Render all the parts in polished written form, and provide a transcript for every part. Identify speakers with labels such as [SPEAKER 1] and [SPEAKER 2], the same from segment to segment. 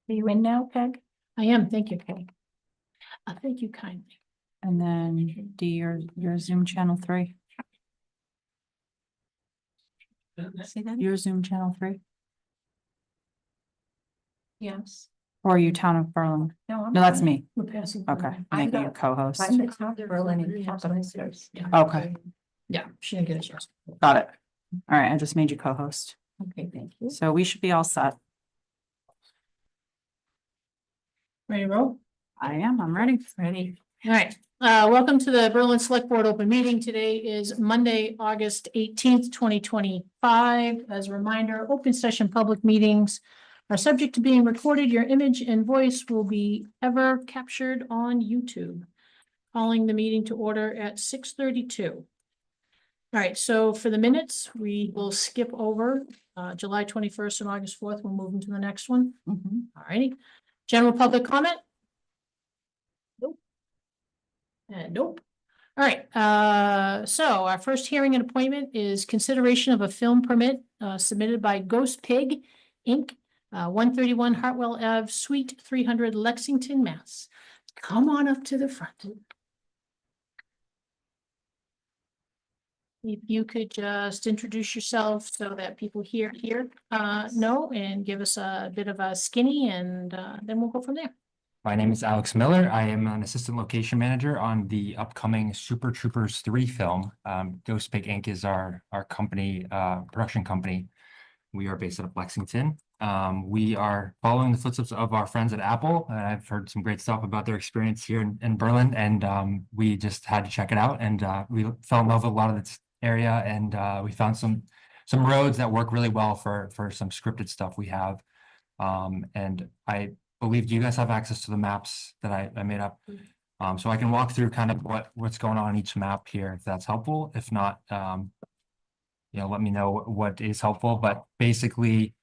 [SPEAKER 1] Are you in now, Peg?
[SPEAKER 2] I am, thank you, Peg. Thank you kindly.
[SPEAKER 1] And then do your Zoom channel 3.
[SPEAKER 2] See that?
[SPEAKER 1] Your Zoom channel 3,
[SPEAKER 2] Yes.
[SPEAKER 1] or are you Town of Berlin?
[SPEAKER 2] No,
[SPEAKER 1] No, that's me.
[SPEAKER 2] We're passing.
[SPEAKER 1] Okay, making you co-host.
[SPEAKER 2] I'm the Town of Berlin and Capitals.
[SPEAKER 1] Okay,
[SPEAKER 2] Yeah, she didn't get a chance.
[SPEAKER 1] got it. All right, I just made you co-host.
[SPEAKER 2] Okay, thank you.
[SPEAKER 1] So we should be all set.
[SPEAKER 2] Ready to roll?
[SPEAKER 1] I'm ready.
[SPEAKER 2] Ready. All right, welcome to the Berlin Select Board open meeting. Today is Monday, August 18th, 2025. As a reminder, open session public meetings are subject to being recorded. Your image and voice will be ever captured on YouTube. Calling the meeting to order at 6:32. All right, so for the minutes, we will skip over July 21st and August 4th. We'll move into the next one. All righty. General public comment? Nope. And nope. All right, so our first hearing and appointment is consideration of a film permit submitted by Ghost Pig, Inc., 131 Hartwell Ave, Suite 300, Lexington, Mass. Come on up to the front. If you could just introduce yourself so that people here know, and give us a bit of a skinny, and then we'll go from there.
[SPEAKER 3] My name is Alex Miller. I am an assistant location manager on the upcoming Super Troopers 3 film. Ghost Pig Inc. is our company, production company. We are based out of Lexington. We are following the footsteps of our friends at Apple. I've heard some great stuff about their experience here in Berlin, and we just had to check it out. And we fell in love with a lot of this area, and we found some roads that work really well for some scripted stuff we have. And I believe, do you guys have access to the maps that I made up? So I can walk through kind of what's going on each map here, if that's helpful. If not, let me know what is helpful. But basically,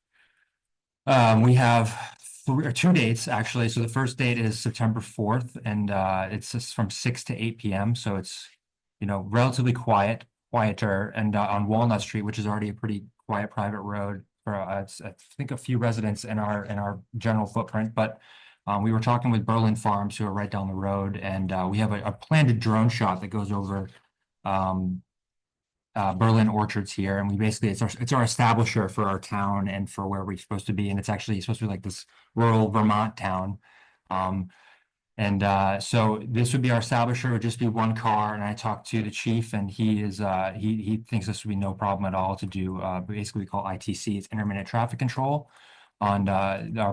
[SPEAKER 3] we have 2 dates actually. So the first date is September 4th, and it's just from 6 to 8 p.m. So it's relatively quieter, and on Walnut Street, which is already a pretty quiet private road for I think a few residents in our general footprint. But we were talking with Berlin Farms, who are right down the road, and we have a planned drone shot that goes over Berlin orchards here, and we basically it's our establisher for our town and for where we're supposed to be, and it's actually supposed to be like this rural Vermont town. So this would be our establisher. It would just be one car, and I talked to the chief, and he thinks this would be no problem at all to do. Basically, we call ITC, it's intermittent traffic control, on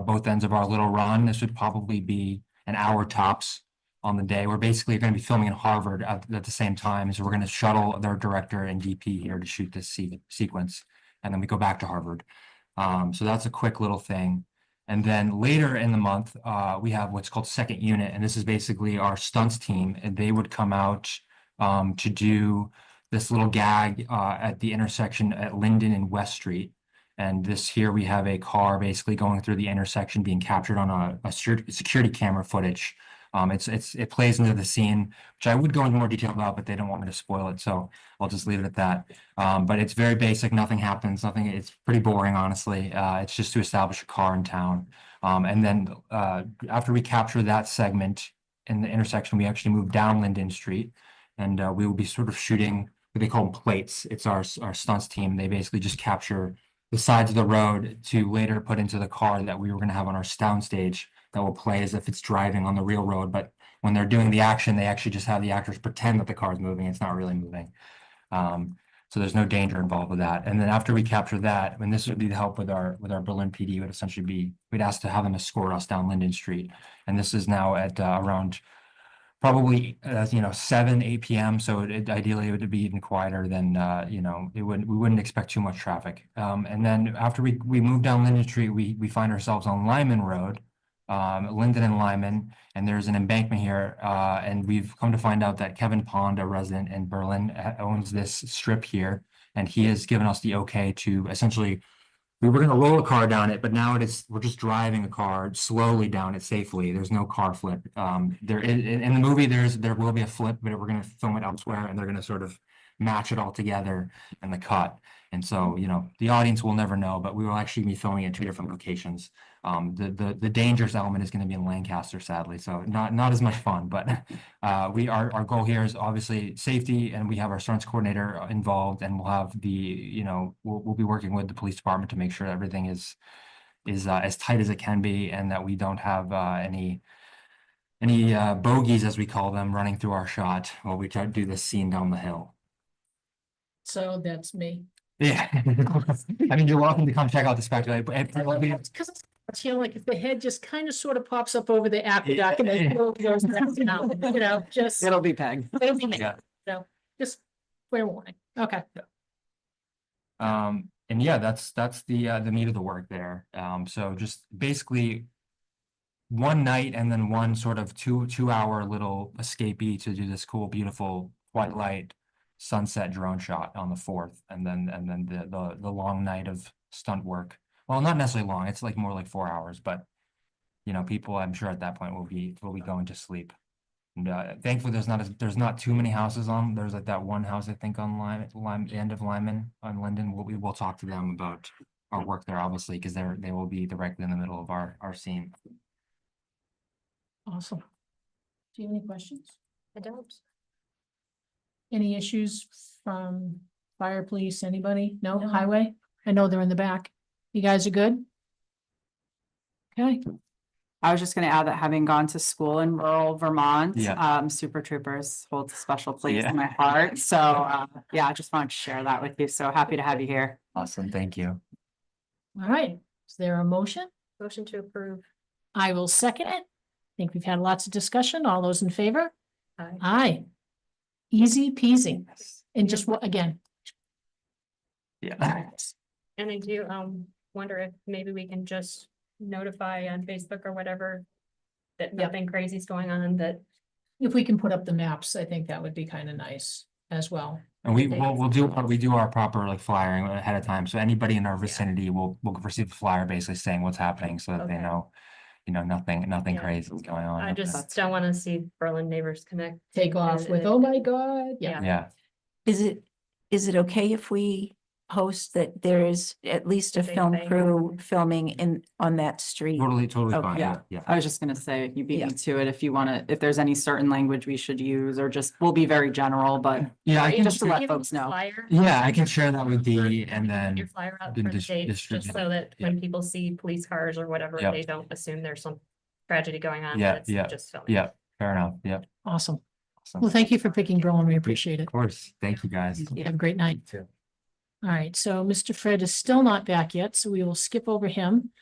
[SPEAKER 3] both ends of our little run. This would probably be an hour tops on the day. We're basically going to be filming in Harvard at the same time, so we're going to shuttle their director and DP here to shoot this sequence, and then we go back to Harvard. So that's a quick little thing. And then later in the month, we have what's called second unit, and this is basically our stunts team, and they would come out to do this little gag at the intersection at Linden and West Street. And this here, we have a car basically going through the intersection, being captured on a security camera footage. It plays into the scene, which I would go into more detail about, but they don't want me to spoil it, so I'll just leave it at that. But it's very basic, nothing happens, it's pretty boring, honestly. It's just to establish a car in town. And then after we capture that segment in the intersection, we actually move down Linden Street, and we will be sort of shooting what they call them plates. It's our stunts team. They basically just capture the sides of the road to later put into the car that we were going to have on our sound stage that will play as if it's driving on the real road. But when they're doing the action, they actually just have the actors pretend that the car is moving. It's not really moving. So there's no danger involved with that. And then after we capture that, and this would be the help with our Berlin PD, would essentially be, we'd ask to have them escort us down Linden Street. And this is now at around probably 7, 8 p.m. So ideally it would be even quieter than we wouldn't expect too much traffic. And then after we move down Linden Street, we find ourselves on Lyman Road, Linden and Lyman, and there's an embankment here, and we've come to find out that Kevin Pond, a resident in Berlin, owns this strip here, and he has given us the okay to essentially, we were going to roll a car down it, but now we're just driving a car slowly down it safely. There's no car flip. In the movie there will be a flip, but we're going to film it elsewhere, and they're going to sort of match it all together in the cut. And so, you know, the audience will never know, but we will actually be filming at 2 different locations. The dangerous element is going to be in Lancaster, sadly, so not as much fun, but our goal here is obviously safety, and we have our stunts coordinator involved, and we'll have we'll be working with the police department to make sure everything is as tight as it can be, and that we don't have any bogeys, as we call them, running through our shot while we try to do this scene down the hill.
[SPEAKER 2] So that's me.
[SPEAKER 3] Yeah. I mean, you're welcome to come check out the spectacle.
[SPEAKER 2] Because it's, you know, like if the head just kind of sort of pops up over the aqueduct and then goes down, you know, just.
[SPEAKER 4] It'll be pegged.
[SPEAKER 2] It'll be me.
[SPEAKER 3] Yeah.
[SPEAKER 2] So just fair warning. Okay.
[SPEAKER 3] And yeah, that's the meat of the work there. So just basically one night and then one sort of two-hour little escapee to do this cool, beautiful white light sunset drone shot on the 4th, and then the long night of stunt work. Well, not necessarily long, it's like more like 4 hours, but you know, people I'm sure at that point will be going to sleep. And thankfully there's not too many houses on. There's like that one house I think on the end of Lyman on Linden. We will talk to them about our work there, obviously, because they will be directly in the middle of our scene.
[SPEAKER 2] Awesome. Do you have any questions?
[SPEAKER 5] I don't.
[SPEAKER 2] Any issues from fire, police, anybody? No,
[SPEAKER 5] No.
[SPEAKER 2] highway? I know they're in the back. You guys are good? Okay,
[SPEAKER 4] I was just gonna add that having gone to school in rural Vermont,
[SPEAKER 3] Yeah.
[SPEAKER 4] Super Troopers holds a special place
[SPEAKER 3] Yeah.
[SPEAKER 4] in my heart. So, yeah, I just wanted to share that with you. So happy to have you here.
[SPEAKER 3] Awesome, thank you.
[SPEAKER 2] all right. Is there a motion?
[SPEAKER 5] Motion to approve.
[SPEAKER 2] I will second it. I think we've had lots of discussion. All those in favor?
[SPEAKER 5] Aye.
[SPEAKER 2] Aye. Easy peasy. And just what, again?
[SPEAKER 3] Yeah.
[SPEAKER 5] And I do wonder if maybe we can just notify on Facebook or whatever that
[SPEAKER 2] Yep.
[SPEAKER 5] nothing crazy is going on, that
[SPEAKER 2] If we can put up the maps, I think that would be kind of nice as well.
[SPEAKER 3] And we do our proper like flyering ahead of time, so anybody in our vicinity will receive a flyer basically saying what's happening, so that they
[SPEAKER 5] Okay.
[SPEAKER 3] know, you know, nothing
[SPEAKER 5] Yeah.
[SPEAKER 3] crazy is going on.
[SPEAKER 5] I just don't want to see Berlin neighbors connect.
[SPEAKER 2] Take off with, oh my God, yeah.
[SPEAKER 3] Yeah,
[SPEAKER 6] Is it okay if we post that there is at least a
[SPEAKER 5] Same
[SPEAKER 6] film
[SPEAKER 5] thing.
[SPEAKER 6] crew filming on that street?
[SPEAKER 3] totally
[SPEAKER 6] Oh,
[SPEAKER 3] fine,
[SPEAKER 4] yeah.
[SPEAKER 3] yeah.
[SPEAKER 4] I was just gonna say, if you beat
[SPEAKER 6] Yeah.
[SPEAKER 4] me to it, if you wanna, if there's any certain language we should use, or just, we'll be very general, but
[SPEAKER 3] Yeah, I
[SPEAKER 5] Or
[SPEAKER 3] can,
[SPEAKER 4] just to let
[SPEAKER 5] even
[SPEAKER 4] folks know.
[SPEAKER 5] flyer.
[SPEAKER 3] yeah, I can share that with Dee, and
[SPEAKER 5] Put
[SPEAKER 3] then,
[SPEAKER 5] your flyer out
[SPEAKER 3] then
[SPEAKER 5] for the
[SPEAKER 3] dis-
[SPEAKER 5] dates, just
[SPEAKER 3] distribute
[SPEAKER 5] so that
[SPEAKER 3] it.
[SPEAKER 5] when people see police cars or whatever,
[SPEAKER 3] Yep.
[SPEAKER 5] they don't assume there's some tragedy going on.
[SPEAKER 3] Yeah,
[SPEAKER 5] that it's
[SPEAKER 3] yeah,
[SPEAKER 5] Just filming.
[SPEAKER 3] yeah, fair enough, yeah.
[SPEAKER 2] Awesome.
[SPEAKER 3] Awesome.
[SPEAKER 2] Well, thank you for picking Berlin. We appreciate it.
[SPEAKER 3] Of course, thank you guys.
[SPEAKER 2] Have a great night.
[SPEAKER 3] Too.
[SPEAKER 2] All right, so Mr. Fred is still not back yet, so we will skip over him.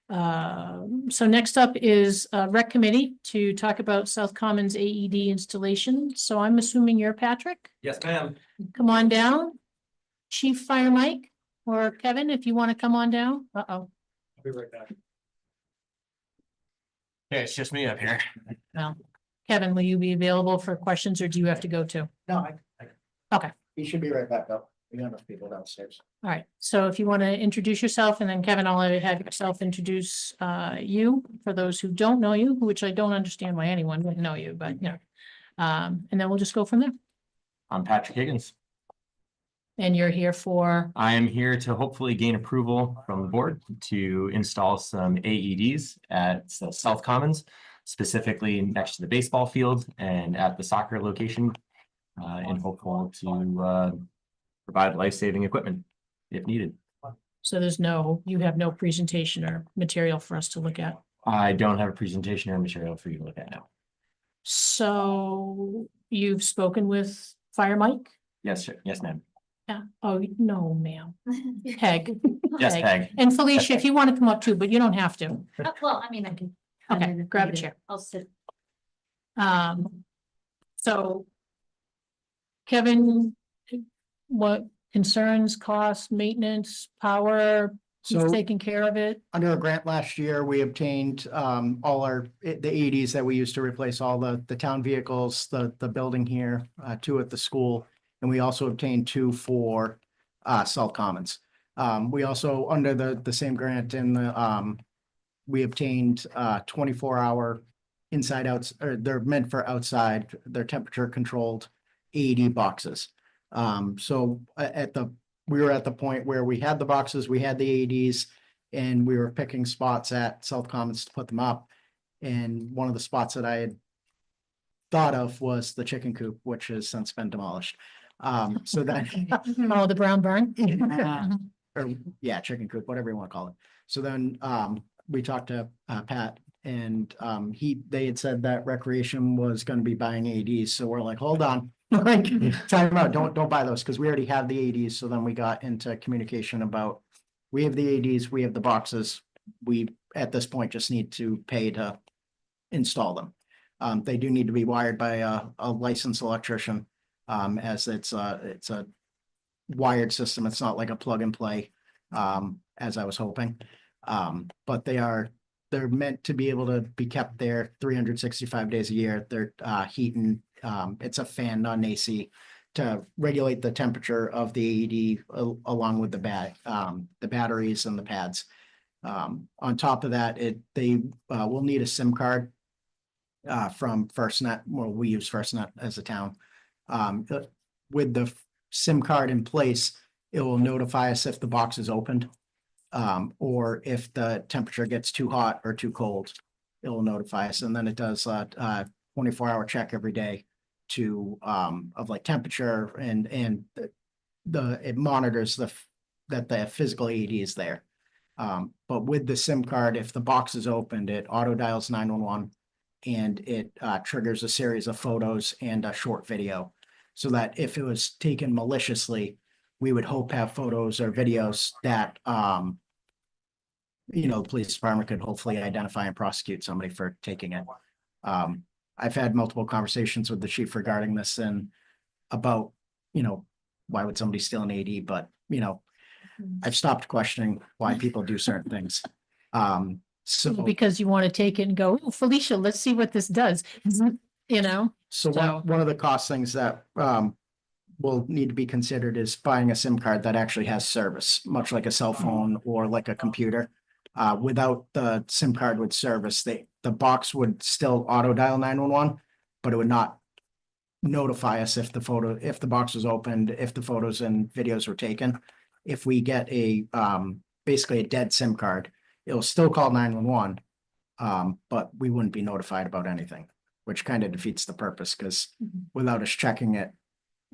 [SPEAKER 2] So next up is Rec Committee to talk about South Commons AED installation. So I'm assuming you're Patrick?
[SPEAKER 7] Yes, ma'am.
[SPEAKER 2] Come on down. Chief Fire Mike or Kevin, if you want to come on down. Uh-oh.
[SPEAKER 7] I'll be right back. Okay, it's just me up here.
[SPEAKER 2] Well, Kevin, will you be available for questions or do you have to go too?
[SPEAKER 8] No,
[SPEAKER 2] Okay.
[SPEAKER 8] He should be right back up. We got enough people downstairs.
[SPEAKER 2] All right, so if you want to introduce yourself and then Kevin, I'll have yourself introduce you for those who don't know you, which I don't understand why anyone would know you, but you know. And then we'll just go from there.
[SPEAKER 7] I'm Patrick Higgins.
[SPEAKER 2] And you're here for,
[SPEAKER 7] I am here to hopefully gain approval from the board to install some AEDs at the South Commons, specifically next to the baseball field and at the soccer location. And hopeful to provide life-saving equipment if needed.
[SPEAKER 2] so you have no presentation or material for us to look at.
[SPEAKER 7] I don't have a presentation or material for you to look at now.
[SPEAKER 2] So you've spoken with Fire Mike?
[SPEAKER 7] Yes, sir. Yes, ma'am.
[SPEAKER 2] Yeah. Oh, no, ma'am. Peg.
[SPEAKER 7] Yes, Peg.
[SPEAKER 2] And Felicia, if you want to come up too, but you don't have to.
[SPEAKER 5] Well, I mean, I can.
[SPEAKER 2] Okay, grab a chair.
[SPEAKER 5] I'll sit.
[SPEAKER 2] So Kevin, what concerns, costs, maintenance, power, he's
[SPEAKER 8] So
[SPEAKER 2] taking care of it?
[SPEAKER 8] under a grant last year, we obtained all the AEDs that we used to replace all the town vehicles, the building here, 2 at the school. And we also obtained 2 for South Commons. We also, under the same grant we obtained 24-hour inside outs, or they're meant for outside, they're temperature controlled AED boxes. So at the we were at the point where we had the boxes, we had the AEDs, and we were picking spots at South Commons to put them up. And one of the spots that I had thought of was the chicken coop, which has since been demolished. So that,
[SPEAKER 2] Oh, the brown barn?
[SPEAKER 4] Yeah.
[SPEAKER 8] or yeah, chicken coop, whatever you want to call it. So then we talked to Pat, and they had said that Recreation was going to be buying AEDs. So we're like, hold on, like time out, don't buy those, because we already have the AEDs. So then we got into communication about, we have the AEDs, we have the boxes. We at this point just need to pay to install them. They do need to be wired by a licensed electrician, as it's a wired system. It's not like a plug and play, as I was hoping. But they're meant to be able to be kept there 365 days a year. They're heating, it's a fan, not an AC, to regulate the temperature of the AED along with the batteries and the pads. On top of that, they will need a SIM card from FirstNet. Well, we use FirstNet as a town. With the SIM card in place, it will notify us if the box is opened, or if the temperature gets too hot or too cold. It will notify us, and then it does a 24-hour check every day of like temperature, and it monitors that the physical AED is there. But with the SIM card, if the box is opened, it auto dials 911, and it triggers a series of photos and a short video, so that if it was taken maliciously, we would hope have photos or videos that the police department could hopefully identify and prosecute somebody for taking it. I've had multiple conversations with the chief regarding this and about, why would somebody steal an AED, but I've stopped questioning why people do certain things. So
[SPEAKER 2] Because you want to take it and go, "Oh, Felicia, let's see what this does,"
[SPEAKER 8] So
[SPEAKER 2] So-
[SPEAKER 8] one of the cost things that will need to be considered is buying a SIM card that actually has service, much like a cell phone or like a computer. Without the SIM card with service, the box would still auto dial 911, but it would not notify us if the box was opened, if the photos and videos were taken. If we get basically a dead SIM card, it'll still call 911, but we wouldn't be notified about anything, which kind of defeats the purpose, because without us checking it,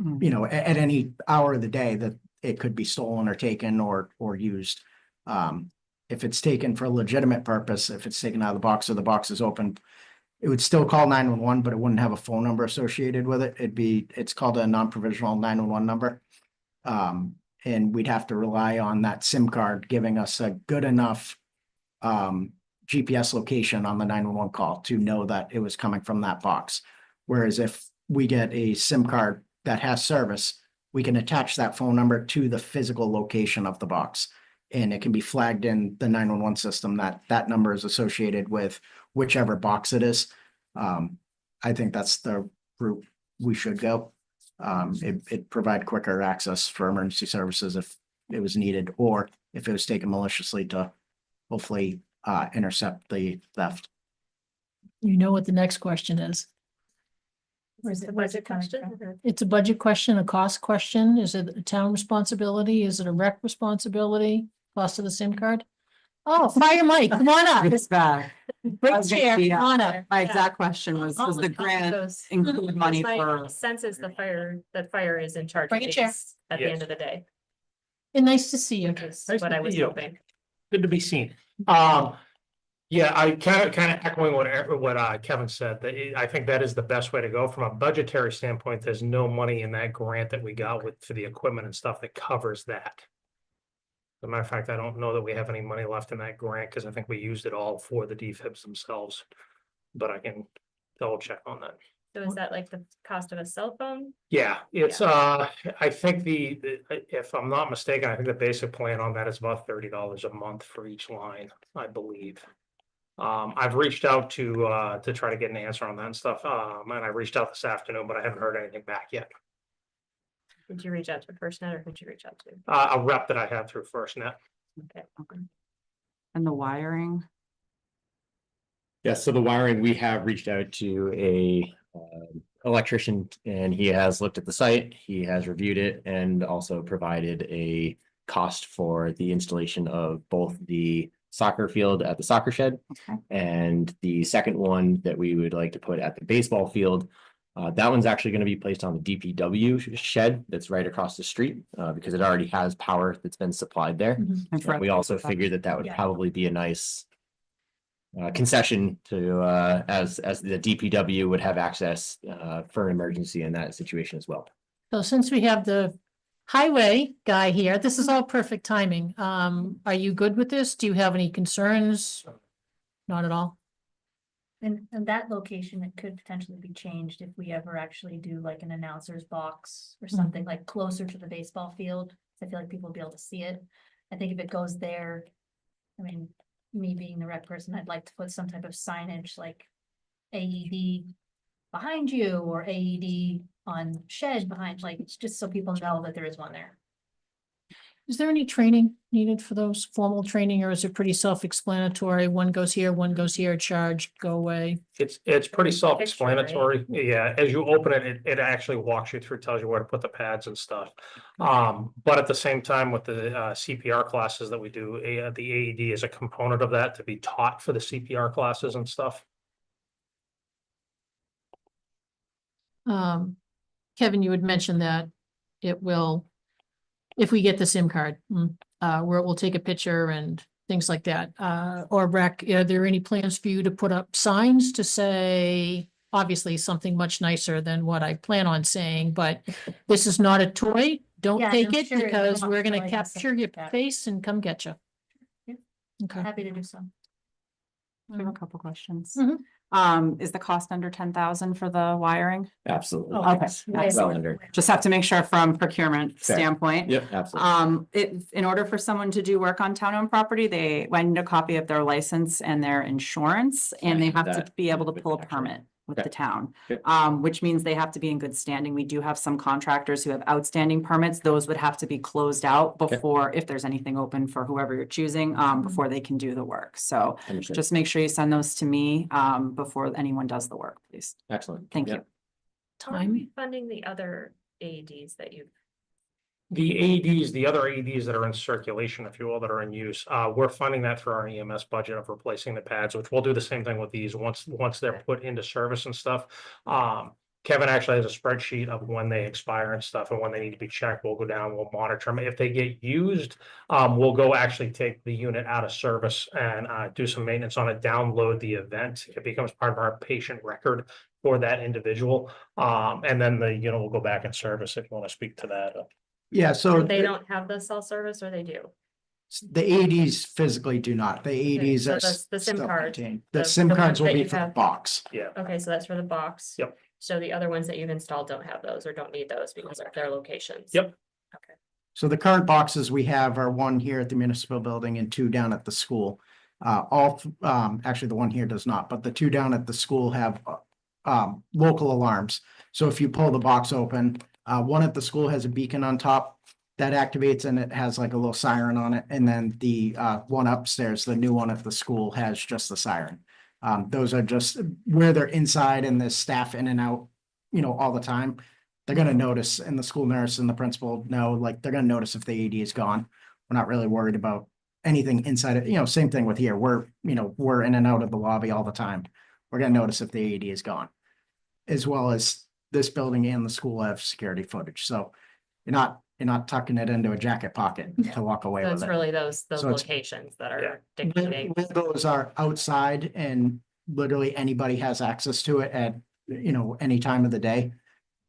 [SPEAKER 8] at any hour of the day, that it could be stolen or taken or used. If it's taken for a legitimate purpose, if it's taken out of the box or the box is open, it would still call 911, but it wouldn't have a phone number associated with it. It's called a non-provisional 911 number. And we'd have to rely on that SIM card giving us a good enough GPS location on the 911 call to know that it was coming from that box. Whereas if we get a SIM card that has service, we can attach that phone number to the physical location of the box, and it can be flagged in the 911 system that number is associated with whichever box it is. I think that's the route we should go. It provide quicker access for emergency services if it was needed, or if it was taken maliciously to hopefully intercept the theft.
[SPEAKER 2] you know what the next question is.
[SPEAKER 5] Where's the budget question?
[SPEAKER 2] It's a budget question, a cost question. Is it a town responsibility? Is it a rec responsibility? Cost of the SIM card? Oh, Fire Mike, come on up.
[SPEAKER 4] It's back.
[SPEAKER 2] Bring
[SPEAKER 4] was gonna
[SPEAKER 2] chair,
[SPEAKER 4] be
[SPEAKER 2] come on up.
[SPEAKER 4] My exact question was the grant include money
[SPEAKER 5] My
[SPEAKER 4] for?
[SPEAKER 5] sense is that fire is in charge.
[SPEAKER 2] Bring
[SPEAKER 5] of
[SPEAKER 2] a chair.
[SPEAKER 5] these at the
[SPEAKER 9] Yes.
[SPEAKER 5] end of the day,
[SPEAKER 2] And nice to see you.
[SPEAKER 5] which is
[SPEAKER 9] Nice
[SPEAKER 5] what
[SPEAKER 9] to
[SPEAKER 5] I was
[SPEAKER 9] see you.
[SPEAKER 5] hoping.
[SPEAKER 9] Good to be seen. Yeah, I kind of echoing what Kevin said, that I think that is the best way to go. From a budgetary standpoint, there's no money in that grant that we got for the equipment and stuff that covers that. As a matter of fact, I don't know that we have any money left in that grant, because I think we used it all for the DFIBs themselves. But I can double check on that.
[SPEAKER 5] So is that like the cost of a cell phone?
[SPEAKER 9] Yeah, it's, I think if I'm not mistaken, I think the basic plan on that is about $30 a month for each line, I believe. I've reached out to try to get an answer on that and stuff, and I reached out this afternoon, but I haven't heard anything back yet.
[SPEAKER 5] Did you reach out to FirstNet, or who'd you reach out to?
[SPEAKER 9] A rep that I have through FirstNet.
[SPEAKER 5] Okay.
[SPEAKER 4] And the wiring?
[SPEAKER 7] Yeah, so the wiring, we have reached out to electrician and he has looked at the site, he has reviewed it and also provided a cost for the installation of both the soccer field at the soccer shed
[SPEAKER 4] Okay.
[SPEAKER 7] and the second one that we would like to put at the baseball field. That one's actually going to be placed on the DPW shed that's right across the street because it already has power that's been supplied there.
[SPEAKER 4] And for-
[SPEAKER 7] We also figured that that would
[SPEAKER 5] Yeah.
[SPEAKER 7] probably be a nice concession to as the DPW would have access for an emergency in that situation as well.
[SPEAKER 2] So since we have the highway guy here, this is all perfect timing. Are you good with this? Do you have any concerns? Not at all?
[SPEAKER 10] And that location, it could potentially be changed if we ever actually do like an announcer's box or something like closer to the baseball field. I feel like people will be able to see it. I think if it goes there, I mean, me being the rec person, I'd like to put some type of signage like AED behind you or AED on shed behind, like, it's just so people know that there is one there.
[SPEAKER 2] Is there any training needed for those, formal training, or is it pretty self-explanatory? One goes here, charge, go away?
[SPEAKER 9] It's pretty self-explanatory. Yeah, as you open it, it actually walks you through, tells you where to put the pads and stuff. But at the same time with the CPR classes that we do, the AED is a component of that to be taught for the CPR classes and stuff.
[SPEAKER 2] Kevin, you had mentioned that it will, if we get the SIM card, where it will take a picture and things like that, or rec, are there any plans for you to put up signs to say, obviously something much nicer than what I plan on saying, but this is not a toy, don't
[SPEAKER 10] Yeah,
[SPEAKER 2] take
[SPEAKER 10] I'm
[SPEAKER 2] it
[SPEAKER 10] sure it's
[SPEAKER 2] because
[SPEAKER 10] not
[SPEAKER 2] we're
[SPEAKER 10] a
[SPEAKER 2] gonna
[SPEAKER 10] toy and stuff
[SPEAKER 2] capture your
[SPEAKER 10] like that.
[SPEAKER 2] face and come get you.
[SPEAKER 10] Yeah.
[SPEAKER 2] Okay.
[SPEAKER 10] Happy to do so.
[SPEAKER 4] I have a couple questions.
[SPEAKER 2] Mhm.
[SPEAKER 4] Is the cost under 10,000 for the wiring?
[SPEAKER 7] Absolutely.
[SPEAKER 10] Oh,
[SPEAKER 4] Okay.
[SPEAKER 10] way
[SPEAKER 7] Well
[SPEAKER 10] lower.
[SPEAKER 7] under.
[SPEAKER 4] Just have to make sure from procurement
[SPEAKER 7] Fair.
[SPEAKER 4] standpoint.
[SPEAKER 7] Yep, absolutely.
[SPEAKER 4] In order for someone to do work on town-owned property, they need a copy of their license and their insurance, and they have to
[SPEAKER 7] That
[SPEAKER 4] be able to
[SPEAKER 7] would
[SPEAKER 4] pull a
[SPEAKER 7] actually-
[SPEAKER 4] permit with
[SPEAKER 7] Okay.
[SPEAKER 4] the town.
[SPEAKER 7] Okay.
[SPEAKER 4] Which means they have to be in good standing. We do have some contractors who have outstanding permits. Those would have to be closed out
[SPEAKER 7] Okay.
[SPEAKER 4] before, if there's anything open for whoever you're choosing, before they can do the work. So
[SPEAKER 7] Understood.
[SPEAKER 4] just make sure you send those to me, before anyone does the work, please.
[SPEAKER 7] Excellent.
[SPEAKER 4] Thank
[SPEAKER 7] Yep.
[SPEAKER 4] you.
[SPEAKER 5] How are
[SPEAKER 2] Time.
[SPEAKER 5] we funding the other AEDs that you've?
[SPEAKER 9] The AEDs, the other AEDs that are in circulation, if you will, that are in use, we're funding that through our EMS budget of replacing the pads, which we'll do the same thing with these once they're put into service and stuff. Kevin actually has a spreadsheet of when they expire and stuff and when they need to be checked. We'll go down, we'll monitor them. If they get used, we'll go actually take the unit out of service and do some maintenance on it, download the event. It becomes part of our patient record for that individual. And then the unit will go back in service if you want to speak to that.
[SPEAKER 8] Yeah, so
[SPEAKER 5] They don't have the cell service or they do?
[SPEAKER 8] the AEDs physically do not. The AEDs
[SPEAKER 5] so
[SPEAKER 8] are.
[SPEAKER 5] the SIM card,
[SPEAKER 8] self-contained.
[SPEAKER 5] the-
[SPEAKER 8] The SIM
[SPEAKER 5] the
[SPEAKER 8] cards
[SPEAKER 5] ones
[SPEAKER 8] will
[SPEAKER 5] that
[SPEAKER 8] be
[SPEAKER 5] you
[SPEAKER 8] for the
[SPEAKER 5] have.
[SPEAKER 8] box.
[SPEAKER 9] Yeah.
[SPEAKER 5] Okay, so that's for the box.
[SPEAKER 9] Yep.
[SPEAKER 5] So the other ones that you've installed don't have those or don't need those because of their locations?
[SPEAKER 9] Yep.
[SPEAKER 5] Okay.
[SPEAKER 8] So the current boxes we have are one here at the municipal building and two down at the school. Actually, the one here does not, but the two down at the school have local alarms. So if you pull the box open, one at the school has a beacon on top that activates and it has like a little siren on it. And then the one upstairs, the new one at the school has just the siren. Those are just where they're inside and there's staff in and out, all the time. They're gonna notice, and the school nurse and the principal know, like, they're gonna notice if the AED is gone. We're not really worried about anything inside it, same thing with here. We're in and out of the lobby all the time. We're gonna notice if the AED is gone. As well as this building and the school have security footage, so you're not tucking it into a jacket pocket to walk away
[SPEAKER 5] So
[SPEAKER 8] with
[SPEAKER 5] it's
[SPEAKER 8] it.
[SPEAKER 5] really those
[SPEAKER 8] So it's-
[SPEAKER 5] locations that
[SPEAKER 9] Yeah.
[SPEAKER 5] are dictating.
[SPEAKER 8] Where those are outside and literally anybody has access to it at, any time of the day.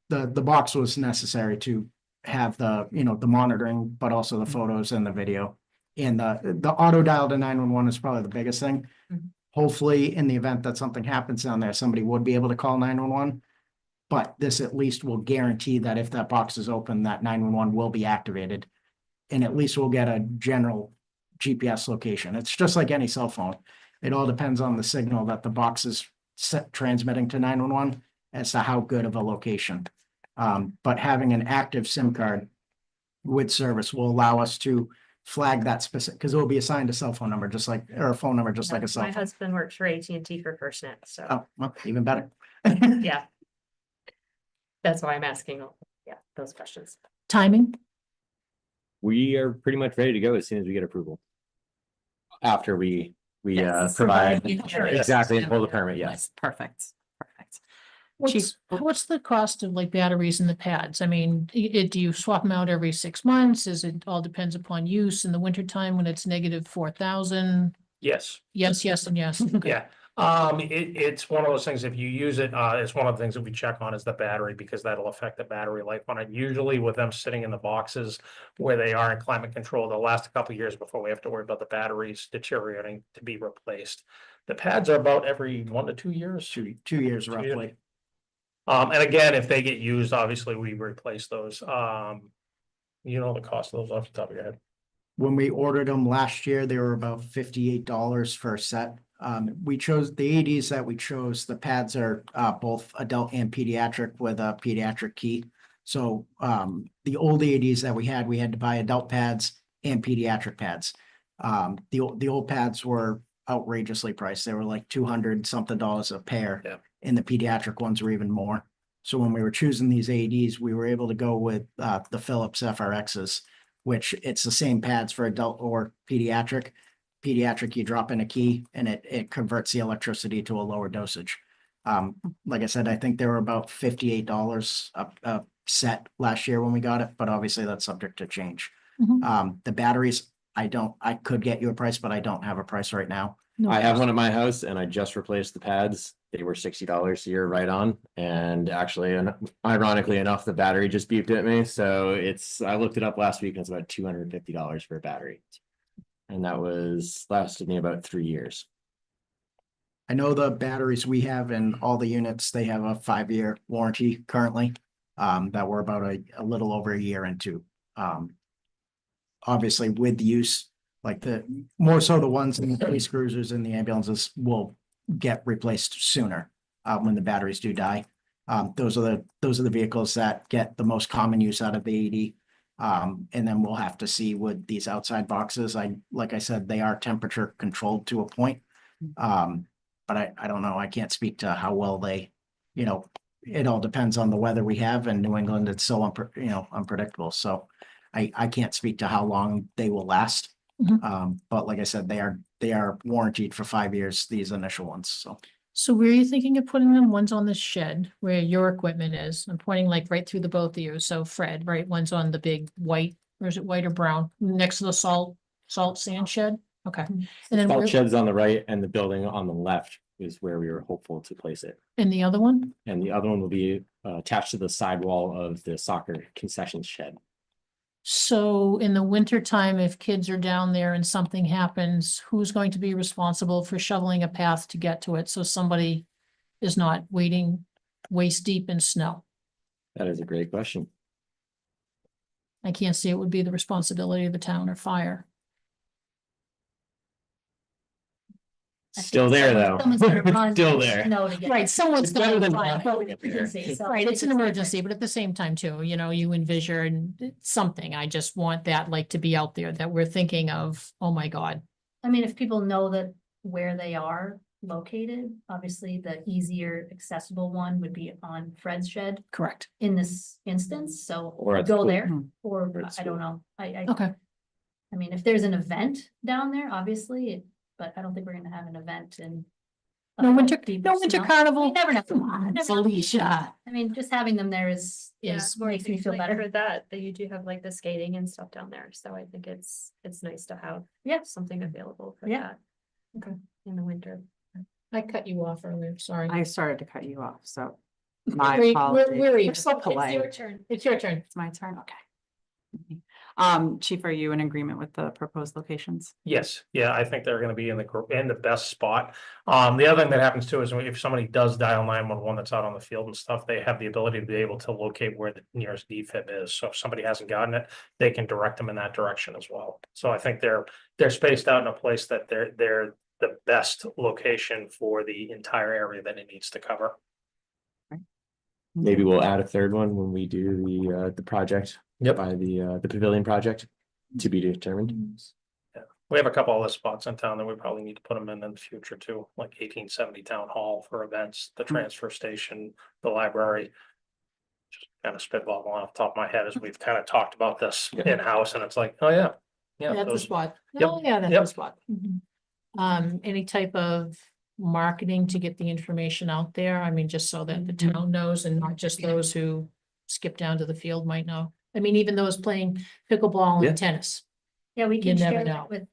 [SPEAKER 8] The box was necessary to have the monitoring, but also the photos and the video. And the auto dial to 911 is probably the biggest thing.
[SPEAKER 5] Mhm.
[SPEAKER 8] Hopefully, in the event that something happens down there, somebody would be able to call 911. But this at least will guarantee that if that box is open, that 911 will be activated. And at least we'll get a general GPS location. It's just like any cell phone. It all depends on the signal that the box is transmitting to 911 as to how good of a location. But having an active SIM card with service will allow us to flag that specific, because it will be assigned a cell phone number, just like, or a phone number, just like a cell
[SPEAKER 5] My
[SPEAKER 8] phone.
[SPEAKER 5] husband works for AT&T for FirstNet, so,
[SPEAKER 8] Oh, well, even better.
[SPEAKER 5] yeah. That's why I'm asking, yeah, those questions.
[SPEAKER 2] Timing?
[SPEAKER 7] We are pretty much ready to go as soon as we get approval. After we
[SPEAKER 4] Yes.
[SPEAKER 7] provide,
[SPEAKER 4] Provide-
[SPEAKER 7] exactly, and pull the permit, yes.
[SPEAKER 4] Perfect, perfect.
[SPEAKER 2] What's the cost of like batteries in the pads? I mean, do you swap them out every 6 months? Is it all depends upon use in the winter time when it's negative 4,000?
[SPEAKER 9] Yes.
[SPEAKER 2] Yes, yes, and yes. Okay.
[SPEAKER 9] Yeah, it's one of those things, if you use it, it's one of the things that we check on is the battery, because that'll affect the battery life on it. Usually with them sitting in the boxes where they are in climate control, they'll last a couple of years before we have to worry about the batteries deteriorating to be replaced. The pads are about every 1 to 2 years.
[SPEAKER 8] 2 years roughly.
[SPEAKER 9] And again, if they get used, obviously we replace those. You know the cost of those off the top of your head.
[SPEAKER 8] When we ordered them last year, they were about $58 for a set. We chose the 80s that we chose. The pads are both adult and pediatric with a pediatric key. So the old 80s that we had to buy adult pads and pediatric pads. The old pads were outrageously priced. They were like $200 something a pair.
[SPEAKER 9] Yeah.
[SPEAKER 8] And the pediatric ones were even more. So when we were choosing these AEDs, we were able to go with the Philips FRXs, which it's the same pads for adult or pediatric. Pediatric, you drop in a key and it converts the electricity to a lower dosage. Like I said, I think they were about $58 a set last year when we got it, but obviously that's subject to change.
[SPEAKER 2] Mhm.
[SPEAKER 8] The batteries, I could get you a price, but I don't have a price right now.
[SPEAKER 2] No
[SPEAKER 7] I have
[SPEAKER 2] cost.
[SPEAKER 7] one at my house and I just replaced the pads. They were $60 a year right on. And actually, and ironically enough, the battery just beeped at me. So I looked it up last week and it's about $250 for a battery. And that lasted me about 3 years.
[SPEAKER 8] I know the batteries we have in all the units, they have a 5-year warranty currently. That we're about a little over a year into. Obviously with the use, like more so the ones in the police cruisers and the ambulances will get replaced sooner, when the batteries do die. Those are the vehicles that get the most common use out of the AED. And then we'll have to see with these outside boxes. Like I said, they are temperature controlled to a point. But I don't know. I can't speak to how well they, it all depends on the weather we have in New England. It's so unpredictable. So I can't speak to how long they will last. But like I said, they are warranted for 5 years, these initial ones.
[SPEAKER 2] So where are you thinking of putting them? One's on the shed where your equipment is. I'm pointing like right through the both of you. So Fred, right? One's on the big white, or is it white or brown? Next to the salt sand shed? Okay. And then
[SPEAKER 7] Salt
[SPEAKER 2] where-
[SPEAKER 7] sheds on the right and the building on the left is where we were hopeful to place it.
[SPEAKER 2] and the other one?
[SPEAKER 7] And the other one will be attached to the sidewall of the soccer concession shed.
[SPEAKER 2] So in the winter time, if kids are down there and something happens, who's going to be responsible for shoveling a path to get to it? So somebody is not wading waist deep in snow.
[SPEAKER 7] That is a great question.
[SPEAKER 2] I can't see it would be the responsibility of the town or fire.
[SPEAKER 10] I think
[SPEAKER 7] Still there, though.
[SPEAKER 10] someone's gonna run
[SPEAKER 7] Still
[SPEAKER 10] through
[SPEAKER 7] there.
[SPEAKER 10] snow to get
[SPEAKER 2] Right, someone's
[SPEAKER 7] It's better
[SPEAKER 2] gonna
[SPEAKER 7] than
[SPEAKER 2] find,
[SPEAKER 7] not
[SPEAKER 2] but-
[SPEAKER 7] having it there.
[SPEAKER 2] right, it's an emergency, but at the same time too, you envision something. I just want that like to be out there that we're thinking of, oh my God.
[SPEAKER 10] I mean, if people know that where they are located, obviously the easier accessible one would be on Fred's shed
[SPEAKER 2] Correct.
[SPEAKER 10] in this instance, so
[SPEAKER 7] Or at the
[SPEAKER 10] go
[SPEAKER 7] school.
[SPEAKER 10] there,
[SPEAKER 4] Mhm.
[SPEAKER 10] or
[SPEAKER 7] Or at
[SPEAKER 10] I don't know.
[SPEAKER 2] Okay.
[SPEAKER 10] I mean, if there's an event down there, obviously, but I don't think we're gonna have an event in.
[SPEAKER 2] No winter,
[SPEAKER 10] deep
[SPEAKER 2] no winter
[SPEAKER 10] snow.
[SPEAKER 2] carnival.
[SPEAKER 10] You never know.
[SPEAKER 2] Come on,
[SPEAKER 10] Never know.
[SPEAKER 2] Felicia.
[SPEAKER 10] I mean, just having them there is
[SPEAKER 5] Yeah, more
[SPEAKER 10] makes me
[SPEAKER 5] things
[SPEAKER 10] feel
[SPEAKER 5] like
[SPEAKER 10] better.
[SPEAKER 5] For that you do have like the skating and stuff down there, so I think it's nice to have.
[SPEAKER 10] Yeah.
[SPEAKER 5] Something available for
[SPEAKER 10] Yeah.
[SPEAKER 5] that. Okay. In the winter.
[SPEAKER 2] I cut you off earlier, sorry.
[SPEAKER 4] I started to cut you off, so my
[SPEAKER 2] Where-
[SPEAKER 4] apologies.
[SPEAKER 2] where are you?
[SPEAKER 4] You're so
[SPEAKER 5] It's your
[SPEAKER 4] polite.
[SPEAKER 5] turn.
[SPEAKER 2] It's your turn.
[SPEAKER 4] It's my turn, okay. Chief, are you in agreement with the proposed locations?
[SPEAKER 9] Yes, yeah, I think they're gonna be in the best spot. The other thing that happens too is if somebody does dial 911 that's out on the field and stuff, they have the ability to be able to locate where the nearest defib is. So if somebody hasn't gotten it, they can direct them in that direction as well. So I think they're spaced out in a place that they're the best location for the entire area that it needs to cover.
[SPEAKER 7] Maybe we'll add a third one when we do the project.
[SPEAKER 9] Yep.
[SPEAKER 7] By the pavilion project to be determined.
[SPEAKER 9] We have a couple other spots in town that we probably need to put them in the future too, like 1870 Town Hall for events, the transfer station, the library. kind of spitball off the top of my head as we've kind of talked about this in-house and it's like, oh, yeah. Yeah,
[SPEAKER 2] That's the
[SPEAKER 9] those,
[SPEAKER 2] spot.
[SPEAKER 9] Yep,
[SPEAKER 2] Oh, yeah, that's
[SPEAKER 9] yep.
[SPEAKER 2] the spot. Any type of marketing to get the information out there? I mean, just so that the town knows and not just those who skip down to the field might know. I mean, even those playing pickleball
[SPEAKER 7] Yeah.
[SPEAKER 2] and tennis.
[SPEAKER 10] Yeah, we can
[SPEAKER 2] never
[SPEAKER 10] share
[SPEAKER 2] know.
[SPEAKER 10] it with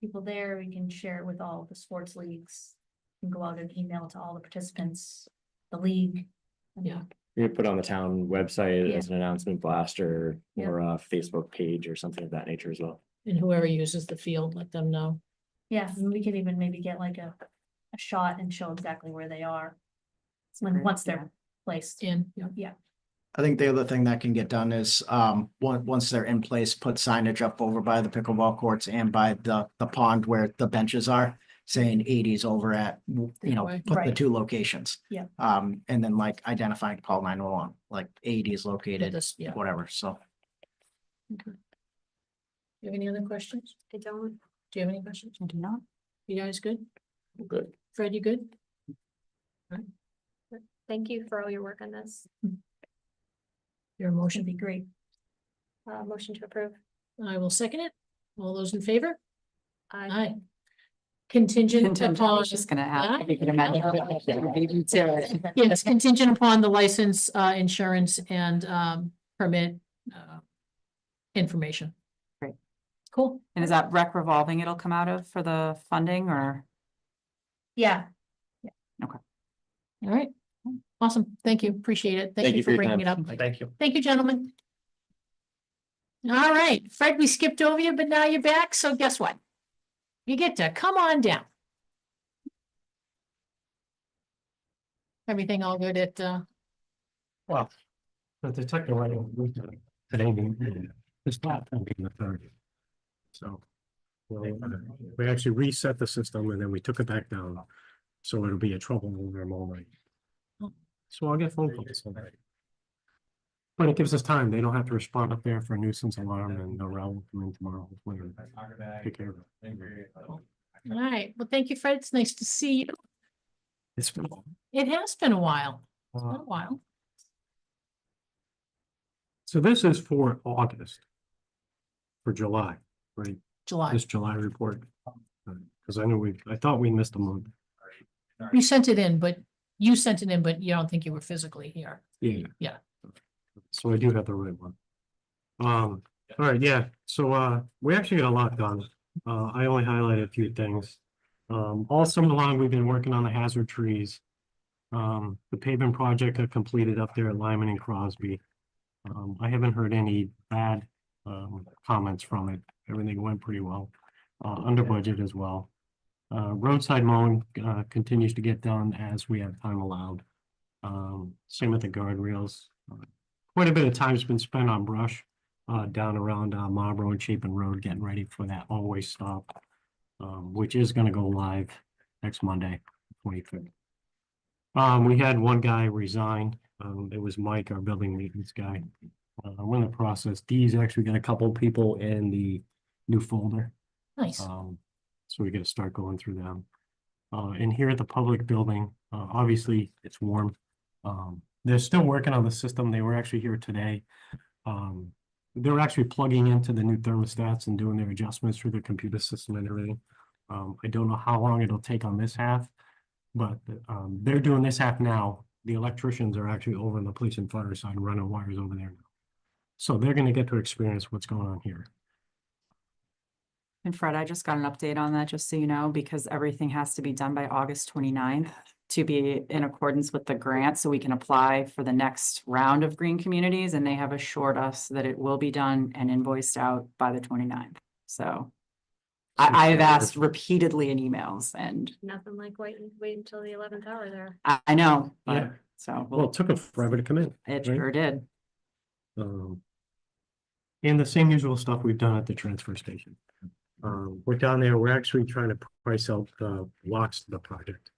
[SPEAKER 10] people there. We can share it with all the sports leagues. And go out and email to all the participants, the league. I mean,
[SPEAKER 2] Yeah.
[SPEAKER 7] You put on the town website
[SPEAKER 10] Yeah.
[SPEAKER 7] as an announcement blaster
[SPEAKER 10] Yeah.
[SPEAKER 7] or a Facebook page or something of that nature as well.
[SPEAKER 2] And whoever uses the field, let them know.
[SPEAKER 10] Yeah, and we can even maybe get like a shot and show exactly where they are.
[SPEAKER 4] great,
[SPEAKER 10] Once
[SPEAKER 4] yeah.
[SPEAKER 10] they're placed.
[SPEAKER 2] In,
[SPEAKER 8] I think the other thing that can get done is, once they're in place, put signage up over by the pickleball courts and by the pond where the benches are, saying 80s over at, you know,
[SPEAKER 2] Right.
[SPEAKER 8] put the
[SPEAKER 10] Right.
[SPEAKER 8] 2 locations.
[SPEAKER 10] Yeah.
[SPEAKER 8] And then like identifying, call 911, like 80s located,
[SPEAKER 2] this, yeah.
[SPEAKER 8] whatever, so.
[SPEAKER 2] You have any other questions?
[SPEAKER 5] I don't.
[SPEAKER 2] Do you have any questions?
[SPEAKER 4] I do not.
[SPEAKER 2] You guys good?
[SPEAKER 7] Good.
[SPEAKER 2] Fred, you good?
[SPEAKER 5] Thank you for all your work on this.
[SPEAKER 2] Your motion
[SPEAKER 10] Should be great.
[SPEAKER 5] Motion to approve.
[SPEAKER 2] I will second it. All those in favor?
[SPEAKER 5] I
[SPEAKER 2] Aye. Contingent
[SPEAKER 4] Contingent, I
[SPEAKER 2] upon,
[SPEAKER 4] was just gonna ask.
[SPEAKER 2] Aye.
[SPEAKER 4] if you could imagine.
[SPEAKER 2] yes, contingent upon the license, insurance and, permit, information.
[SPEAKER 4] Great.
[SPEAKER 2] Cool.
[SPEAKER 4] And is that rec revolving it'll come out of for the funding or?
[SPEAKER 10] Yeah,
[SPEAKER 2] All right. Awesome. Thank you. Appreciate it. Thank you for
[SPEAKER 7] your
[SPEAKER 2] bringing it
[SPEAKER 7] time.
[SPEAKER 2] up.
[SPEAKER 9] Thank you.
[SPEAKER 2] Thank you, gentlemen. All right, Fred, we skipped over you, but now you're back, so guess what? You get to come on down. Everything all good at,
[SPEAKER 9] Well, the detective writing today, it's not gonna be the 30th. So. We actually reset the system and then we took it back down. So it'll be a trouble when we're all night. So I'll get phone calls. But it gives us time. They don't have to respond up there for a nuisance alarm and the route will come in tomorrow. hopefully, and Take care of it.
[SPEAKER 2] all right, well, thank you, Fred. It's nice to see you.
[SPEAKER 9] It's been.
[SPEAKER 2] It has been a while. It's been a while.
[SPEAKER 9] So this is for August. For July, right?
[SPEAKER 2] July.
[SPEAKER 9] This July report. Because I thought we missed a month.
[SPEAKER 2] You sent it in, but you sent it in, but you don't think you were physically here.
[SPEAKER 9] Yeah.
[SPEAKER 2] Yeah.
[SPEAKER 9] So I do have the right one. All right, yeah, so we actually got a lot done. I only highlighted a few things. All summer long, we've been working on the hazard trees. The pavement project got completed up there at Lyman and Crosby. I haven't heard any bad comments from it. Everything went pretty well, under budget as well. Roadside mowing continues to get done as we have time allowed. Same with the guardrails. Quite a bit of time's been spent on brush down around Marlboro and Chapin Road, getting ready for that always stop, which is going to go live next Monday, 25th. We had one guy resign. It was Mike, our building maintenance guy. We're in the process. Dee's actually got a couple of people in the new folder.
[SPEAKER 2] Nice.
[SPEAKER 9] So we got to start going through them. And here at the public building, obviously it's warm. They're still working on the system. They were actually here today. They were actually plugging into the new thermostats and doing their adjustments through the computer system and everything. I don't know how long it'll take on this half, but they're doing this half now. The electricians are actually over on the police and fire side running wires over there now. So they're going to get to experience what's going on here.
[SPEAKER 4] And Fred, I just got an update on that, just so you know, because everything has to be done by August 29th to be in accordance with the grant, so we can apply for the next round of green communities, and they have assured us that it will be done and invoiced out by the 29th. So I've asked repeatedly in emails and
[SPEAKER 5] Nothing like wait until the 11th hour there.
[SPEAKER 4] I know, but
[SPEAKER 9] Yeah.
[SPEAKER 4] so
[SPEAKER 9] Well, it took them forever to come in.
[SPEAKER 4] it
[SPEAKER 9] right?
[SPEAKER 4] sure did.
[SPEAKER 9] And the same usual stuff we've done at the transfer station. We're down there, we're actually trying to price out the lots to the project.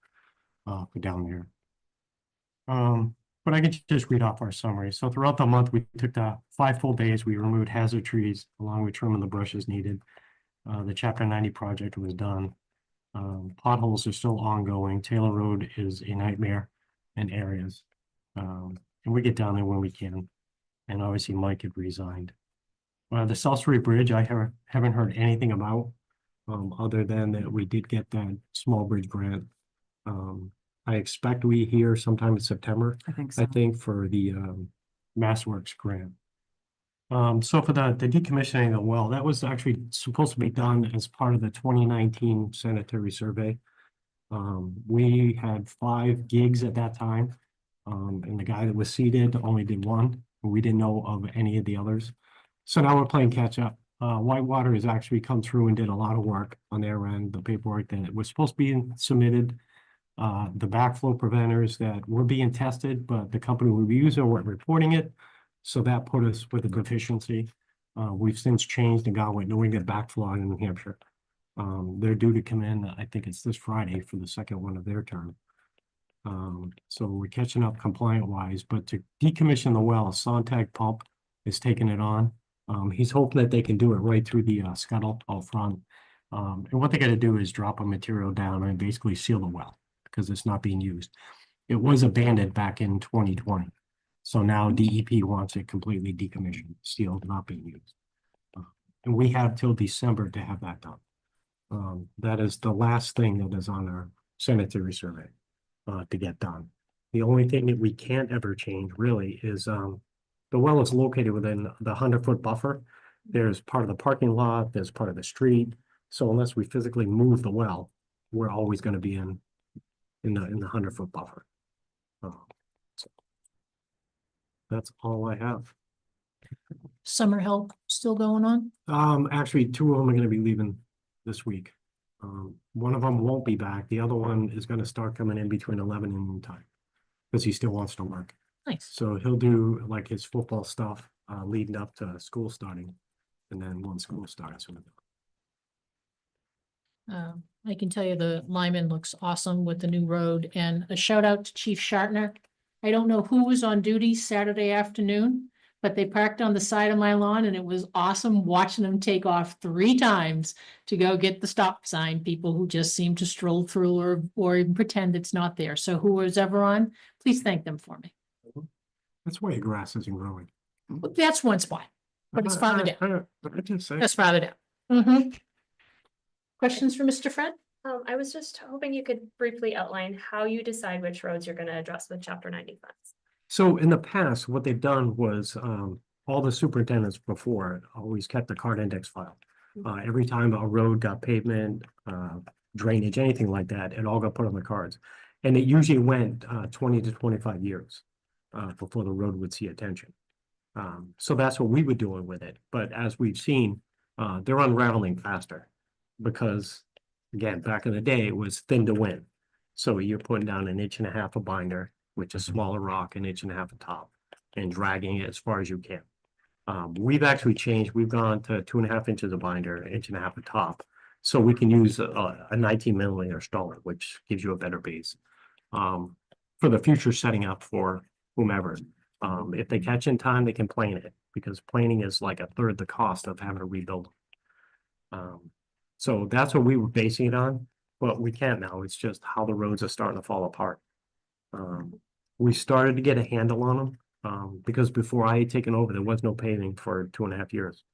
[SPEAKER 9] For down there. But I can just read off our summary. So throughout the month, we took 5 full days. We removed hazard trees along with trimming the brushes needed. The Chapter 90 project was done. Potholes are still ongoing. Taylor Road is a nightmare in areas.
[SPEAKER 11] and we get down there when we can. And obviously Mike had resigned. The Salisbury Bridge, I haven't heard anything about, other than that we did get that small bridge grant. I expect we hear sometime in September,
[SPEAKER 4] I think so.
[SPEAKER 11] I think, for the, MassWorks grant. So for the decommissioning of the well, that was actually supposed to be done as part of the 2019 sanitary survey. We had 5 gigs at that time. And the guy that was seated only did 1. We didn't know of any of the others. So now we're playing catch up. Whitewater has actually come through and did a lot of work on their end, the paperwork that was supposed to be submitted. The backflow preventers that were being tested, but the company we were using weren't reporting it. So that put us with a deficiency. We've since changed and gone with New England backflow in New Hampshire. They're due to come in, I think it's this Friday for the second one of their term. So we're catching up compliant wise, but to decommission the well, Sontag Pump is taking it on. He's hoping that they can do it right through the scuttle out front. And what they got to do is drop a material down and basically seal the well because it's not being used. It was abandoned back in 2020. So now DEP wants it completely decommissioned, sealed, not being used. And we have till December to have that done. That is the last thing that is on our sanitary survey to get done. The only thing that we can't ever change really is the well is located within the 100-foot buffer. There's part of the parking lot, there's part of the street. So unless we physically move the well, we're always going to be in the 100-foot buffer. So that's all I have.
[SPEAKER 2] Summer help still going on?
[SPEAKER 11] Actually, 2 of them are going to be leaving this week. One of them won't be back. The other one is going to start coming in between 11 and noon time because he still wants to work.
[SPEAKER 2] Nice.
[SPEAKER 11] So he'll do like his football stuff leading up to school starting, and then once school starts.
[SPEAKER 2] I can tell you the Lyman looks awesome with the new road, and a shout out to Chief Shartner. I don't know who was on duty Saturday afternoon, but they parked on the side of my lawn and it was awesome watching them take off 3 times to go get the stop sign, people who just seem to stroll through or even pretend it's not there. So who was ever on, please thank them for me.
[SPEAKER 11] That's why your grass isn't growing.
[SPEAKER 2] But that's one spot, but it's farther down.
[SPEAKER 11] I just say.
[SPEAKER 2] That's farther down. Mhm. Questions for Mr. Fred?
[SPEAKER 5] I was just hoping you could briefly outline how you decide which roads you're gonna address with chapter 90 funds.
[SPEAKER 11] So in the past, what they've done was all the superintendents before always kept a card index file. Every time a road got pavement, drainage, anything like that, it all got put on the cards. And it usually went 20 to 25 years before the road would see attention. So that's what we were doing with it. But as we've seen, they're unraveling faster because, again, back in the day, it was thin to win. So you're putting down 1.5 inches of binder, which is smaller rock, 1.5 inches of top, and dragging it as far as you can. We've actually changed. We've gone to 2.5 inches of binder, 1.5 inches of top, so we can use a 19 millimeter Stoller, which gives you a better base for the future setting up for whomever. If they catch in time, they can plane it because planing is like 1/3 the cost of having to rebuild. So that's what we were basing it on, but we can't now. It's just how the roads are starting to fall apart. We started to get a handle on them because before I had taken over, there was no paving for 2.5 years.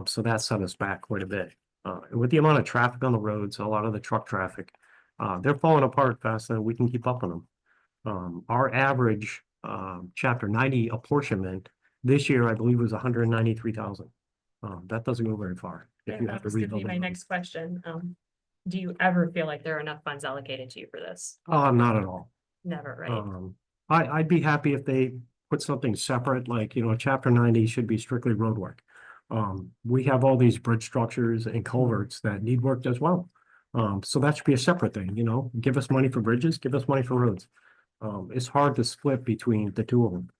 [SPEAKER 11] So that set us back quite a bit. And with the amount of traffic on the roads, a lot of the truck traffic, they're falling apart faster than we can keep up on them. Our average chapter 90 apportionment this year, I believe, was 193,000. That doesn't go very far. If you
[SPEAKER 5] That
[SPEAKER 11] have to
[SPEAKER 5] was gonna be
[SPEAKER 11] rebuild
[SPEAKER 5] my
[SPEAKER 11] them.
[SPEAKER 5] next question. Do you ever feel like there are enough funds allocated to you for this?
[SPEAKER 11] Not at all.
[SPEAKER 5] Never, right?
[SPEAKER 11] I'd be happy if they put something separate, like, chapter 90 should be strictly road work. We have all these bridge structures and culverts that need work as well. So that should be a separate thing, give us money for bridges, give us money for roads. It's hard to split between the 2 of them.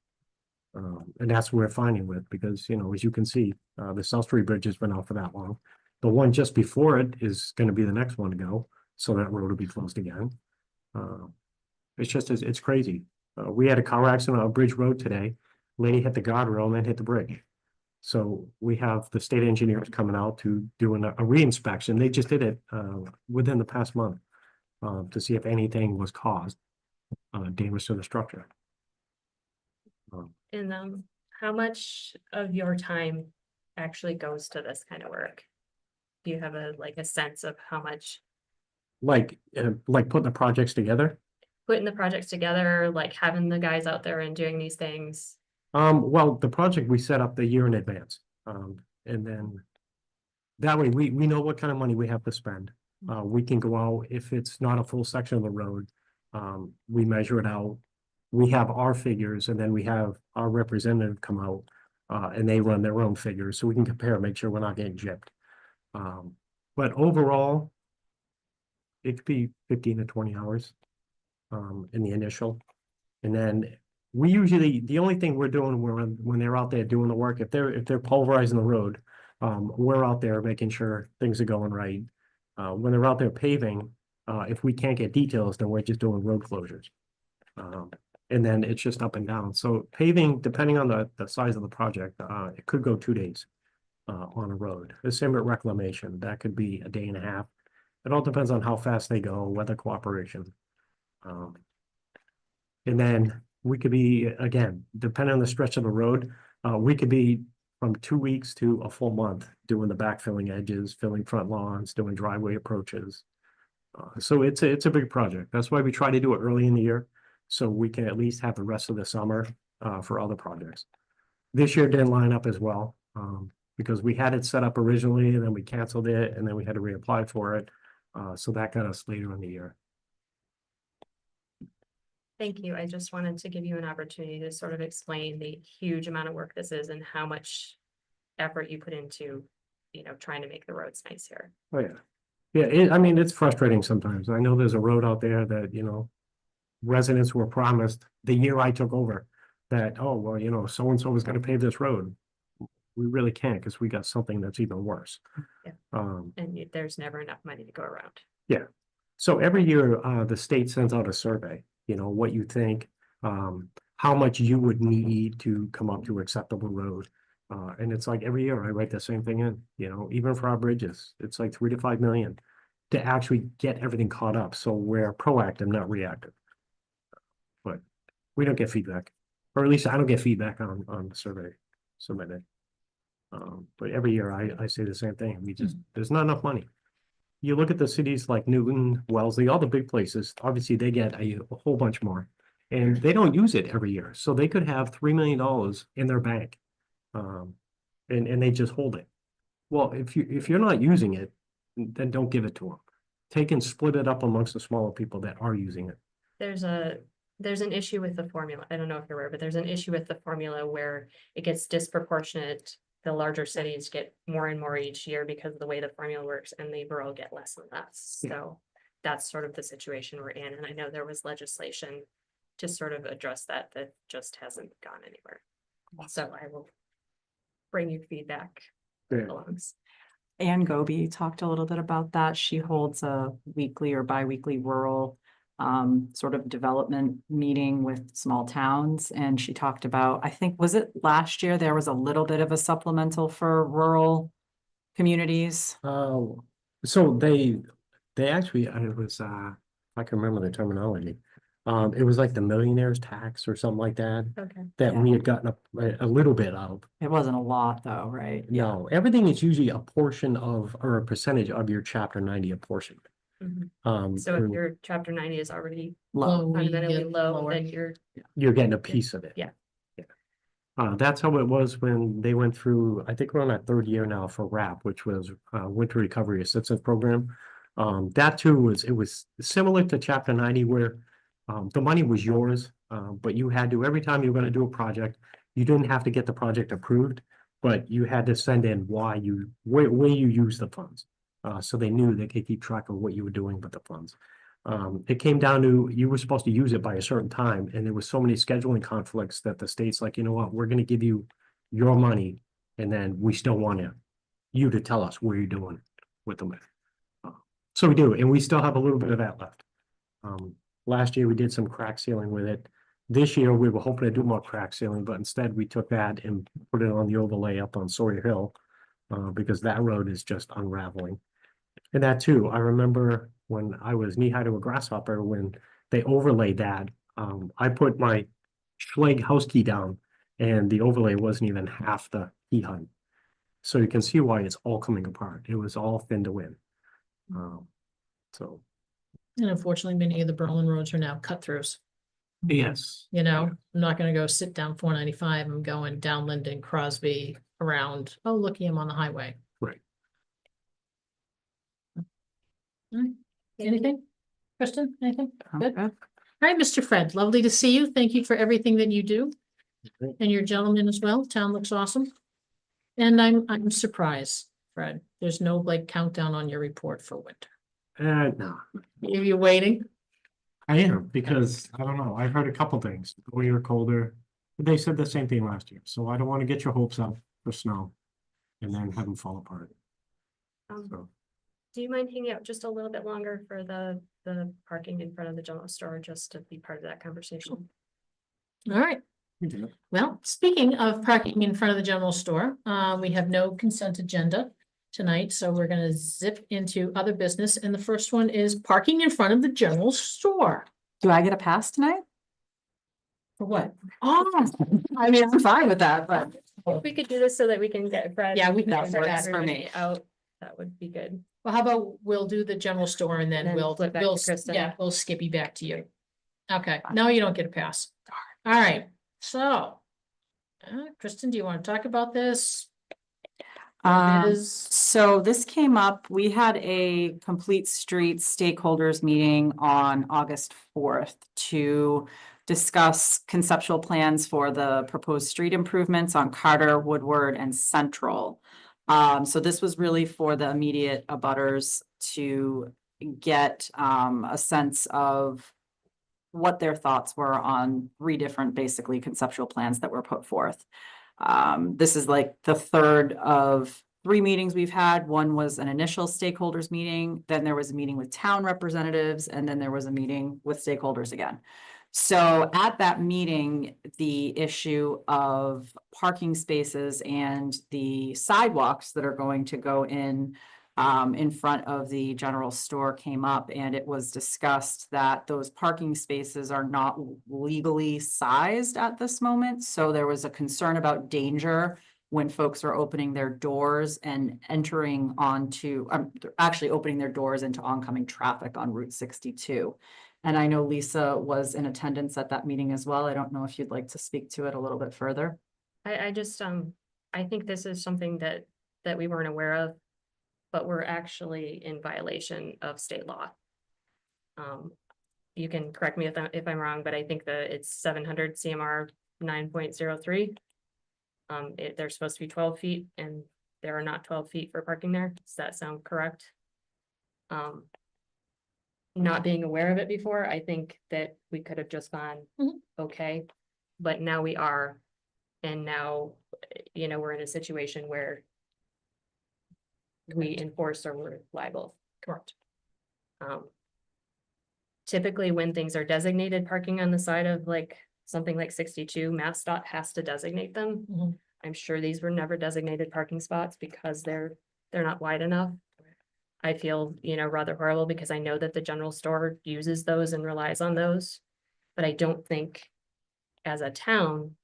[SPEAKER 11] And that's what we're finding with, because, as you can see, the Salisbury Bridge has been out for that long. The one just before it is going to be the next one to go, so that road will be closed again. It's crazy. We had a car accident on a bridge road today. Lady hit the guardrail and then hit the bridge. So we have the state engineers coming out to do a re-inspection. They just did it within the past month to see if anything was caused damage to the structure.
[SPEAKER 5] And how much of your time actually goes to this kind of work? Do you have a sense of how much
[SPEAKER 11] like putting the projects together.
[SPEAKER 5] putting the projects together, like having the guys out there and doing these things?
[SPEAKER 11] Well, the project we set up the year in advance, and then that way we know what kind of money we have to spend. We can go out, if it's not a full section of the road, we measure it out. We have our figures, and then we have our representative come out, and they run their own figures, so we can compare, make sure we're not getting gypped. But overall, it could be 15 to 20 hours, in the initial. And then we usually, the only thing we're doing when they're out there doing the work, if they're pulverizing the road, we're out there making sure things are going right. When they're out there paving, if we can't get details, then we're just doing road closures. And then it's just up and down. So paving, depending on the size of the project, it could go 2 days on a road. The same with reclamation, that could be a day and a half. It all depends on how fast they go, weather cooperation. And then we could be, again, depending on the stretch of the road, we could be from 2 weeks to a full month doing the backfilling edges, filling front lawns, doing driveway approaches. So it's a big project. That's why we try to do it early in the year, so we can at least have the rest of the summer for other projects. This year didn't line up as well, because we had it set up originally and then we canceled it and then we had to reapply for it. So that got us later in the year.
[SPEAKER 5] Thank you. I just wanted to give you an opportunity to sort of explain the huge amount of work this is and how much effort you put into, trying to make the roads nice here.
[SPEAKER 11] Oh, yeah. Yeah, I mean, it's frustrating sometimes. I know there's a road out there that, residents were promised the year I took over that, oh, well, so-and-so was gonna pave this road. We really can't, because we got something that's even worse.
[SPEAKER 5] Yeah.
[SPEAKER 11] Um,
[SPEAKER 5] And there's never enough money to go around.
[SPEAKER 11] So every year, the state sends out a survey, what you think, how much you would need to come up to acceptable road. And it's like every year I write the same thing in, even for our bridges, it's like 3 to 5 million to actually get everything caught up. So we're proactive, not reactive. But we don't get feedback, or at least I don't get feedback on the survey submitted. But every year I say the same thing. There's not enough money. You look at the cities like Newton, Wellesley, all the big places, obviously they get a whole bunch more. And they don't use it every year. So they could have $3 million in their bank. And they just hold it. Well, if you're not using it, then don't give it to them. Take and split it up amongst the smaller people that are using it.
[SPEAKER 5] There's an issue with the formula. I don't know if you're aware, but there's an issue with the formula where it gets disproportionate. The larger cities get more and more each year because of the way the formula works, and the rural get less and less.
[SPEAKER 11] Yeah.
[SPEAKER 5] So that's sort of the situation we're in. And I know there was legislation to sort of address that just hasn't gone anywhere. So I will bring you feedback
[SPEAKER 11] Yeah.
[SPEAKER 5] along.
[SPEAKER 4] Ann Goby talked a little bit about that. She holds a weekly or bi-weekly rural sort of development meeting with small towns. And she talked about, I think, was it last year, there was a little bit of a supplemental for rural communities?
[SPEAKER 11] So they actually, it was, I can remember the terminology. It was like the millionaire's tax or something like that,
[SPEAKER 5] Okay.
[SPEAKER 11] that we had gotten a little bit of.
[SPEAKER 4] It wasn't a lot though, right?
[SPEAKER 11] No, everything is usually a portion of, or a percentage of your chapter 90 apportionment.
[SPEAKER 5] Mhm. So if
[SPEAKER 11] through-
[SPEAKER 5] your chapter 90 is already
[SPEAKER 4] Low.
[SPEAKER 5] fundamentally low, then you're,
[SPEAKER 11] you're getting a piece of it.
[SPEAKER 5] Yeah.
[SPEAKER 11] That's how it was when they went through, I think we're on our 3rd year now for RAP, which was Winter Recovery Assistance Program. That too was similar to chapter 90 where the money was yours, but you had to, every time you were going to do a project, you didn't have to get the project approved, but you had to send in where you use the funds. So they knew they could keep track of what you were doing with the funds. It came down to, you were supposed to use it by a certain time, and there was so many scheduling conflicts that the state's like, you know what, we're gonna give you your money, and then we still want you to tell us where you're doing with the money. So we do, and we still have a little bit of that left. Last year, we did some crack sealing with it. This year, we were hoping to do more crack sealing, but instead we took that and put it on the overlay up on Sawyer Hill, because that road is just unraveling. And that too, I remember when I was knee-high to a grasshopper, when they overlaid that, I put my Schlage house key down And the overlay wasn't even half the key height. So you can see why it's all coming apart. It was all thinned in. So,
[SPEAKER 2] And unfortunately, many of the Berlin roads are now cut throughs.
[SPEAKER 11] yes.
[SPEAKER 2] You know, I'm not gonna go sit down 495. I'm going down Linden, Crosby, around, oh, looky, I'm on the highway.
[SPEAKER 11] Right.
[SPEAKER 2] Anything? Kristen, anything? Good.
[SPEAKER 4] Okay.
[SPEAKER 2] All right, Mr. Fred, lovely to see you. Thank you for everything that you do.
[SPEAKER 11] Great.
[SPEAKER 2] And your gentleman as well. Town looks awesome. And I'm surprised, Fred. There's no like countdown on your report for winter.
[SPEAKER 11] No,
[SPEAKER 2] You waiting?
[SPEAKER 11] I am, because I don't know, I've heard a couple things, we were colder, but they said the same thing last year, so I don't want to get your hopes up for snow. And then have them fall apart, so.
[SPEAKER 5] Do you mind hanging out just a little bit longer for the parking in front of the general store, just to be part of that conversation?
[SPEAKER 2] All right. Well, speaking of parking in front of the general store, we have no consent agenda tonight, so we're gonna zip into other business. And the first one is parking in front of the general store.
[SPEAKER 4] Do I get a pass tonight?
[SPEAKER 2] For what?
[SPEAKER 4] Oh, I mean, I'm fine with that, but.
[SPEAKER 5] If we could do this so that we can get Fred.
[SPEAKER 2] Yeah, we can
[SPEAKER 5] and
[SPEAKER 2] get Fred
[SPEAKER 4] for
[SPEAKER 5] everybody
[SPEAKER 4] me.
[SPEAKER 5] Out, that would be good.
[SPEAKER 2] Well, how about we'll do the general store and then
[SPEAKER 5] And then
[SPEAKER 2] we'll,
[SPEAKER 5] flip back to
[SPEAKER 2] we'll,
[SPEAKER 5] Kristen.
[SPEAKER 2] yeah, we'll skippy back to you. Okay, no, you don't get a pass. All right, so. Kristen, do you want to talk about this? What it is?
[SPEAKER 4] So this came up, we had a complete street stakeholders meeting on August 4th to discuss conceptual plans for the proposed street improvements on Carter, Woodward, and Central. So this was really for the immediate abutters to get a sense of what their thoughts were on 3 different basically conceptual plans that were put forth. This is like the third of 3 meetings we've had. One was an initial stakeholders meeting, then there was a meeting with town representatives, and then there was a meeting with stakeholders again. So at that meeting, the issue of parking spaces and the sidewalks that are going to go in front of the general store came up, and it was discussed that those parking spaces are not legally sized at this moment. So there was a concern about danger when folks are opening their doors and entering onto, actually opening their doors into oncoming traffic on Route 62. And I know Lisa was in attendance at that meeting as well. I don't know if you'd like to speak to it a little bit further.
[SPEAKER 5] I just, I think this is something that we weren't aware of, but we're actually in violation of state law. You can correct me if I'm wrong, but I think that it's 700 CMR 9.03. They're supposed to be 12 feet and there are not 12 feet for parking there. Does that sound correct? Not being aware of it before, I think that we could have just gone, okay, but now we are. And now, you know, we're in a situation where we enforce or we're liable.
[SPEAKER 2] Correct.
[SPEAKER 5] Typically, when things are designated parking on the side of like something like 62, MassDOT has to designate them.
[SPEAKER 2] Mhm.
[SPEAKER 5] I'm sure these were never designated parking spots because they're not wide enough. I feel, you know, rather horrible because I know that the general store uses those and relies on those. But I don't think as a town,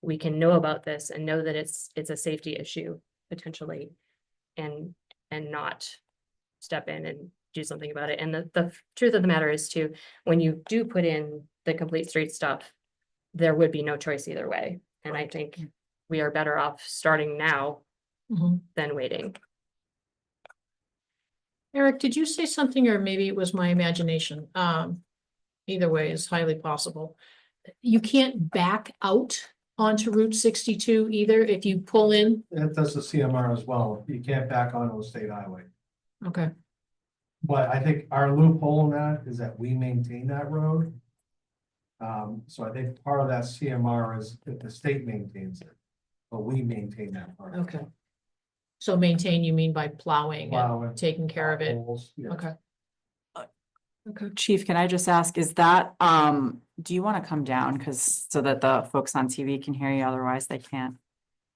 [SPEAKER 5] we can know about this and know that it's a safety issue potentially and not step in and do something about it. And the truth of the matter is too, when you do put in the complete street stuff, there would be no choice either way. And I think we are better off starting now
[SPEAKER 2] Mhm.
[SPEAKER 5] than waiting.
[SPEAKER 2] Eric, did you say something, or maybe it was my imagination? Either way is highly possible. You can't back out onto Route 62 either if you pull in?
[SPEAKER 12] That does the CMR as well. You can't back onto a state highway.
[SPEAKER 2] Okay,
[SPEAKER 12] But I think our loophole in that is that we maintain that road. So I think part of that CMR is that the state maintains it, but we maintain that part.
[SPEAKER 2] okay. So maintain, you mean by plowing
[SPEAKER 12] Plowing,
[SPEAKER 2] and taking care of it?
[SPEAKER 12] Potholes, yes.
[SPEAKER 2] Okay. Okay.
[SPEAKER 4] Chief, can I just ask, is that, do you want to come down? Because so that the folks on TV can hear you, otherwise they can't.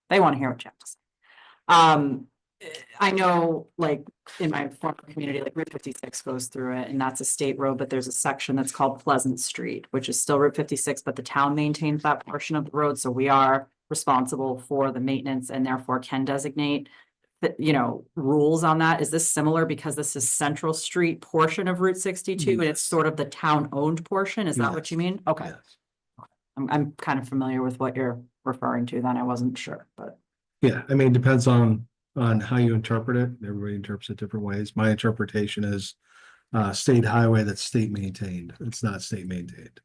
[SPEAKER 4] They want to hear what you have to say. I know, like, in my former community, like Route 56 goes through it, and that's a state road, but there's a section that's called Pleasant Street, which is still Route 56, but the town maintains that portion of the road, so we are responsible for the maintenance and therefore can designate the, rules on that. Is this similar because this is Central Street portion of Route 62 and it's sort of the town-owned portion? Is that what you mean? Okay.
[SPEAKER 12] Yes.
[SPEAKER 4] I'm kind of familiar with what you're referring to, then I wasn't sure, but.
[SPEAKER 12] Yeah, I mean, it depends on how you interpret it. Everybody interprets it different ways. My interpretation is state highway that's state maintained. It's not state maintained.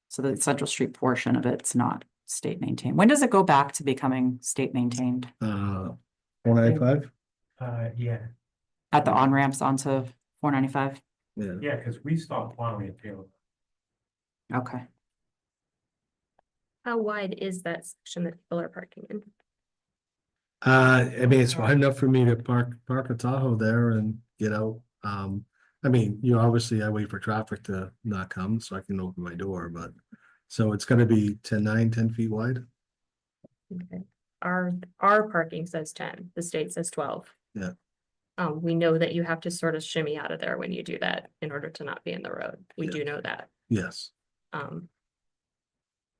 [SPEAKER 4] So the Central Street portion of it's not state maintained. When does it go back to becoming state maintained?
[SPEAKER 12] 495?
[SPEAKER 11] Yeah,
[SPEAKER 4] At the on-ramps onto 495?
[SPEAKER 12] Yeah.
[SPEAKER 11] yeah, because we stopped plowing it, Taylor.
[SPEAKER 4] Okay.
[SPEAKER 5] How wide is that section that people are parking in?
[SPEAKER 12] I mean, it's wide enough for me to park a Tahoe there and get out. I mean, obviously I wait for traffic to not come so I can open my door, but so it's gonna be 10 feet wide.
[SPEAKER 5] Okay. Our parking says 10, the state says 12.
[SPEAKER 12] Yeah.
[SPEAKER 5] We know that you have to sort of shimmy out of there when you do that in order to not be in the road. We
[SPEAKER 12] Yeah.
[SPEAKER 5] do know that.
[SPEAKER 12] Yes.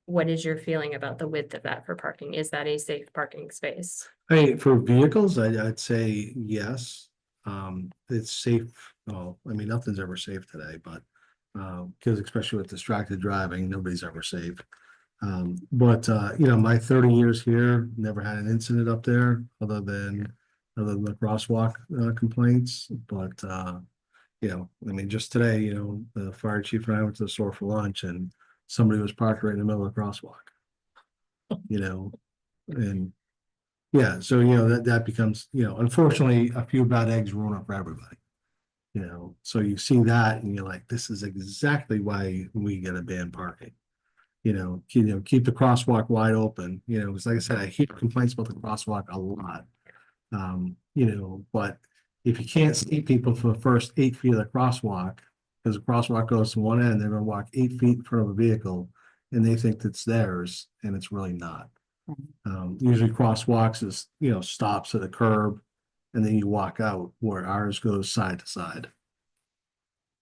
[SPEAKER 5] What is your feeling about the width of that for parking? Is that a safe parking space?
[SPEAKER 12] Hey, for vehicles, I'd say yes. It's safe. Well, I mean, nothing's ever safe today, but because especially with distracted driving, nobody's ever safe. But my 30 years here, never had an incident up there other than the crosswalk complaints. But I mean, just today, the fire chief and I went to the store for lunch and somebody was parked right in the middle of the crosswalk. And yeah, so that becomes, unfortunately, a few bad eggs ruin it for everybody. So you see that and you're like, this is exactly why we get a ban parking. Keep the crosswalk wide open, because like I said, I hear complaints about the crosswalk a lot. But if you can't see people for the first 8 feet of the crosswalk, because the crosswalk goes to one end, they're gonna walk 8 feet in front of a vehicle and they think it's theirs and it's really not. Usually crosswalks is, stops at a curb and then you walk out, where ours goes side to side.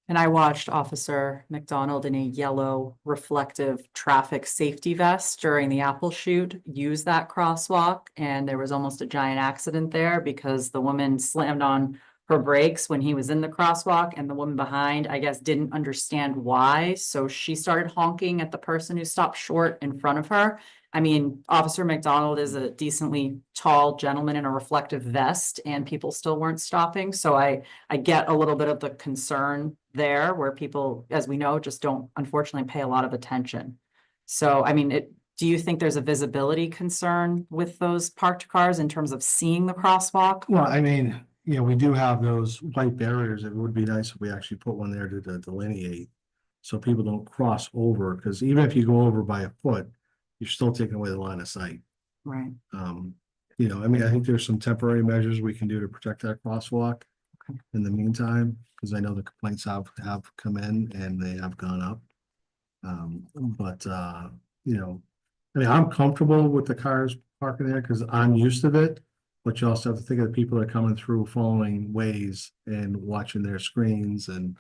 [SPEAKER 4] And I watched Officer McDonald in a yellow reflective traffic safety vest during the Apple shoot use that crosswalk. And there was almost a giant accident there because the woman slammed on her brakes when he was in the crosswalk and the woman behind, I guess, didn't understand why. So she started honking at the person who stopped short in front of her. I mean, Officer McDonald is a decently tall gentleman in a reflective vest and people still weren't stopping. So I get a little bit of the concern there where people, as we know, just don't unfortunately pay a lot of attention. So, I mean, do you think there's a visibility concern with those parked cars in terms of seeing the crosswalk?
[SPEAKER 12] Well, I mean, we do have those white barriers. It would be nice if we actually put one there to delineate so people don't cross over, because even if you go over by a foot, you're still taking away the line of sight.
[SPEAKER 4] Right.
[SPEAKER 12] I mean, I think there's some temporary measures we can do to protect that crosswalk in the meantime, because I know the complaints have come in and they have gone up. I mean, I'm comfortable with the cars parking there because I'm used to it. But you also have to think of the people that are coming through following ways and watching their screens and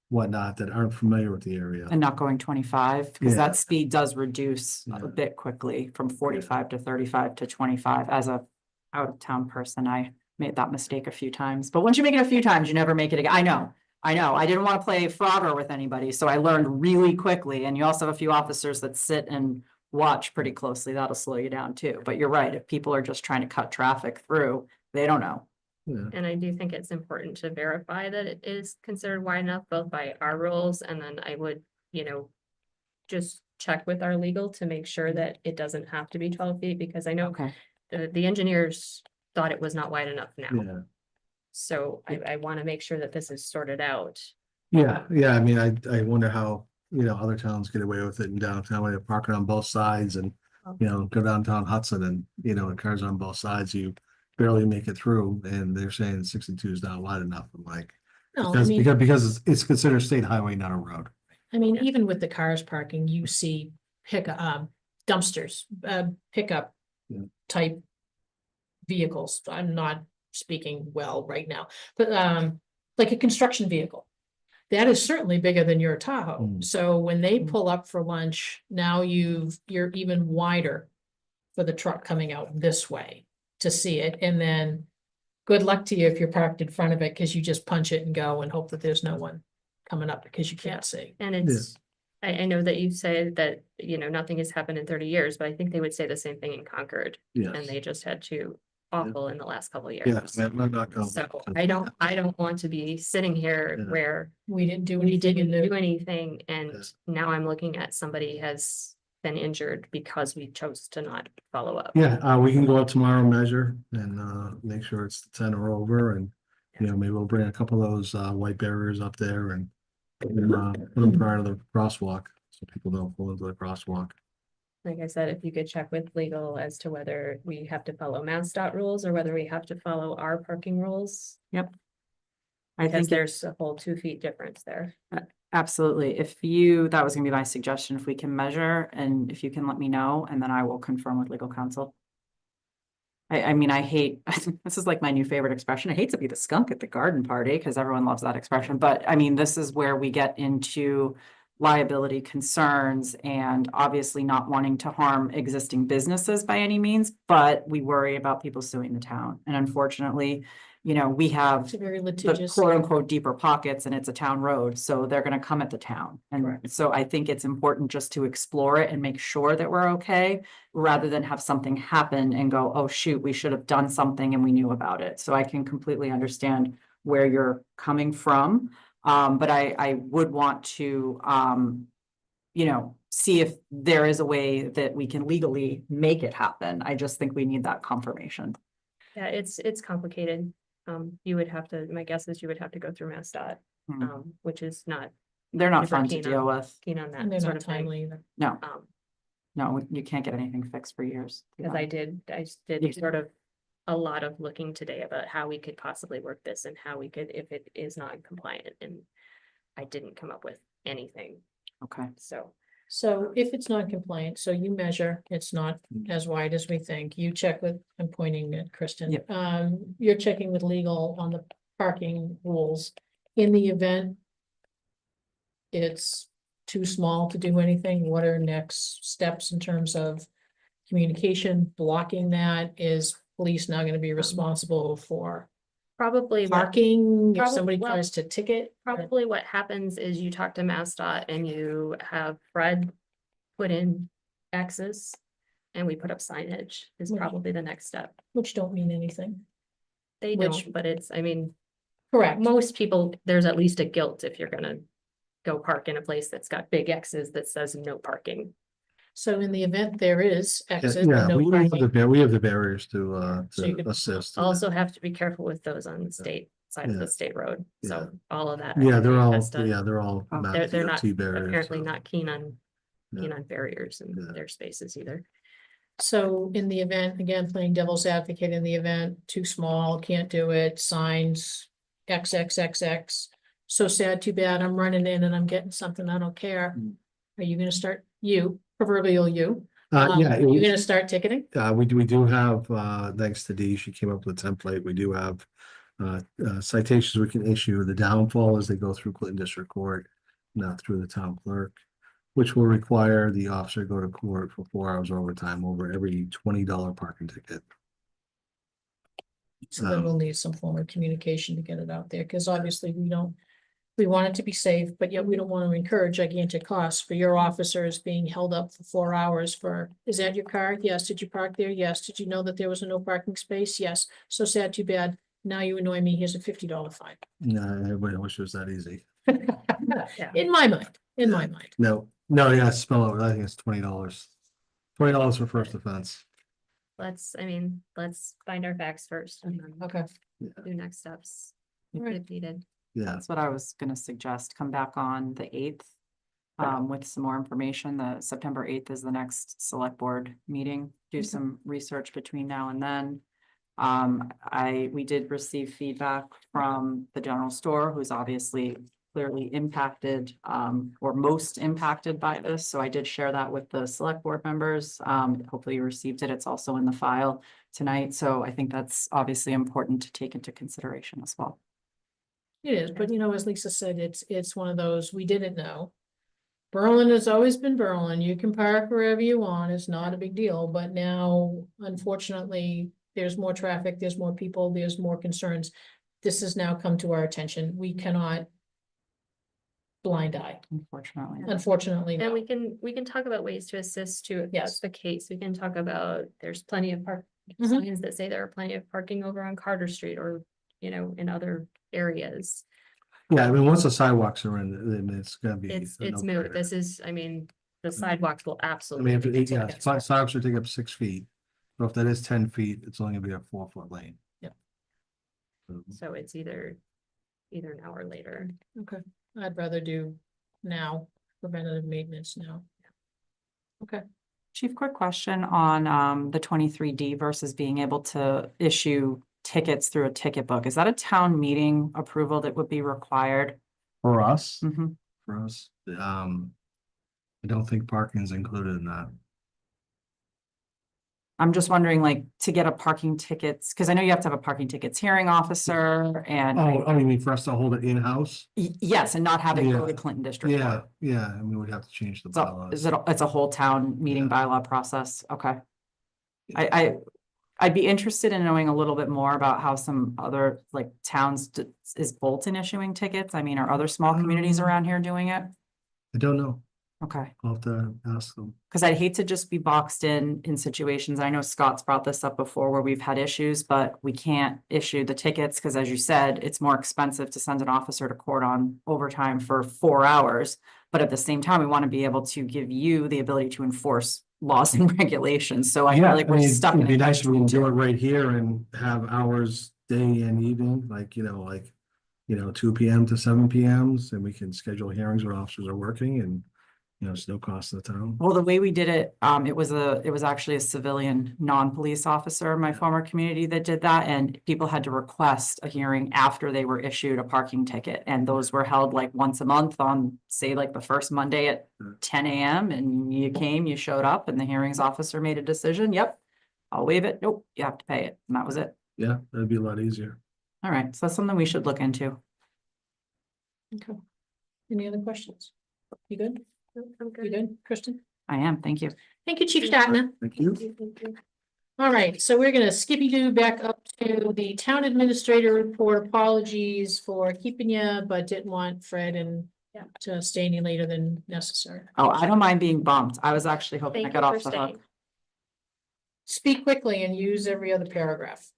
[SPEAKER 12] whatnot that aren't familiar with the area.
[SPEAKER 4] And not going 25, because
[SPEAKER 12] Yeah.
[SPEAKER 4] that speed does reduce a bit quickly from 45 to 35 to 25. As a out-of-town person, I made that mistake a few times. But once you make it a few times, you never make it again. I know. I didn't want to play Frogger with anybody, so I learned really quickly. And you also have a few officers that sit and watch pretty closely. That'll slow you down too. But you're right. If people are just trying to cut traffic through, they don't know.
[SPEAKER 12] Yeah.
[SPEAKER 5] And I do think it's important to verify that it is considered wide enough, both by our rules, and then I would, just check with our legal to make sure that it doesn't have to be 12 feet, because I know
[SPEAKER 4] Okay.
[SPEAKER 5] the engineers thought it was not wide enough now.
[SPEAKER 12] Yeah.
[SPEAKER 5] So I want to make sure that this is sorted out.
[SPEAKER 12] Yeah. I mean, I wonder how, other towns get away with it in downtown, where they're parking on both sides and, go downtown Hudson and, the cars on both sides, you barely make it through and they're saying 62 is not wide enough. I'm like,
[SPEAKER 2] No, I mean,
[SPEAKER 12] because it's considered state highway, not a road.
[SPEAKER 2] even with the cars parking, you see dumpsters, pickup
[SPEAKER 12] Yeah.
[SPEAKER 2] type vehicles. I'm not speaking well right now, but like a construction vehicle. That is certainly bigger than your Tahoe.
[SPEAKER 12] Mm.
[SPEAKER 2] So when they pull up for lunch, now you're even wider for the truck coming out this way to see it. And then good luck to you if you're parked in front of it, because you just punch it and go and hope that there's no one coming up because you can't see.
[SPEAKER 5] And it's, I know that you said that, you know, nothing has happened in 30 years, but I think they would say the same thing in Concord.
[SPEAKER 12] Yes.
[SPEAKER 5] And they just had two awful in the last couple of years.
[SPEAKER 12] Yes, I'm not going.
[SPEAKER 5] So I don't want to be sitting here
[SPEAKER 12] Yeah.
[SPEAKER 5] where
[SPEAKER 2] We didn't do
[SPEAKER 5] we
[SPEAKER 2] anything
[SPEAKER 5] didn't
[SPEAKER 2] in
[SPEAKER 5] do
[SPEAKER 2] the,
[SPEAKER 5] anything, and
[SPEAKER 12] Yeah.
[SPEAKER 5] now I'm looking at somebody has been injured because we chose to not follow up.
[SPEAKER 12] Yeah, we can go out tomorrow, measure and make sure it's the 10 or over, and you know, maybe we'll bring a couple of those white barriers up there and put them prior to the crosswalk, so people don't pull into the crosswalk.
[SPEAKER 5] Like I said, if you could check with legal as to whether we have to follow MassDOT rules or whether we have to follow our parking rules,
[SPEAKER 4] I
[SPEAKER 5] because
[SPEAKER 4] think
[SPEAKER 5] there's a whole 2 feet difference there.
[SPEAKER 4] absolutely. That was gonna be my suggestion, if we can measure and if you can let me know, and then I will confirm with legal counsel. I mean, I hate, this is like my new favorite expression. I hate to be the skunk at the garden party because everyone loves that expression, but I mean, this is where we get into liability concerns and obviously not wanting to harm existing businesses by any means, but we worry about people suing the town. And unfortunately, you know, we have
[SPEAKER 2] it's a very
[SPEAKER 4] the
[SPEAKER 2] litigious.
[SPEAKER 4] quote unquote deeper pockets and it's a town road, so they're gonna come at the town. And
[SPEAKER 2] Correct.
[SPEAKER 4] so I think it's important just to explore it and make sure that we're okay, rather than have something happen and go, oh shoot, we should have done something and we knew about it. So I can completely understand where you're coming from. But I would want to, you know, see if there is a way that we can legally make it happen. I just think we need that confirmation.
[SPEAKER 5] Yeah, it's complicated. You would have to, my guess is you would have to go through MassDOT,
[SPEAKER 4] Hmm.
[SPEAKER 5] which is not
[SPEAKER 4] They're not
[SPEAKER 5] super
[SPEAKER 4] fun to
[SPEAKER 5] keen
[SPEAKER 4] deal
[SPEAKER 5] on-
[SPEAKER 4] with.
[SPEAKER 5] keen on
[SPEAKER 2] And
[SPEAKER 5] that
[SPEAKER 2] they're
[SPEAKER 5] sort
[SPEAKER 2] not
[SPEAKER 5] of thing.
[SPEAKER 2] timely either.
[SPEAKER 4] No, no, you can't get anything fixed for years.
[SPEAKER 5] Because I did
[SPEAKER 4] Yeah.
[SPEAKER 5] sort of a lot of looking today about how we could possibly work this and how we could, if it is not compliant, and I didn't come up with anything,
[SPEAKER 4] Okay.
[SPEAKER 5] so.
[SPEAKER 2] So if it's not compliant, so you measure, it's not as wide as we think, you check with, I'm pointing at Kristen.
[SPEAKER 4] Yep.
[SPEAKER 2] You're checking with legal on the parking rules. In the event it's too small to do anything, what are next steps in terms of communication, blocking that? Is police now gonna be responsible for
[SPEAKER 5] Probably what,
[SPEAKER 2] parking if
[SPEAKER 5] Probably-
[SPEAKER 2] somebody
[SPEAKER 5] well,
[SPEAKER 2] tries to ticket?
[SPEAKER 5] probably what happens is you talk to MassDOT and you have Fred put in X's and we put up signage is
[SPEAKER 2] Which-
[SPEAKER 5] probably the next step.
[SPEAKER 2] Which don't mean anything.
[SPEAKER 5] They
[SPEAKER 2] Which-
[SPEAKER 5] don't, but it's, I mean,
[SPEAKER 2] Correct.
[SPEAKER 5] most people, there's at least a guilt if you're gonna go park in a place that's got big X's that says no parking.
[SPEAKER 2] So in the event there is exit,
[SPEAKER 12] Yeah,
[SPEAKER 2] no
[SPEAKER 12] we have
[SPEAKER 2] parking,
[SPEAKER 12] we have the barriers to
[SPEAKER 2] So you could
[SPEAKER 12] assist.
[SPEAKER 5] Also have to be careful with those on the state side of
[SPEAKER 12] Yeah.
[SPEAKER 5] the state road,
[SPEAKER 12] Yeah.
[SPEAKER 5] so all of that. I
[SPEAKER 12] Yeah,
[SPEAKER 5] think
[SPEAKER 12] they're all,
[SPEAKER 5] has to-
[SPEAKER 12] they're all.
[SPEAKER 4] Oh,
[SPEAKER 12] Mass
[SPEAKER 5] They're not
[SPEAKER 12] DOT barriers,
[SPEAKER 5] apparently
[SPEAKER 12] so,
[SPEAKER 5] not keen on
[SPEAKER 12] yeah.
[SPEAKER 5] barriers in
[SPEAKER 12] Yeah.
[SPEAKER 5] their spaces either.
[SPEAKER 2] so in the event, again, playing devil's advocate, in the event, too small, can't do it, signs, XXXX. So sad, too bad, I'm running in and I'm getting something, I don't care.
[SPEAKER 12] Mm.
[SPEAKER 2] Are you gonna start, proverbial you?
[SPEAKER 12] Yeah,
[SPEAKER 2] You're gonna start ticketing?
[SPEAKER 12] we do have, thanks to Dee, she came up with a template. We do have citations we can issue. The downfall is they go through Clinton District Court, not through the town clerk, which will require the officer to go to court for 4 hours overtime over every $20 parking ticket.
[SPEAKER 2] So then we'll need some form of communication to get it out there, because obviously we want it to be safe, but yet we don't want to incur gigantic costs for your officers being held up for 4 hours for, is that your car? Yes. Did you park there? Yes. Did you know that there was a no parking space? Yes. So sad, too bad. Now you annoy me. Here's a $50 fine.
[SPEAKER 12] Yeah, everybody wishes it was that easy.
[SPEAKER 5] Yeah.
[SPEAKER 2] In my mind.
[SPEAKER 12] No, yeah, spell out, I think it's $20. $20 for first offense.
[SPEAKER 5] Let's find our facts first and then
[SPEAKER 2] Okay.
[SPEAKER 5] do next steps
[SPEAKER 2] Right.
[SPEAKER 5] if needed.
[SPEAKER 12] Yeah,
[SPEAKER 4] That's what I was gonna suggest. Come back on the 8th. With some more information. The September 8th is the next select board meeting. Do some research between now and then. We did receive feedback from the general store, who's obviously clearly impacted, or most impacted by this. So I did share that with the select board members. Hopefully you received it. It's also in the file tonight. So I think that's obviously important to take into consideration as well.
[SPEAKER 2] It is, but as Lisa said, it's one of those, we didn't know. Berlin has always been Berlin. You can park wherever you want. It's not a big deal, but now unfortunately, there's more traffic, there's more people, there's more concerns. This has now come to our attention. We cannot blind eye,
[SPEAKER 4] Unfortunately.
[SPEAKER 2] unfortunately.
[SPEAKER 5] And
[SPEAKER 2] no.
[SPEAKER 5] we can talk about ways to assist to if
[SPEAKER 2] Yes.
[SPEAKER 5] that's the case. We can talk about, there's plenty of
[SPEAKER 2] Mhm.
[SPEAKER 5] signs that say there are plenty of parking over on Carter Street or, in other areas.
[SPEAKER 12] Yeah, I mean, once the sidewalks are in, then it's gonna be.
[SPEAKER 5] It's
[SPEAKER 12] a
[SPEAKER 5] moot.
[SPEAKER 12] no-brainer.
[SPEAKER 5] This is, the sidewalks will
[SPEAKER 12] I
[SPEAKER 5] absolutely.
[SPEAKER 12] mean, if,
[SPEAKER 5] be
[SPEAKER 12] yeah,
[SPEAKER 5] taken.
[SPEAKER 12] sidewalks should take up 6 feet, but if that is 10 feet, it's only gonna be a 4-foot lane.
[SPEAKER 2] Yep.
[SPEAKER 5] So it's either now or later.
[SPEAKER 2] Okay, I'd rather do now, preventative maintenance now. Okay,
[SPEAKER 4] Chief, quick question on the 23D versus being able to issue tickets through a ticket book. Is that a town meeting approval that would be required?
[SPEAKER 12] For us,
[SPEAKER 4] Mhm.
[SPEAKER 12] I don't think parking is included in that.
[SPEAKER 4] I'm just wondering, like, to get a parking tickets, because I know you have to have a parking tickets hearing officer and
[SPEAKER 12] You mean for us to hold it in-house?
[SPEAKER 4] yes, and not have it go to
[SPEAKER 12] Yeah.
[SPEAKER 4] Clinton District
[SPEAKER 12] Yeah,
[SPEAKER 4] Court.
[SPEAKER 12] yeah, I mean, we'd have to change the
[SPEAKER 4] So
[SPEAKER 12] bylaws.
[SPEAKER 4] it's a whole town meeting
[SPEAKER 12] Yeah.
[SPEAKER 4] bylaw process. Okay. I'd be interested in knowing a little bit more about how some other like towns, is Bolton issuing tickets? I mean, are other small communities around here doing it?
[SPEAKER 12] I don't know,
[SPEAKER 4] Okay.
[SPEAKER 12] I'll have to ask them.
[SPEAKER 4] Because I'd hate to just be boxed in situations. I know Scott's brought this up before where we've had issues, but we can't issue the tickets because as you said, it's more expensive to send an officer to court on overtime for 4 hours. But at the same time, we want to be able to give you the ability to enforce laws and regulations. So I feel
[SPEAKER 12] Yeah,
[SPEAKER 4] like
[SPEAKER 12] I
[SPEAKER 4] we're
[SPEAKER 12] mean,
[SPEAKER 4] stuck in
[SPEAKER 12] it'd be
[SPEAKER 4] a
[SPEAKER 12] nice if we can do it
[SPEAKER 4] catch-22.
[SPEAKER 12] right here and have hours day and evening, like, 2 PM to 7 PMs, and we can schedule hearings where officers are working and, it's no cost to the town.
[SPEAKER 4] Well, the way we did it, it was actually a civilian, non-police officer in my former community that did that, and people had to request a hearing after they were issued a parking ticket, and those were held like once a month on, say, like the first Monday at 10 AM, and you came, you showed up, and the hearings officer made a decision, yep, I'll waive it, nope, you have to pay it, and that was it.
[SPEAKER 12] Yeah, that'd be a lot easier.
[SPEAKER 4] All right, so that's something we should look into.
[SPEAKER 2] okay. Any other questions? You good?
[SPEAKER 5] I'm
[SPEAKER 2] You
[SPEAKER 5] good.
[SPEAKER 2] good, Kristen?
[SPEAKER 4] I am, thank you.
[SPEAKER 2] Thank you, Chief Shatna.
[SPEAKER 12] Thank you.
[SPEAKER 2] All right, so we're gonna skippy-doo back up to the town administrator report. Apologies for keeping you, but didn't want Fred and to stay any later than necessary.
[SPEAKER 4] Oh, I don't mind being bumped. I was actually hoping I
[SPEAKER 5] Thank
[SPEAKER 4] got
[SPEAKER 5] you
[SPEAKER 4] off
[SPEAKER 5] for
[SPEAKER 4] the hook.
[SPEAKER 5] staying.
[SPEAKER 2] Speak quickly and use every other paragraph.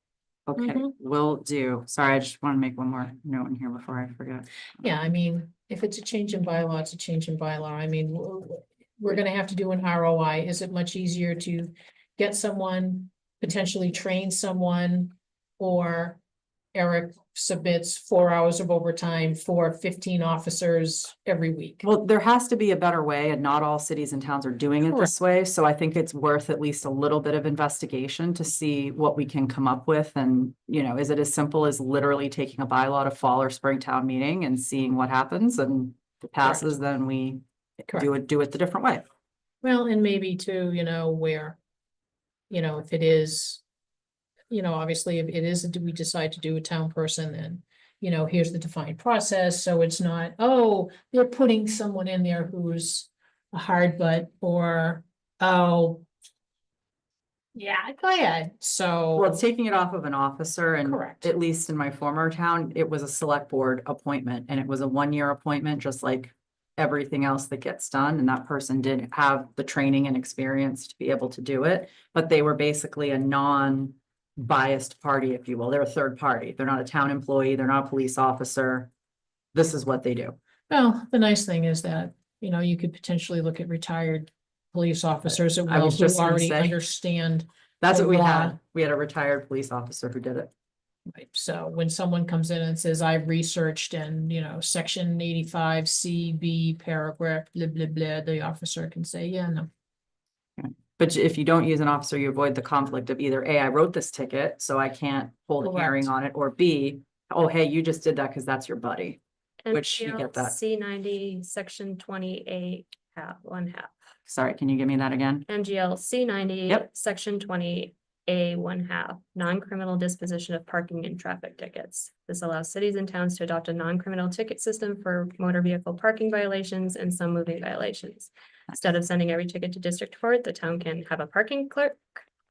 [SPEAKER 4] Okay,
[SPEAKER 2] Mhm.
[SPEAKER 4] will do. Sorry, I just want to make one more note in here before I forget.
[SPEAKER 2] Yeah, I mean, if it's a change in bylaw, it's a change in bylaw. I mean, we're gonna have to do an ROI. Is it much easier to get someone, potentially train someone? Or Eric submits 4 hours of overtime for 15 officers every week?
[SPEAKER 4] Well, there has to be a better way and not all cities and towns are doing it this way. So I think it's worth at least a little bit of investigation to see what we can come up with. And, is it as simple as literally taking a bylaw to fall or spring town meeting and seeing what happens? And if it passes, then we do it the different way.
[SPEAKER 2] Well, and maybe too, where, if it is, obviously, if it is, we decide to do a town person, then, here's the defined process, so it's not, oh, they're putting someone in there who's a hard butt, or, oh, yeah, go ahead, so.
[SPEAKER 4] Well, it's taking it off of an officer and
[SPEAKER 2] Correct.
[SPEAKER 4] at least in my former town, it was a select board appointment and it was a 1-year appointment, just like everything else that gets done. And that person did have the training and experience to be able to do it, but they were basically a non-biased party, if you will. They're a third party. They're not a town employee. They're not a police officer. This is what they do.
[SPEAKER 2] Well, the nice thing is that, you could potentially look at retired police officers as
[SPEAKER 4] I
[SPEAKER 2] well,
[SPEAKER 4] was
[SPEAKER 2] who
[SPEAKER 4] just gonna
[SPEAKER 2] already
[SPEAKER 4] say.
[SPEAKER 2] understand.
[SPEAKER 4] That's
[SPEAKER 2] the
[SPEAKER 4] what we
[SPEAKER 2] law.
[SPEAKER 4] had. We had a retired police officer who did it.
[SPEAKER 2] Right, so when someone comes in and says, I've researched and, section 85 CB paragraph, blah, blah, blah, the officer can say, yeah, no.
[SPEAKER 4] But if you don't use an officer, you avoid the conflict of either A, I wrote this ticket, so I can't hold a hearing
[SPEAKER 2] Correct.
[SPEAKER 4] on it, or B, oh, hey, you just did that because that's your buddy. Which you get that.
[SPEAKER 5] C90, section 28, half, one half.
[SPEAKER 4] Sorry, can you give me that again?
[SPEAKER 5] MGL C90.
[SPEAKER 4] Yep.
[SPEAKER 5] Section 20A, one half, non-criminal disposition of parking and traffic tickets. This allows cities and towns to adopt a non-criminal ticket system for motor vehicle parking violations and some moving violations. Instead of sending every ticket to district court, the town can have a parking clerk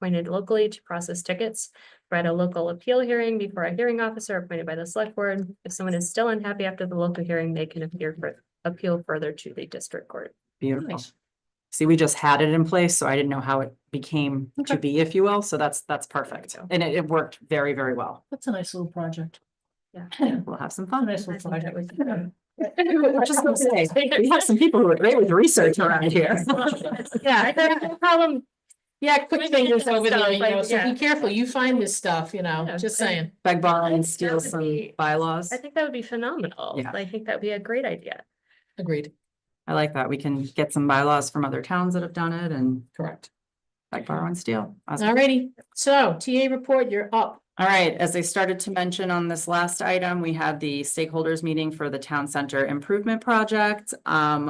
[SPEAKER 5] appointed locally to process tickets, provide a local appeal hearing before a hearing officer appointed by the select board. If someone is still unhappy after the local hearing, they can appeal further to the district court.
[SPEAKER 4] Beautiful.
[SPEAKER 2] Nice.
[SPEAKER 4] See, we just had it in place, so I didn't know how it became to
[SPEAKER 2] Okay.
[SPEAKER 4] be, if you will. So that's perfect. And it worked very, very well.
[SPEAKER 2] That's a nice little project.
[SPEAKER 5] Yeah.
[SPEAKER 4] We'll have some
[SPEAKER 2] A
[SPEAKER 4] fun.
[SPEAKER 2] nice little project.
[SPEAKER 4] I was just gonna say, we have some people who are great with research around here.
[SPEAKER 2] Yeah, I think no problem. Yeah, quick fingers over there,
[SPEAKER 5] Stuff,
[SPEAKER 2] you know,
[SPEAKER 5] like,
[SPEAKER 2] so
[SPEAKER 5] yeah.
[SPEAKER 2] be careful, you find this stuff, you know,
[SPEAKER 5] Yeah,
[SPEAKER 2] just
[SPEAKER 5] and-
[SPEAKER 2] saying.
[SPEAKER 4] Beg, borrow, and
[SPEAKER 5] That
[SPEAKER 4] steal
[SPEAKER 5] would
[SPEAKER 4] some
[SPEAKER 5] be-
[SPEAKER 4] bylaws.
[SPEAKER 5] I think that would be phenomenal.
[SPEAKER 4] Yeah.
[SPEAKER 5] I think that would be a great idea.
[SPEAKER 2] Agreed,
[SPEAKER 4] I like that. We can get some bylaws from other towns that have done it and
[SPEAKER 2] correct.
[SPEAKER 4] beg, borrow, and steal. Awesome.
[SPEAKER 2] Alrighty, so TA report, you're up.
[SPEAKER 4] All right, as I started to mention on this last item, we had the stakeholders meeting for the town center improvement project.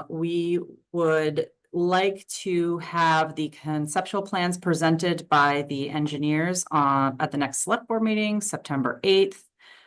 [SPEAKER 4] We would like to have the conceptual plans presented by the engineers at the next select board meeting, September 8th.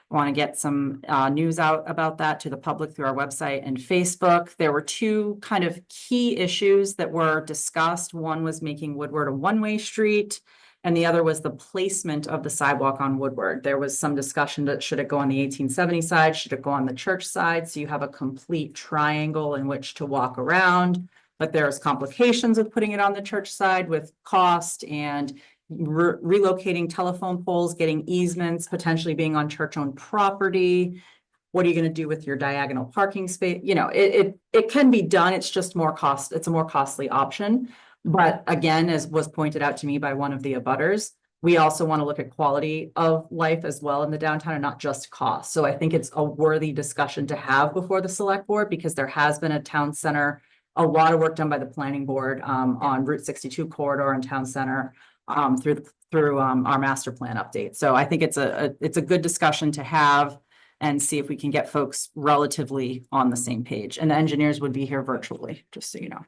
[SPEAKER 4] Want to get some news out about that to the public through our website and Facebook. There were two kind of key issues that were discussed. One was making Woodward a one-way street, and the other was the placement of the sidewalk on Woodward. There was some discussion that should it go on the 1870 side, should it go on the church side? So you have a complete triangle in which to walk around. But there's complications with putting it on the church side with cost and relocating telephone poles, getting easements, potentially being on church-owned property. What are you going to do with your diagonal parking space? You know, it can be done. It's just more cost. It's a more costly option. But again, as was pointed out to me by one of the abutters, we also want to look at quality of life as well in the downtown and not just cost. So I think it's a worthy discussion to have before the select board because there has been a town center, a lot of work done by the planning board on Route 62 corridor and town center through our master plan update. So I think it's a good discussion to have and see if we can get folks relatively on the same page. And the engineers would be here virtually, just so you know.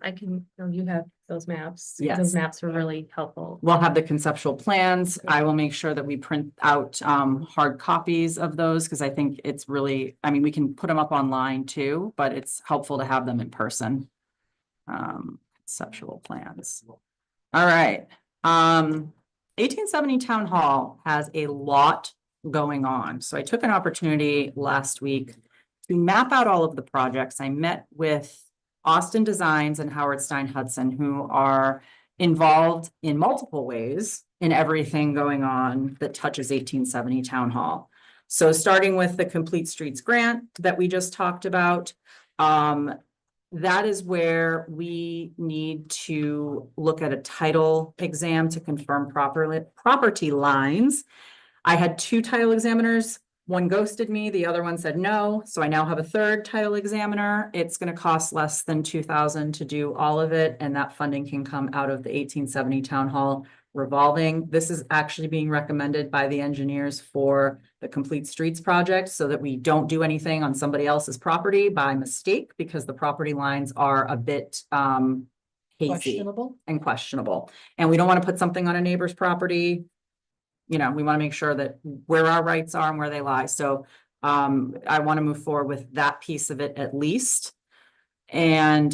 [SPEAKER 5] I can, you have those maps.
[SPEAKER 4] Yes.
[SPEAKER 5] Those maps are really helpful.
[SPEAKER 4] We'll have the conceptual plans. I will make sure that we print out hard copies of those because I think it's really, I mean, we can put them up online too, but it's helpful to have them in person. Conceptual plans. All right. 1870 Town Hall has a lot going on. So I took an opportunity last week to map out all of the projects. I met with Austin Designs and Howard Stein Hudson, who are involved in multiple ways in everything going on that touches 1870 Town Hall. So starting with the Complete Streets grant that we just talked about, that is where we need to look at a title exam to confirm property lines. I had two title examiners. One ghosted me, the other one said no. So I now have a third title examiner. It's going to cost less than $2,000 to do all of it. And that funding can come out of the 1870 Town Hall revolving. This is actually being recommended by the engineers for the Complete Streets project so that we don't do anything on somebody else's property by mistake because the property lines are a bit hazy
[SPEAKER 2] Questionable.
[SPEAKER 4] and questionable. And we don't want to put something on a neighbor's property. You know, we want to make sure that where our rights are and where they lie. So I want to move forward with that piece of it at least. And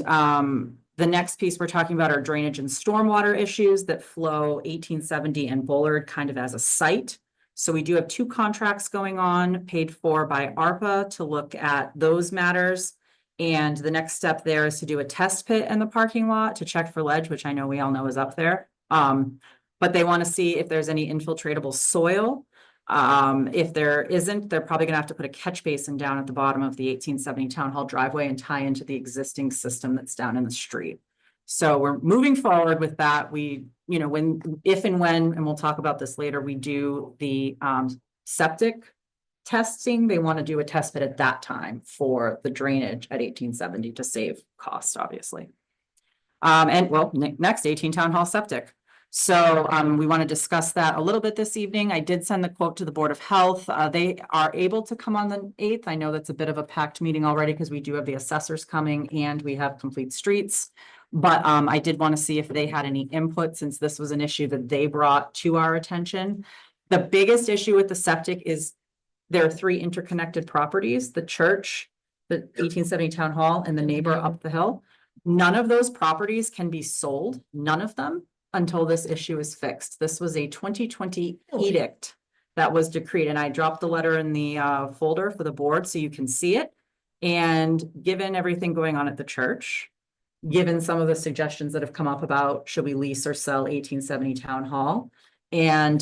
[SPEAKER 4] the next piece we're talking about are drainage and stormwater issues that flow 1870 and Bullard kind of as a site. So we do have two contracts going on paid for by ARPA to look at those matters. And the next step there is to do a test pit in the parking lot to check for ledge, which I know we all know is up there. But they want to see if there's any infiltratable soil. If there isn't, they're probably gonna have to put a catch basin down at the bottom of the 1870 Town Hall driveway and tie into the existing system that's down in the street. So we're moving forward with that. We, you know, if and when, and we'll talk about this later, we do the septic testing. They want to do a test pit at that time for the drainage at 1870 to save cost, obviously. And well, next 18 Town Hall septic. So we want to discuss that a little bit this evening. I did send the quote to the Board of Health. They are able to come on the 8th. I know that's a bit of a packed meeting already because we do have the assessors coming and we have Complete Streets. But I did want to see if they had any input since this was an issue that they brought to our attention. The biggest issue with the septic is there are 3 interconnected properties, the church, the 1870 Town Hall, and the neighbor up the hill. None of those properties can be sold, none of them, until this issue is fixed. This was a 2020 edict that was decreed, and I dropped the letter in the folder for the board so you can see it. And given everything going on at the church, given some of the suggestions that have come up about should we lease or sell 1870 Town Hall, and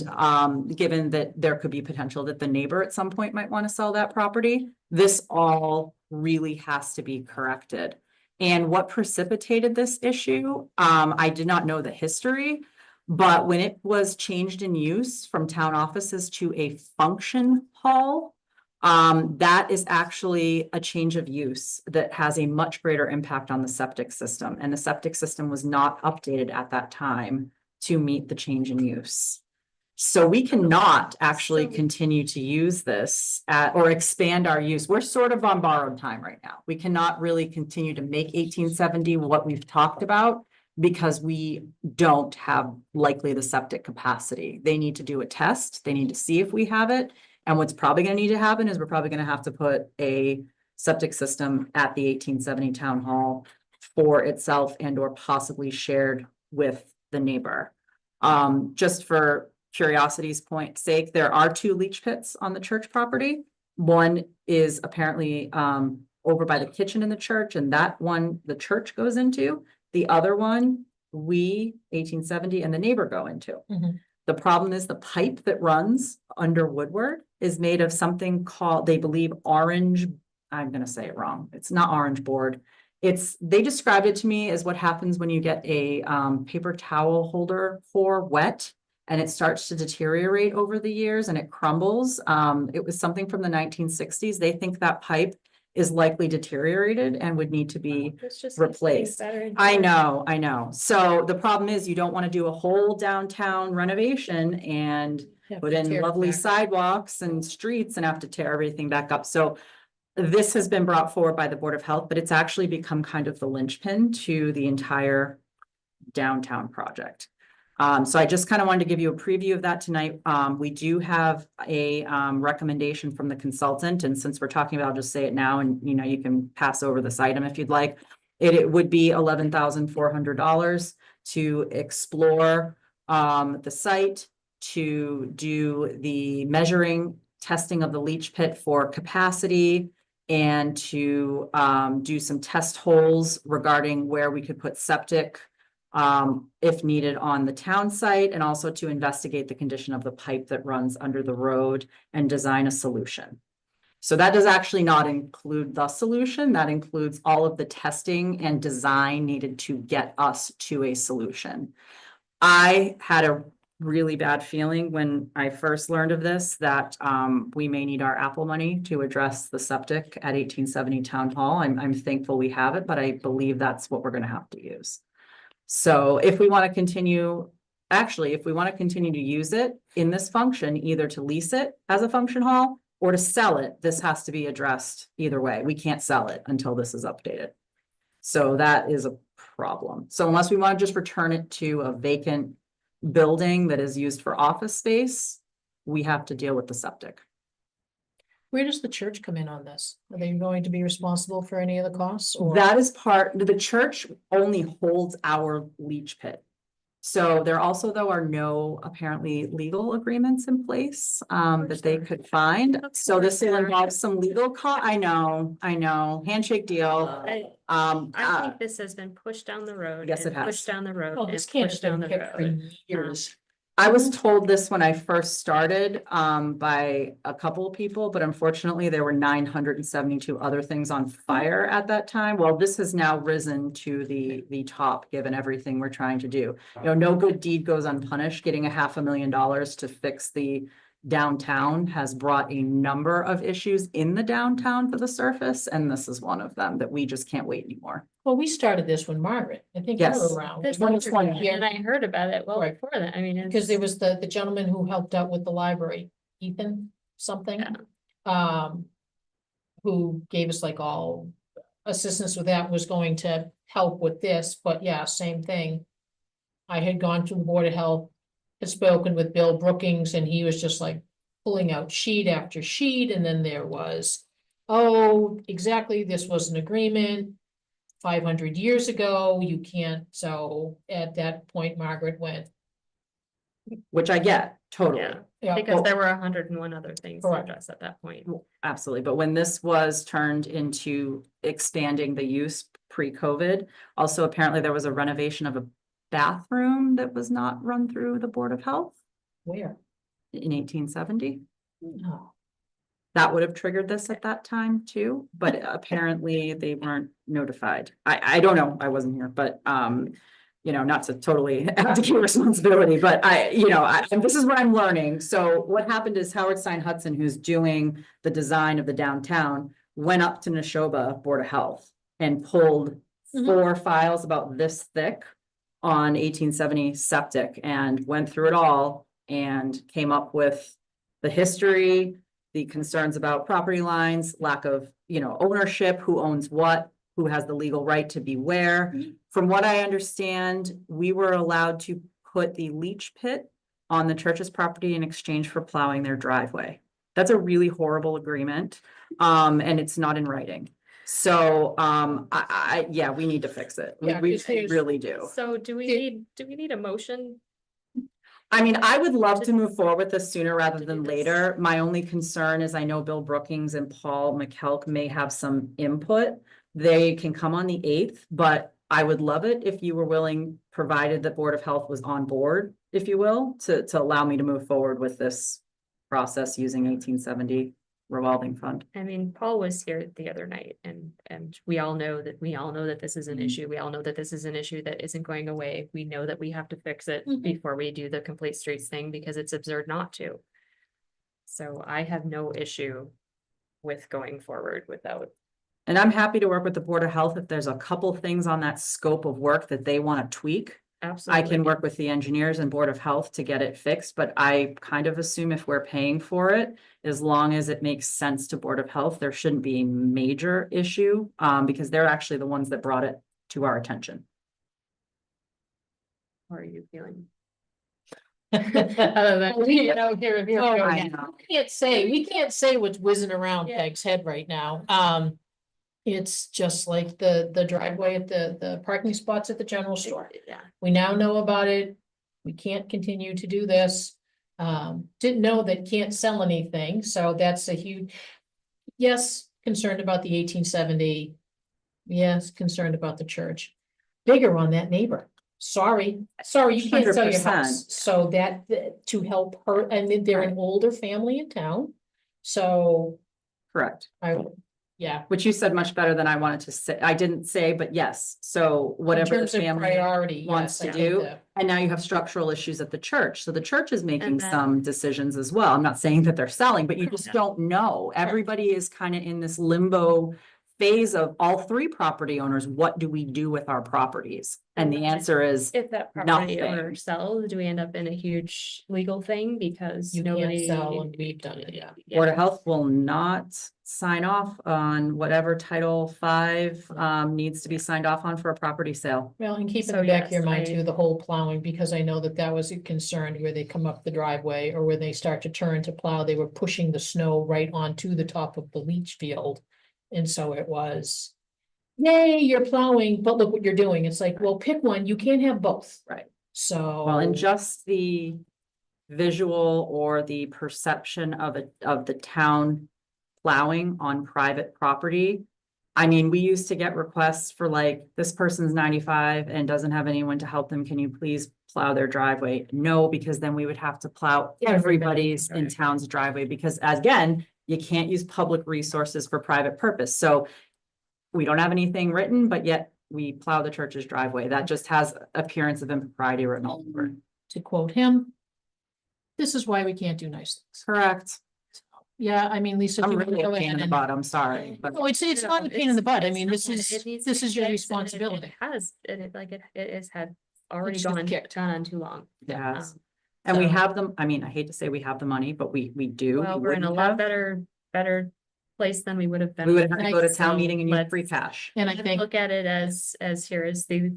[SPEAKER 4] given that there could be potential that the neighbor at some point might want to sell that property, this all really has to be corrected. And what precipitated this issue, I did not know the history, but when it was changed in use from town offices to a function hall, that is actually a change of use that has a much greater impact on the septic system. And the septic system was not updated at that time to meet the change in use. So we cannot actually continue to use this or expand our use. We're sort of on borrowed time right now. We cannot really continue to make 1870 what we've talked about because we don't have likely the septic capacity. They need to do a test. They need to see if we have it. And what's probably going to need to happen is we're probably going to have to put a septic system at the 1870 Town Hall for itself and or possibly shared with the neighbor. Just for curiosity's point sake, there are 2 leach pits on the church property. One is apparently over by the kitchen in the church, and that one the church goes into. The other one, 1870 and the neighbor go into. The problem is the pipe that runs under Woodward is made of something called, they believe, orange. I'm going to say it wrong. It's not orange board. They described it to me as what happens when you get a paper towel holder for wet and it starts to deteriorate over the years and it crumbles. It was something from the 1960s. They think that pipe is likely deteriorated and would need to be replaced. I know. So the problem is you don't want to do a whole downtown renovation and put in lovely sidewalks and streets and have to tear everything back up. So this has been brought forward by the Board of Health, but it's actually become kind of the linchpin to the entire downtown project. So I just kind of wanted to give you a preview of that tonight. We do have a recommendation from the consultant, and since we're talking about, I'll just say it now, and you can pass over this item if you'd like. It would be $11,400 to explore the site, to do the measuring, testing of the leach pit for capacity, and to do some test holes regarding where we could put septic if needed on the town site, and also to investigate the condition of the pipe that runs under the road and design a solution. So that does actually not include the solution. That includes all of the testing and design needed to get us to a solution. I had a really bad feeling when I first learned of this that we may need our Apple money to address the septic at 1870 Town Hall. I'm thankful we have it, but I believe that's what we're going to have to use. So if we want to continue, if we want to continue to use it in this function, either to lease it as a function hall or to sell it, this has to be addressed either way. We can't sell it until this is updated. So that is a problem. So unless we want to just return it to a vacant building that is used for office space, we have to deal with the septic.
[SPEAKER 2] Where does the church come in on this? Are they going to be responsible for any of the costs? Or
[SPEAKER 4] That is the church only holds our leach pit. So there also, though, are no apparently legal agreements in place that they could find. So this will involve some legal cost. I know, handshake deal.
[SPEAKER 5] I think this has been pushed down the road.
[SPEAKER 4] Yes, it
[SPEAKER 5] and
[SPEAKER 4] has.
[SPEAKER 5] Pushed down the road.
[SPEAKER 2] Oh,
[SPEAKER 5] and
[SPEAKER 2] this can't
[SPEAKER 5] pushed
[SPEAKER 2] have
[SPEAKER 5] down
[SPEAKER 2] been
[SPEAKER 5] the
[SPEAKER 2] kept for
[SPEAKER 5] road.
[SPEAKER 2] years.
[SPEAKER 4] I was told this when I first started by a couple of people, but unfortunately there were 972 other things on fire at that time. Well, this has now risen to the top, given everything we're trying to do. No good deed goes unpunished. Getting $500,000 to fix the downtown has brought a number of issues in the downtown for the surface, and this is one of them that we just can't wait anymore.
[SPEAKER 2] Well, we started this when Margaret, I think you
[SPEAKER 4] Yes.
[SPEAKER 2] were around.
[SPEAKER 5] That's
[SPEAKER 2] 2020,
[SPEAKER 5] and I heard about it well
[SPEAKER 2] Right.
[SPEAKER 5] before that. I mean,
[SPEAKER 2] because there was the gentleman who helped out with the library, Ethan something.
[SPEAKER 5] Yeah.
[SPEAKER 2] Who gave us like all assistance with that, was going to help with this, but yeah, same thing. I had gone to the Board of Health, had spoken with Bill Brookings, and he was just like pulling out sheet after sheet, and then there was, oh, exactly, this was an agreement 500 years ago, you can't, so at that point, Margaret went,
[SPEAKER 4] Which I get, totally.
[SPEAKER 5] yeah,
[SPEAKER 2] yeah,
[SPEAKER 5] because
[SPEAKER 2] well,
[SPEAKER 5] there were 101 other things to
[SPEAKER 2] Correct.
[SPEAKER 5] address at that point.
[SPEAKER 4] Absolutely, but when this was turned into expanding the use pre-COVID, also apparently there was a renovation of a bathroom that was not run through the Board of Health
[SPEAKER 2] where?
[SPEAKER 4] in 1870.
[SPEAKER 2] No.
[SPEAKER 4] That would have triggered this at that time too, but apparently they weren't notified. I don't know, I wasn't here, but you know, not to totally abdicate responsibility, but this is what I'm learning. So what happened is Howard Stein Hudson, who's doing the design of the downtown, went up to Neshoba Board of Health and pulled
[SPEAKER 2] Mhm.
[SPEAKER 4] 4 files about this thick on 1870 septic and went through it all and came up with the history, the concerns about property lines, lack of, ownership, who owns what, who has the legal right to be where.
[SPEAKER 2] Mhm.
[SPEAKER 4] From what I understand, we were allowed to put the leach pit on the church's property in exchange for plowing their driveway. That's a really horrible agreement, and it's not in writing. So, yeah, we need to fix it.
[SPEAKER 2] Yeah,
[SPEAKER 4] We
[SPEAKER 2] 'cause there's-
[SPEAKER 4] really do.
[SPEAKER 5] So do we need a motion?
[SPEAKER 4] I mean, I would love to move forward with this sooner rather
[SPEAKER 5] to
[SPEAKER 4] than
[SPEAKER 5] do this.
[SPEAKER 4] later. My only concern is I know Bill Brookings and Paul McKelk may have some input. They can come on the 8th, but I would love it if you were willing, provided the Board of Health was on board, if you will, to allow me to move forward with this process using 1870 revolving fund.
[SPEAKER 5] I mean, Paul was here the other night and we all know that this is an issue. We all know that this is an issue that isn't going away. We know that we have to fix it
[SPEAKER 2] Mhm.
[SPEAKER 5] before we do the complete streets thing because it's absurd not to. So I have no issue with going forward without.
[SPEAKER 4] And I'm happy to work with the Board of Health if there's a couple things on that scope of work that they want to tweak. I
[SPEAKER 5] Absolutely.
[SPEAKER 4] can work with the engineers and Board of Health to get it fixed, but I kind of assume if we're paying for it, as long as it makes sense to Board of Health, there shouldn't be a major issue, because they're actually the ones that brought it to our attention.
[SPEAKER 5] How are you feeling?
[SPEAKER 2] Other than, here.
[SPEAKER 4] Oh, I know.
[SPEAKER 2] We can't say what's whizzing around
[SPEAKER 5] Yeah.
[SPEAKER 2] Peg's head right now. It's just like the driveway at the parking spots at the general store.
[SPEAKER 5] Yeah.
[SPEAKER 2] We now know about it. We can't continue to do this. Didn't know that can't sell anything, so that's a huge. Yes, concerned about the 1870. Yes, concerned about the church. Bigger on that neighbor. Sorry, you can't sell your
[SPEAKER 4] 100%.
[SPEAKER 2] house, so that to help her, and then they're an older family in town. So
[SPEAKER 4] Correct.
[SPEAKER 2] yeah.
[SPEAKER 4] Which you said much better than I wanted to say. I didn't say, but yes. So whatever the
[SPEAKER 2] In terms of
[SPEAKER 4] family
[SPEAKER 2] priority,
[SPEAKER 4] wants
[SPEAKER 2] yes,
[SPEAKER 4] to
[SPEAKER 2] I think
[SPEAKER 4] do.
[SPEAKER 2] that-
[SPEAKER 4] And now you have structural issues at the church. So the church is making
[SPEAKER 5] And then-
[SPEAKER 4] some decisions as well. I'm not saying that they're selling, but you just
[SPEAKER 5] Yeah.
[SPEAKER 4] don't know. Everybody is kind of in this limbo phase of all 3 property owners. What do we do with our properties? And the answer is
[SPEAKER 5] If that property
[SPEAKER 4] Nothing.
[SPEAKER 5] owner sells, do we end up in a huge legal thing because
[SPEAKER 2] You can't
[SPEAKER 5] nobody?
[SPEAKER 2] sell, and we've done it, yeah.
[SPEAKER 4] Board of Health will not sign off on whatever Title V needs to be signed off on for a property sale.
[SPEAKER 2] Well, and keep in
[SPEAKER 5] So,
[SPEAKER 2] the back of your
[SPEAKER 5] yes,
[SPEAKER 2] mind
[SPEAKER 5] I-
[SPEAKER 2] too, the whole plowing, because I know that was a concern where they come up the driveway or where they start to turn to plow, they were pushing the snow right onto the top of the leach field. And so it was, yay, you're plowing, but look what you're doing. It's like, well, pick one, you can't have both.
[SPEAKER 4] Right.
[SPEAKER 2] So.
[SPEAKER 4] Well, and just the visual or the perception of the town plowing on private property. I mean, we used to get requests for like, this person's 95 and doesn't have anyone to help them. Can you please plow their driveway? No, because then we would have to plow everybody's in town's driveway because again, you can't use public resources for private purpose. So we don't have anything written, but yet we plow the church's driveway. That just has appearance of impropriety written all over it.
[SPEAKER 2] To quote him, this is why we can't do nice things.
[SPEAKER 4] Correct.
[SPEAKER 2] Yeah, I mean, Lisa. if
[SPEAKER 4] I'm
[SPEAKER 2] you wanna
[SPEAKER 4] really a
[SPEAKER 2] go
[SPEAKER 4] pain
[SPEAKER 2] ahead
[SPEAKER 4] in the
[SPEAKER 2] and-
[SPEAKER 4] butt, I'm sorry, but
[SPEAKER 2] Oh, it's
[SPEAKER 5] No,
[SPEAKER 2] not a pain in the butt. I mean, this
[SPEAKER 5] it's
[SPEAKER 2] is,
[SPEAKER 5] not. It needs
[SPEAKER 2] this
[SPEAKER 5] to
[SPEAKER 2] is
[SPEAKER 5] be
[SPEAKER 2] your
[SPEAKER 5] fixed, and
[SPEAKER 2] responsibility.
[SPEAKER 5] It has, it is had already
[SPEAKER 2] It's just
[SPEAKER 5] gone
[SPEAKER 2] kicked.
[SPEAKER 5] on too long.
[SPEAKER 4] yes.
[SPEAKER 5] Um,
[SPEAKER 4] And we
[SPEAKER 5] so-
[SPEAKER 4] have them, I mean, I hate to say we have the money, but we do.
[SPEAKER 5] Well,
[SPEAKER 4] We
[SPEAKER 5] we're in a
[SPEAKER 4] wouldn't
[SPEAKER 5] lot
[SPEAKER 4] have.
[SPEAKER 5] better place than we would have been.
[SPEAKER 4] We would have to go to town
[SPEAKER 5] So
[SPEAKER 4] meeting and use
[SPEAKER 5] let's-
[SPEAKER 4] free cash.
[SPEAKER 2] And I
[SPEAKER 5] let's
[SPEAKER 2] think,
[SPEAKER 5] Look at it as here is the,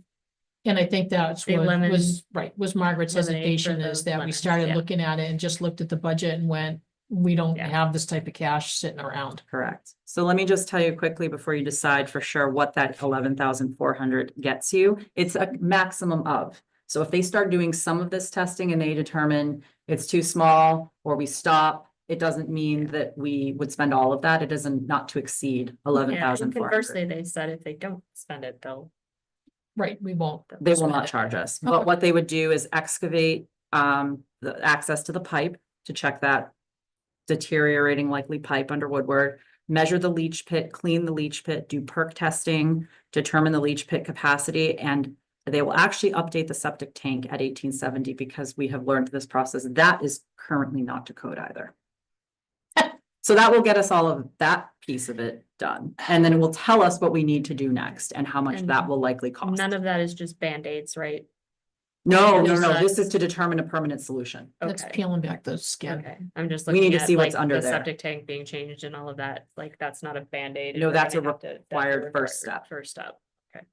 [SPEAKER 2] and I think that's
[SPEAKER 5] the
[SPEAKER 2] what
[SPEAKER 5] lemon-
[SPEAKER 2] was, right, was Margaret's
[SPEAKER 5] lemonade for
[SPEAKER 2] hesitation
[SPEAKER 5] the
[SPEAKER 2] is that we
[SPEAKER 5] lemons,
[SPEAKER 2] started
[SPEAKER 5] yeah.
[SPEAKER 2] looking at it and just looked at the budget and went, we don't
[SPEAKER 5] Yeah.
[SPEAKER 2] have this type of cash sitting around.
[SPEAKER 4] Correct. So let me just tell you quickly before you decide for sure what that 11,400 gets you. It's a maximum of. So if they start doing some of this testing and they determine it's too small or we stop, it doesn't mean that we would spend all of that. It doesn't not to exceed
[SPEAKER 5] yeah, and
[SPEAKER 4] 11,400.
[SPEAKER 5] conversely, they said if they don't spend it, they'll.
[SPEAKER 2] Right, we won't.
[SPEAKER 4] They will
[SPEAKER 2] spend
[SPEAKER 4] not
[SPEAKER 2] it.
[SPEAKER 4] charge us,
[SPEAKER 2] Okay.
[SPEAKER 4] but what they would do is excavate the access to the pipe to check that deteriorating likely pipe under Woodward, measure the leach pit, clean the leach pit, do perk testing, determine the leach pit capacity, and they will actually update the septic tank at 1870 because we have learned this process. That is currently not to code either. So that will get us all of that piece of it done. And then it will tell us what we need to do next and how much
[SPEAKER 5] And
[SPEAKER 4] that will likely cost.
[SPEAKER 5] None of that is just Band-Aids, right?
[SPEAKER 4] No, no,
[SPEAKER 5] Just
[SPEAKER 4] no,
[SPEAKER 5] that-
[SPEAKER 4] this is to determine a permanent solution.
[SPEAKER 2] That's
[SPEAKER 5] Okay.
[SPEAKER 2] peeling back the skin.
[SPEAKER 5] Okay, I'm just
[SPEAKER 4] We
[SPEAKER 5] looking
[SPEAKER 4] need to
[SPEAKER 5] at
[SPEAKER 4] see what's
[SPEAKER 5] like
[SPEAKER 4] under
[SPEAKER 5] the
[SPEAKER 4] there.
[SPEAKER 5] septic tank being changed and all of that, like that's not a Band-Aid. and
[SPEAKER 4] No,
[SPEAKER 5] we're
[SPEAKER 4] that's a
[SPEAKER 5] gonna have to- that's
[SPEAKER 4] required first step.
[SPEAKER 5] First step, okay.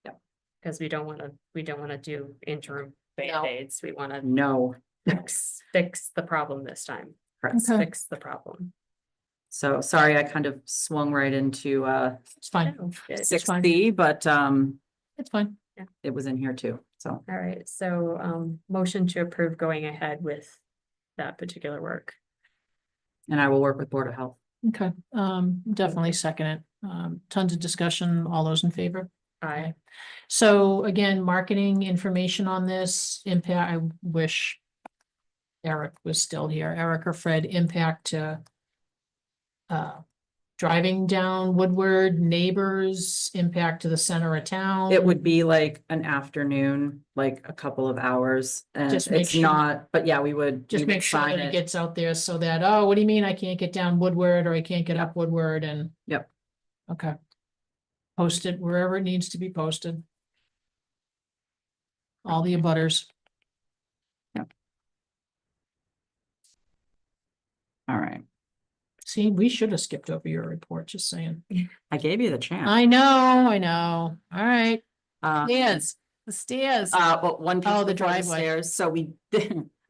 [SPEAKER 4] Yep.
[SPEAKER 5] Cause we don't wanna do interim Band-Aids, we wanna
[SPEAKER 4] No,
[SPEAKER 5] fix the problem this time,
[SPEAKER 4] correct.
[SPEAKER 2] Okay.
[SPEAKER 5] fix the problem.
[SPEAKER 4] So sorry, I kind of swung right into
[SPEAKER 2] It's fine.
[SPEAKER 5] No, it's
[SPEAKER 4] six
[SPEAKER 2] fine.
[SPEAKER 4] C, but
[SPEAKER 2] It's fine.
[SPEAKER 4] it was in here too, so.
[SPEAKER 5] All right, so, motion to approve going ahead with that particular work.
[SPEAKER 4] And I will work with Board of Health.
[SPEAKER 2] Okay, definitely second it. Tons of discussion. All those in favor?
[SPEAKER 5] Aye.
[SPEAKER 2] So again, marketing information on this impact, I wish Eric was still here, Eric or Fred, impact to driving down Woodward, neighbors, impact to the center of town.
[SPEAKER 4] It would be like an afternoon, like a couple of hours, and
[SPEAKER 2] Just make
[SPEAKER 4] it's
[SPEAKER 2] sure-
[SPEAKER 4] not, but yeah, we would.
[SPEAKER 2] Just
[SPEAKER 4] we would
[SPEAKER 2] make sure
[SPEAKER 4] sign
[SPEAKER 2] that it gets out there so that, oh, what do you mean I can't get down Woodward or I can't get up Woodward and.
[SPEAKER 4] Yep.
[SPEAKER 2] Okay. Post it wherever it needs to be posted. All the abutters.
[SPEAKER 4] All right,
[SPEAKER 2] See, we should have skipped over your report, just saying.
[SPEAKER 4] I gave you the chance.
[SPEAKER 2] I know. All right.
[SPEAKER 4] Uh,
[SPEAKER 2] Stairs, the stairs.
[SPEAKER 4] But one. piece
[SPEAKER 2] Oh, the
[SPEAKER 4] before
[SPEAKER 2] driveway.
[SPEAKER 4] Stairs, so we,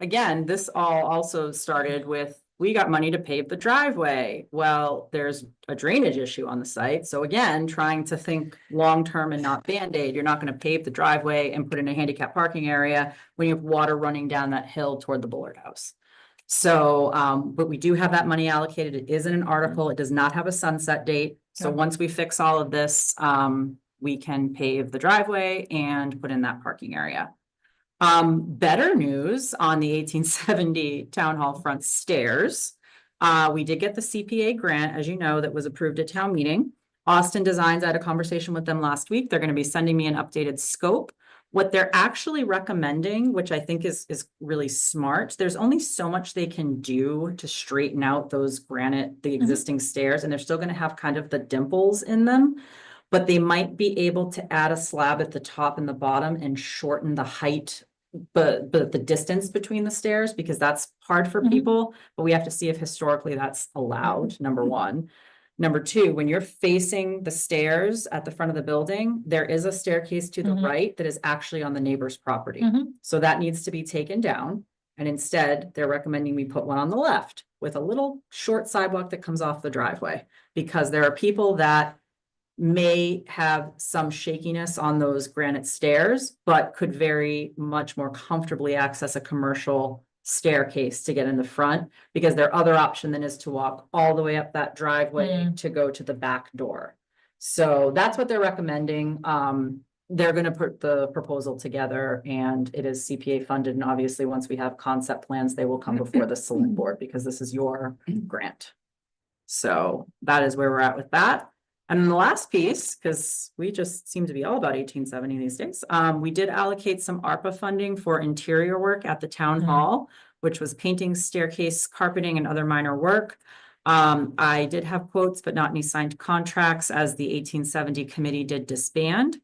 [SPEAKER 4] again, this all also started with, we got money to pave the driveway. Well, there's a drainage issue on the site, so again, trying to think long-term and not Band-Aid, you're not gonna pave the driveway and put in a handicap parking area when you have water running down that hill toward the Bullard House. So, but we do have that money allocated. It is in an article. It does not have a sunset date. So
[SPEAKER 2] Okay.
[SPEAKER 4] once we fix all of this, we can pave the driveway and put in that parking area. Better news on the 1870 Town Hall front stairs. We did get the CPA grant, as you know, that was approved at town meeting. Austin Designs, I had a conversation with them last week. They're gonna be sending me an updated scope. What they're actually recommending, which I think is really smart, there's only so much they can do to straighten out those granite, the existing stairs, and they're still gonna have kind of the dimples in them. But they might be able to add a slab at the top and the bottom and shorten the height, but the distance between the stairs, because that's hard for
[SPEAKER 2] Mhm.
[SPEAKER 4] people, but we have to see if historically that's allowed, number one. Number two, when you're facing the stairs at the front of the building, there is a staircase to the
[SPEAKER 2] Mhm.
[SPEAKER 4] right that is actually on the neighbor's property.
[SPEAKER 2] Mhm.
[SPEAKER 4] So that needs to be taken down. And instead, they're recommending we put one on the left with a little short sidewalk that comes off the driveway. Because there are people that may have some shakiness on those granite stairs, but could very much more comfortably access a commercial staircase to get in the front, because their other option then is to walk all the way up that driveway to go to the back door. So that's what they're recommending. They're gonna put the proposal together and it is CPA funded. And obviously, once we have concept plans, they will come before the select board because this is your grant. So that is where we're at with that. And then the last piece, because we just seem to be all about 1870 these days, we did allocate some ARPA funding for interior work at the town
[SPEAKER 2] Mhm.
[SPEAKER 4] hall, which was painting, staircase, carpeting, and other minor work. I did have quotes, but not any signed contracts, as the 1870 committee did disband.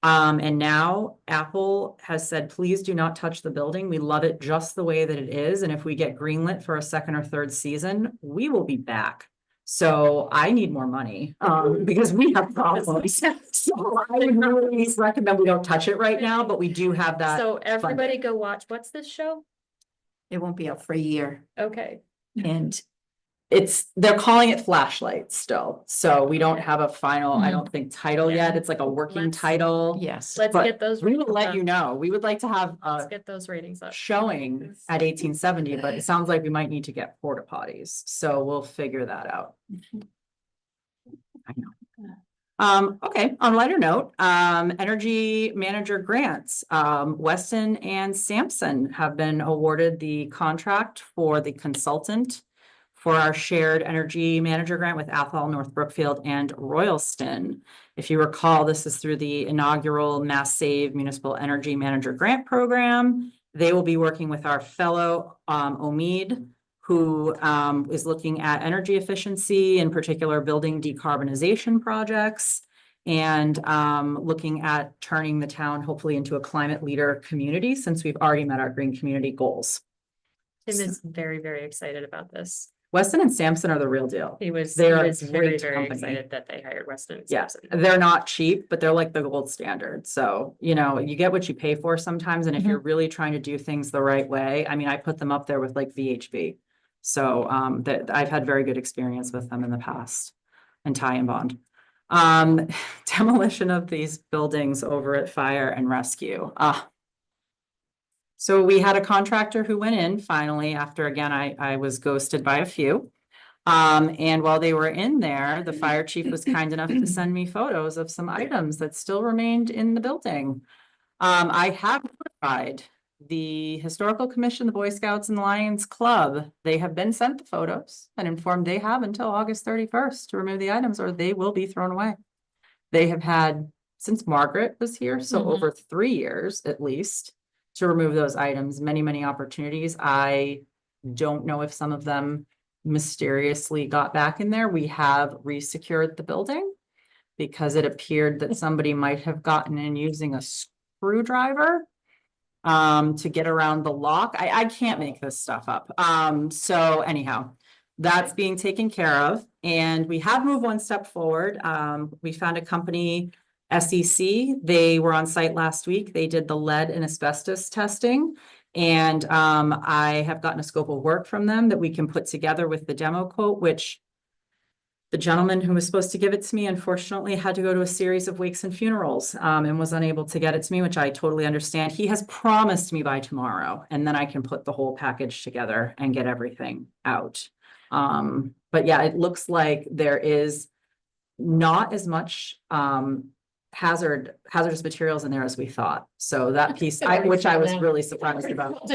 [SPEAKER 4] And now Apple has said, please do not touch the building. We love it just the way that it is. And if we get greenlit for a second or third season, we will be back. So I need more money, because we have problems. So I would really recommend we don't touch it right now, but we do have that.
[SPEAKER 5] So everybody go watch, what's this show?
[SPEAKER 6] It won't be up for a year
[SPEAKER 5] Okay,
[SPEAKER 6] and
[SPEAKER 4] They're calling it Flashlight still. So we don't have a final, I don't think, title
[SPEAKER 5] Yeah.
[SPEAKER 4] yet. It's like a working
[SPEAKER 5] Let's-
[SPEAKER 4] title.
[SPEAKER 6] yes.
[SPEAKER 5] let's
[SPEAKER 4] But
[SPEAKER 5] get those.
[SPEAKER 4] We will
[SPEAKER 5] ratings
[SPEAKER 4] let
[SPEAKER 5] up.
[SPEAKER 4] you know. We would like to have
[SPEAKER 5] Let's
[SPEAKER 4] a
[SPEAKER 5] get those ratings up.
[SPEAKER 4] showing at 1870, but it sounds like we might need to get porta potties. So we'll figure that out. I know. Okay, on a lighter note, energy manager grants, Weston and Sampson have been awarded the contract for the consultant for our shared energy manager grant with Athol, North Brookfield, and Royalston. If you recall, this is through the inaugural Mass Save Municipal Energy Manager Grant Program. They will be working with our fellow, Omid, who is looking at energy efficiency, in particular building decarbonization projects, and looking at turning the town hopefully into a climate leader community, since we've already met our green community goals.
[SPEAKER 5] Tim is very, very excited about this.
[SPEAKER 4] Weston and Sampson are the real deal.
[SPEAKER 5] He was
[SPEAKER 4] They're a
[SPEAKER 5] very,
[SPEAKER 4] great
[SPEAKER 5] very
[SPEAKER 4] company.
[SPEAKER 5] excited that they hired Weston and
[SPEAKER 4] Yeah,
[SPEAKER 5] Sampson.
[SPEAKER 4] they're not cheap, but they're like the gold standard. So, you know, you get what you pay for sometimes. And if you're really trying to do things the right way, I mean, I put them up there with like VHB. So that I've had very good experience with them in the past, and Tie and Bond. Demolition of these buildings over at Fire and Rescue. So we had a contractor who went in finally after, again, I was ghosted by a few. And while they were in there, the fire chief was kind enough to send me photos of some items that still remained in the building. I have notified the Historical Commission, the Boy Scouts and the Lions Club. They have been sent the photos and informed they have until August 31st to remove the items, or they will be thrown away. They have had, since Margaret was here, so over 3 years at least, to remove those items, many, many opportunities. I don't know if some of them mysteriously got back in there. We have resecured the building because it appeared that somebody might have gotten in using a screwdriver to get around the lock. I can't make this stuff up. So anyhow, that's being taken care of, and we have moved one step forward. We found a company, SEC. They were on site last week. They did the lead and asbestos testing. And I have gotten a scope of work from them that we can put together with the demo quote, which the gentleman who was supposed to give it to me, unfortunately, had to go to a series of wakes and funerals and was unable to get it to me, which I totally understand. He has promised me by tomorrow, and then I can put the whole package together and get everything out. But yeah, it looks like there is not as much hazardous materials in there as we thought. So that piece, which I was really surprised about.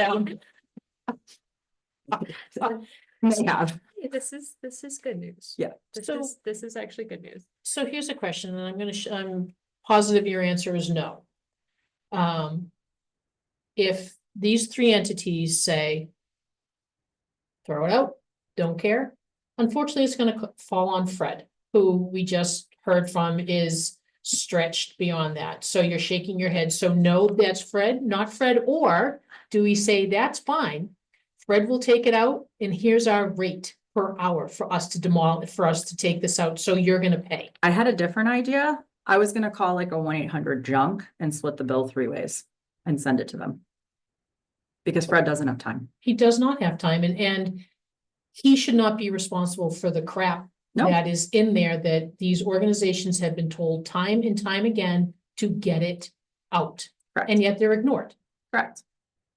[SPEAKER 4] May have.
[SPEAKER 5] Hey, this is good news.
[SPEAKER 4] Yeah.
[SPEAKER 5] This is actually good news.
[SPEAKER 2] So here's a question, and I'm I'm positive your answer is no. If these three entities say, throw it out, don't care, unfortunately, it's gonna fall on Fred, who we just heard from is stretched beyond that. So you're shaking your head. So no, that's Fred, not Fred, or do we say that's fine? Fred will take it out, and here's our rate per hour for us to demolish, for us to take this out. So you're gonna pay.
[SPEAKER 4] I had a different idea. I was gonna call like a 1-800-JUNK and split the bill 3 ways and send it to them. Because Fred doesn't have time.
[SPEAKER 2] He does not have time, and he should not be responsible for the crap
[SPEAKER 4] No.
[SPEAKER 2] that is in there that these organizations have been told time and time again to get it out,
[SPEAKER 4] Correct.
[SPEAKER 2] and yet they're ignored.
[SPEAKER 4] Correct.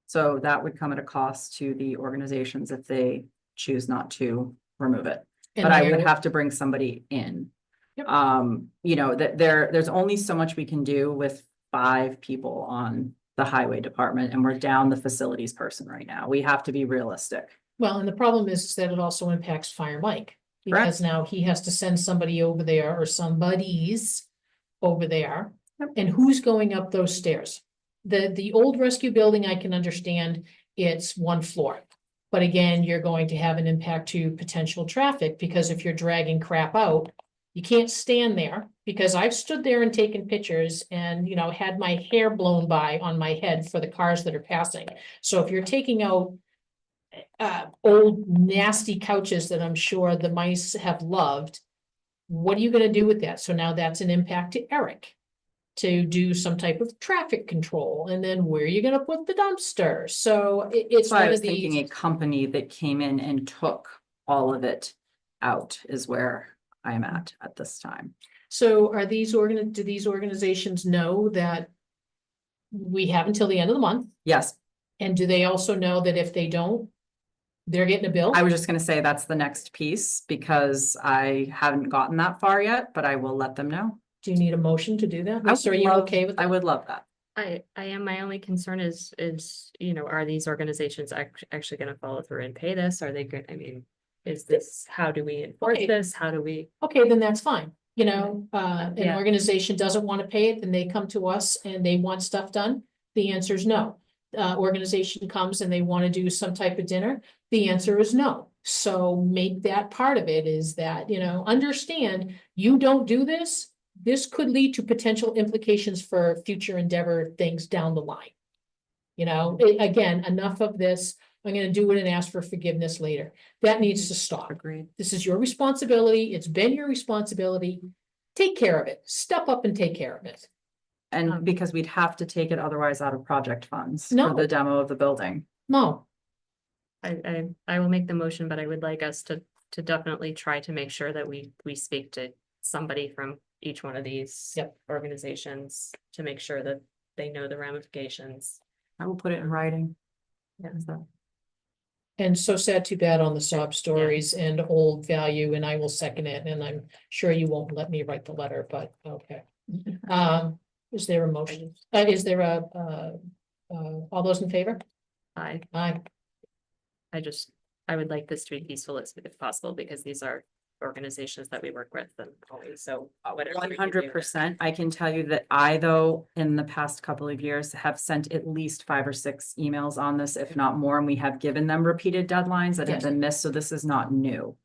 [SPEAKER 4] So that would come at a cost to the organizations if they choose not to remove it.
[SPEAKER 2] And
[SPEAKER 4] But I would
[SPEAKER 2] they're-
[SPEAKER 4] have to bring somebody in.
[SPEAKER 2] Yep.
[SPEAKER 4] You know, that there's only so much we can do with 5 people on the highway department, and we're down the facilities person right now. We have to be realistic.
[SPEAKER 2] Well, and the problem is that it also impacts Fire Mike.
[SPEAKER 4] Correct.
[SPEAKER 2] Because now he has to send somebody over there or somebody's over there.
[SPEAKER 4] Yep.
[SPEAKER 2] And who's going up those stairs? The old rescue building, I can understand, it's 1 floor. But again, you're going to have an impact to potential traffic, because if you're dragging crap out, you can't stand there, because I've stood there and taken pictures and, you know, had my hair blown by on my head for the cars that are passing. So if you're taking out old nasty couches that I'm sure the mice have loved, what are you gonna do with that? So now that's an impact to Eric to do some type of traffic control, and then where are you gonna put the dumpster? So it's
[SPEAKER 4] So I
[SPEAKER 2] one
[SPEAKER 4] was
[SPEAKER 2] of
[SPEAKER 4] thinking a
[SPEAKER 2] these.
[SPEAKER 4] company that came in and took all of it out is where I am at this time.
[SPEAKER 2] So are these do these organizations know that we have until the end of the month?
[SPEAKER 4] Yes,
[SPEAKER 2] And do they also know that if they don't, they're getting a bill?
[SPEAKER 4] I was just gonna say that's the next piece because I haven't gotten that far yet, but I will let them know.
[SPEAKER 2] Do you need a motion to do that?
[SPEAKER 4] I
[SPEAKER 2] Lisa, are
[SPEAKER 4] would
[SPEAKER 2] you
[SPEAKER 4] love-
[SPEAKER 2] okay with
[SPEAKER 4] I
[SPEAKER 2] that?
[SPEAKER 4] would love that.
[SPEAKER 5] I am, my only concern is, you know, are these organizations actually gonna follow through and pay this? Are they good? I mean, is this, how do we enforce
[SPEAKER 2] Okay.
[SPEAKER 5] this? How do we?
[SPEAKER 2] Okay, then that's fine. You know, an
[SPEAKER 5] Yeah.
[SPEAKER 2] organization doesn't want to pay it, then they come to us and they want stuff done. The answer is no. Organization comes and they want to do some type of dinner, the answer is no. So make that part of it, is that, you know, understand you don't do this, this could lead to potential implications for future endeavor things down the line. You know, again, enough of this, I'm gonna do it and ask for forgiveness later. That needs to stop.
[SPEAKER 4] Agreed.
[SPEAKER 2] This is your responsibility. It's been your responsibility. Take care of it. Step up and take care of it.
[SPEAKER 4] And because we'd have to take it otherwise out of project funds
[SPEAKER 2] No.
[SPEAKER 4] for the demo of the building.
[SPEAKER 2] No,
[SPEAKER 5] I will make the motion, but I would like us to definitely try to make sure that we speak to somebody from each one of these
[SPEAKER 2] Yep.
[SPEAKER 5] organizations to make sure that they know the ramifications.
[SPEAKER 4] I will put it in writing.
[SPEAKER 5] Yeah.
[SPEAKER 4] So,
[SPEAKER 2] and so sad, too bad on the sob stories and old value, and I will second it, and I'm sure you won't let me write the letter, but okay. Is there a motion? Is there all those in favor?
[SPEAKER 5] I
[SPEAKER 2] Aye.
[SPEAKER 5] I would like this to be peaceful if possible, because these are organizations that we work with and always, so whatever. we can do.
[SPEAKER 4] 100%. I can tell you that I, though, in the past couple of years have sent at least 5 or 6 emails on this, if not more, and we have given them repeated deadlines that have
[SPEAKER 2] Yes.
[SPEAKER 4] been missed, so this is not new.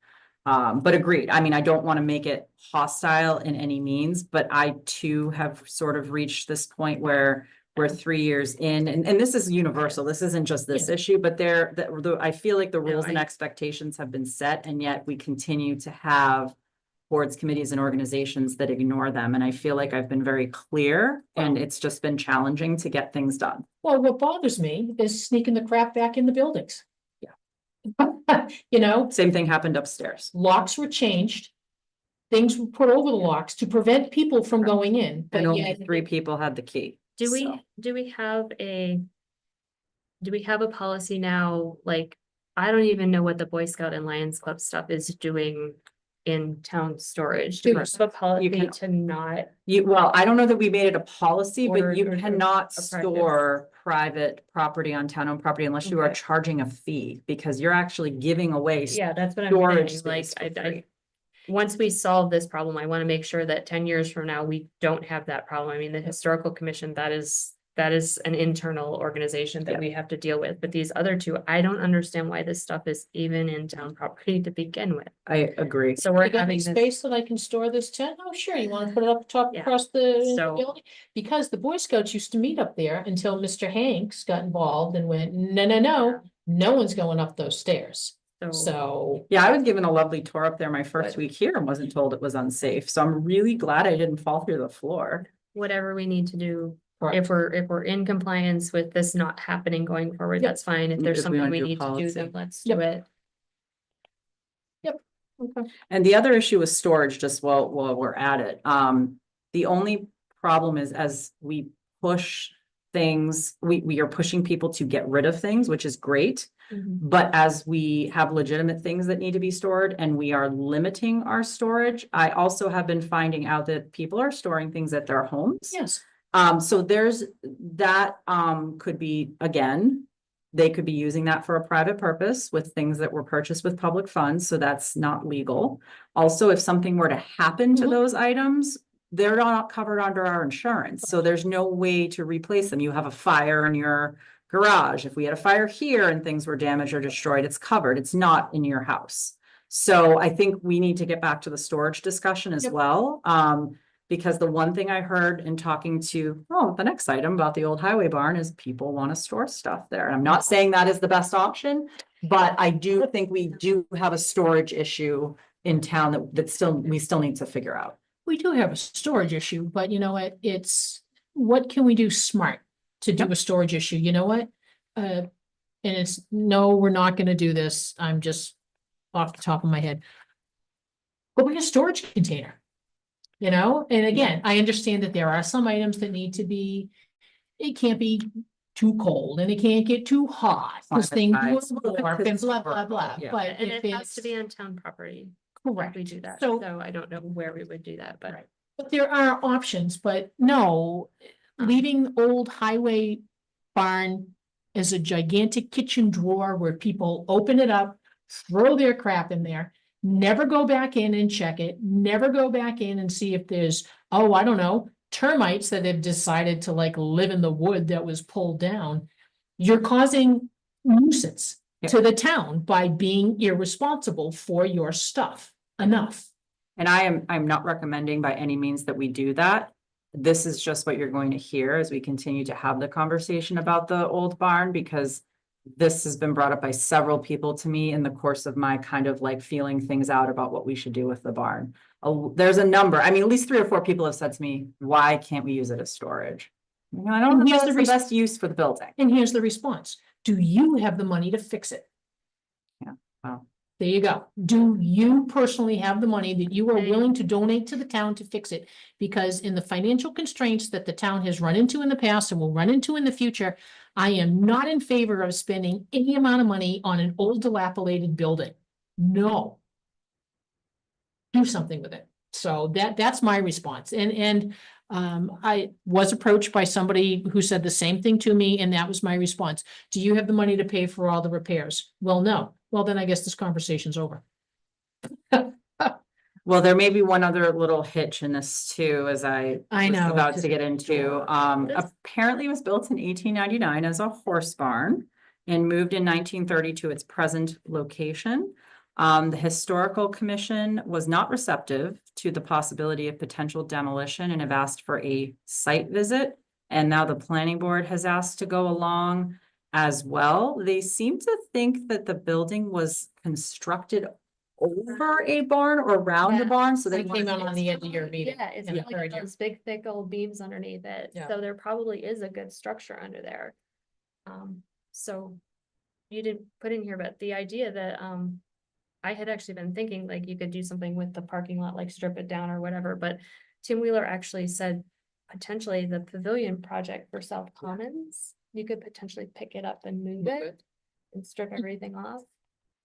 [SPEAKER 4] But agreed. I mean, I don't want to make it hostile in any means, but I too have sort of reached this point where we're 3 years in, and this is universal. This isn't just this issue, but I feel like the rules and expectations have been set, and yet we continue to have boards, committees, and organizations that ignore them. And I feel like I've been very clear, and it's just been challenging to get things done.
[SPEAKER 2] Well, what bothers me is sneaking the crap back in the buildings. Yeah. You know,
[SPEAKER 4] Same thing happened upstairs.
[SPEAKER 2] locks were changed. Things were put over the locks to prevent people from going in,
[SPEAKER 4] And
[SPEAKER 2] but
[SPEAKER 4] only
[SPEAKER 2] yet
[SPEAKER 4] 3 people had the key.
[SPEAKER 5] Do we,
[SPEAKER 4] So-
[SPEAKER 5] do we have a policy now, like, I don't even know what the Boy Scout and Lions Club stuff is doing in town storage. Do we have a policy
[SPEAKER 4] can-
[SPEAKER 5] to not?
[SPEAKER 4] Well, I don't know that we made it a policy,
[SPEAKER 5] Order
[SPEAKER 4] but you
[SPEAKER 5] or
[SPEAKER 4] cannot
[SPEAKER 5] a practice.
[SPEAKER 4] store private property on town-owned property unless you are
[SPEAKER 5] Okay.
[SPEAKER 4] charging a fee, because you're actually giving away.
[SPEAKER 5] Yeah, that's what I'm
[SPEAKER 4] storage
[SPEAKER 5] saying, like,
[SPEAKER 4] space for
[SPEAKER 5] I,
[SPEAKER 4] free.
[SPEAKER 5] once we solve this problem, I want to make sure that 10 years from now, we don't have that problem. I mean, the Historical Commission, that is an internal organization that
[SPEAKER 4] Yeah.
[SPEAKER 5] we have to deal with, but these other two, I don't understand why this stuff is even in town property to begin with.
[SPEAKER 4] I agree.
[SPEAKER 5] So we're
[SPEAKER 2] you got
[SPEAKER 5] having
[SPEAKER 2] any
[SPEAKER 5] this,
[SPEAKER 2] space that I can store this tent? Oh, sure, you wanna put it up top
[SPEAKER 5] Yeah.
[SPEAKER 2] across the
[SPEAKER 5] So-
[SPEAKER 2] building? Because the Boy Scouts used to meet up there until Mr. Hanks got involved and went, no, no one's going up those stairs. So,
[SPEAKER 4] Yeah, I was given a lovely tour up there my first week here and wasn't told it was unsafe. So I'm really glad I didn't fall through the floor.
[SPEAKER 5] whatever we need to do,
[SPEAKER 2] correct.
[SPEAKER 5] if we're in compliance with this not happening going forward,
[SPEAKER 2] Yep.
[SPEAKER 5] that's fine. If there's
[SPEAKER 4] If we
[SPEAKER 5] something
[SPEAKER 4] wanna
[SPEAKER 5] we
[SPEAKER 4] do
[SPEAKER 5] need to do,
[SPEAKER 4] policy.
[SPEAKER 5] then let's
[SPEAKER 2] Yep.
[SPEAKER 5] do it.
[SPEAKER 2] Okay.
[SPEAKER 4] And the other issue is storage, just while we're at it. The only problem is as we push things, we are pushing people to get rid of things, which is great. But as we have legitimate things that need to be stored and we are limiting our storage, I also have been finding out that people are storing things at their homes.
[SPEAKER 2] Yes,
[SPEAKER 4] So there's that, could be, again, they could be using that for a private purpose with things that were purchased with public funds, so that's not legal. Also, if something were to happen to
[SPEAKER 2] Mhm.
[SPEAKER 4] those items, they're not covered under our insurance, so there's no way to replace them. You have a fire in your garage. If we had a fire here and things were damaged or destroyed, it's covered. It's not in your house. So I think we need to get back to the storage discussion as
[SPEAKER 2] Yep.
[SPEAKER 4] well. Because the one thing I heard in talking to, the next item about the old highway barn is people want to store stuff there. And I'm not saying that is the best option, but I do think we do have a storage issue in town we still need to figure out.
[SPEAKER 2] We do have a storage issue, but you know what? What can we do smart to do a storage issue? You know what? And it's, no, we're not gonna do this. I'm just off the top of my head. Go bring a storage container. You know, and again, I understand that there are some items that need to be, it can't be too cold and it can't get too hot. Because things will warp and blah, blah, blah.
[SPEAKER 4] Yeah.
[SPEAKER 2] But
[SPEAKER 5] And
[SPEAKER 2] if
[SPEAKER 5] it has to
[SPEAKER 2] it's
[SPEAKER 5] be on town property.
[SPEAKER 2] correct,
[SPEAKER 5] We do that.
[SPEAKER 2] So-
[SPEAKER 5] So I don't know where we would do that, but.
[SPEAKER 2] Right. But there are options, but no, leaving the old highway barn as a gigantic kitchen drawer where people open it up, throw their crap in there, never go back in and check it, never go back in and see if there's, I don't know, termites that have decided to like live in the wood that was pulled down. You're causing nuisance to the town by being irresponsible for your stuff. Enough.
[SPEAKER 4] And I'm not recommending by any means that we do that. This is just what you're going to hear as we continue to have the conversation about the old barn, because this has been brought up by several people to me in the course of my kind of like feeling things out about what we should do with the barn. There's a number, I mean, at least 3 or 4 people have said to me, why can't we use it as storage? I don't
[SPEAKER 2] And
[SPEAKER 4] know
[SPEAKER 2] here's
[SPEAKER 4] if
[SPEAKER 2] the
[SPEAKER 4] that's the best use for the building.
[SPEAKER 2] And here's the response. Do you have the money to fix it?
[SPEAKER 4] Yeah, wow.
[SPEAKER 2] There you go. Do you personally have the money that you are willing to donate to the town to fix it? Because in the financial constraints that the town has run into in the past and will run into in the future, I am not in favor of spending any amount of money on an old dilapidated building. No. Do something with it. So that's my response. And I was approached by somebody who said the same thing to me, and that was my response. Do you have the money to pay for all the repairs? Well, no. Well, then I guess this conversation's over.
[SPEAKER 4] Well, there may be one other little hitch in this too, as I
[SPEAKER 2] I
[SPEAKER 4] was
[SPEAKER 2] know,
[SPEAKER 4] about
[SPEAKER 2] just-
[SPEAKER 4] to get into. Apparently it was built in 1899 as a horse barn and moved in 1930 to its present location. The Historical Commission was not receptive to the possibility of potential demolition and have asked for a site visit. And now the planning board has asked to go along as well. They seem to think that the building was constructed over a barn or around the
[SPEAKER 5] Yeah.
[SPEAKER 4] barn, so they
[SPEAKER 2] They came out on the end of your meeting.
[SPEAKER 5] Yeah, it's
[SPEAKER 2] in the
[SPEAKER 5] got
[SPEAKER 2] third
[SPEAKER 5] like
[SPEAKER 2] year.
[SPEAKER 5] those big thick old beams underneath it,
[SPEAKER 2] Yeah.
[SPEAKER 5] so there probably is a good structure under there. So you didn't put in here, but the idea that, I had actually been thinking like you could do something with the parking lot, like strip it down or whatever, but Tim Wheeler actually said potentially the pavilion project for South Commons, you could potentially pick it up and move it and strip everything off.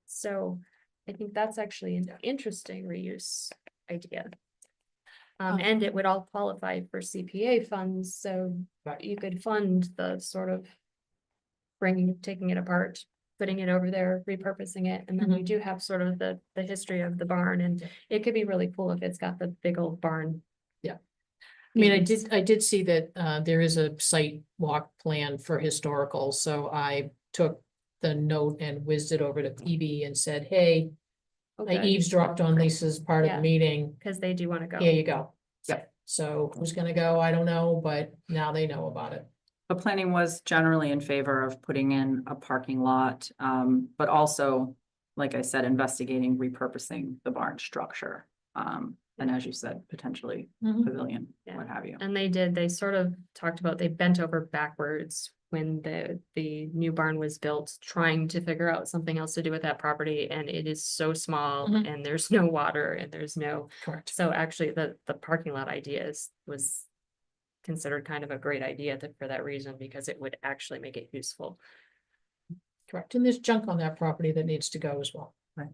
[SPEAKER 5] So I think that's actually an interesting reuse idea. And it would all qualify for CPA funds, so you could fund the sort of taking it apart, putting it over there, repurposing it, and then you do have sort of the history of the barn, and it could be really cool if it's got the big old barn.
[SPEAKER 2] I mean, I did see that there is a site walk plan for historical, so I took the note and whizzed it over to Phoebe and said, hey, I eavesdropped on Lisa's part of the
[SPEAKER 5] Yeah.
[SPEAKER 2] meeting.
[SPEAKER 5] Cause they do wanna go.
[SPEAKER 2] Here you go.
[SPEAKER 4] Yep.
[SPEAKER 2] So who's gonna go? I don't know, but now they know about it.
[SPEAKER 4] The planning was generally in favor of putting in a parking lot, but also, like I said, investigating repurposing the barn structure. And as you said, potentially
[SPEAKER 2] Mhm.
[SPEAKER 4] pavilion,
[SPEAKER 5] Yeah.
[SPEAKER 4] what have you.
[SPEAKER 5] And they sort of talked about, they bent over backwards when the new barn was built, trying to figure out something else to do with that property, and it is so small,
[SPEAKER 2] Mhm.
[SPEAKER 5] and there's no water, and there's no,
[SPEAKER 2] Correct.
[SPEAKER 5] so actually the parking lot was considered kind of a great idea for that reason, because it would actually make it useful.
[SPEAKER 2] Correct. And there's junk on that property that needs to go as well.
[SPEAKER 4] Right.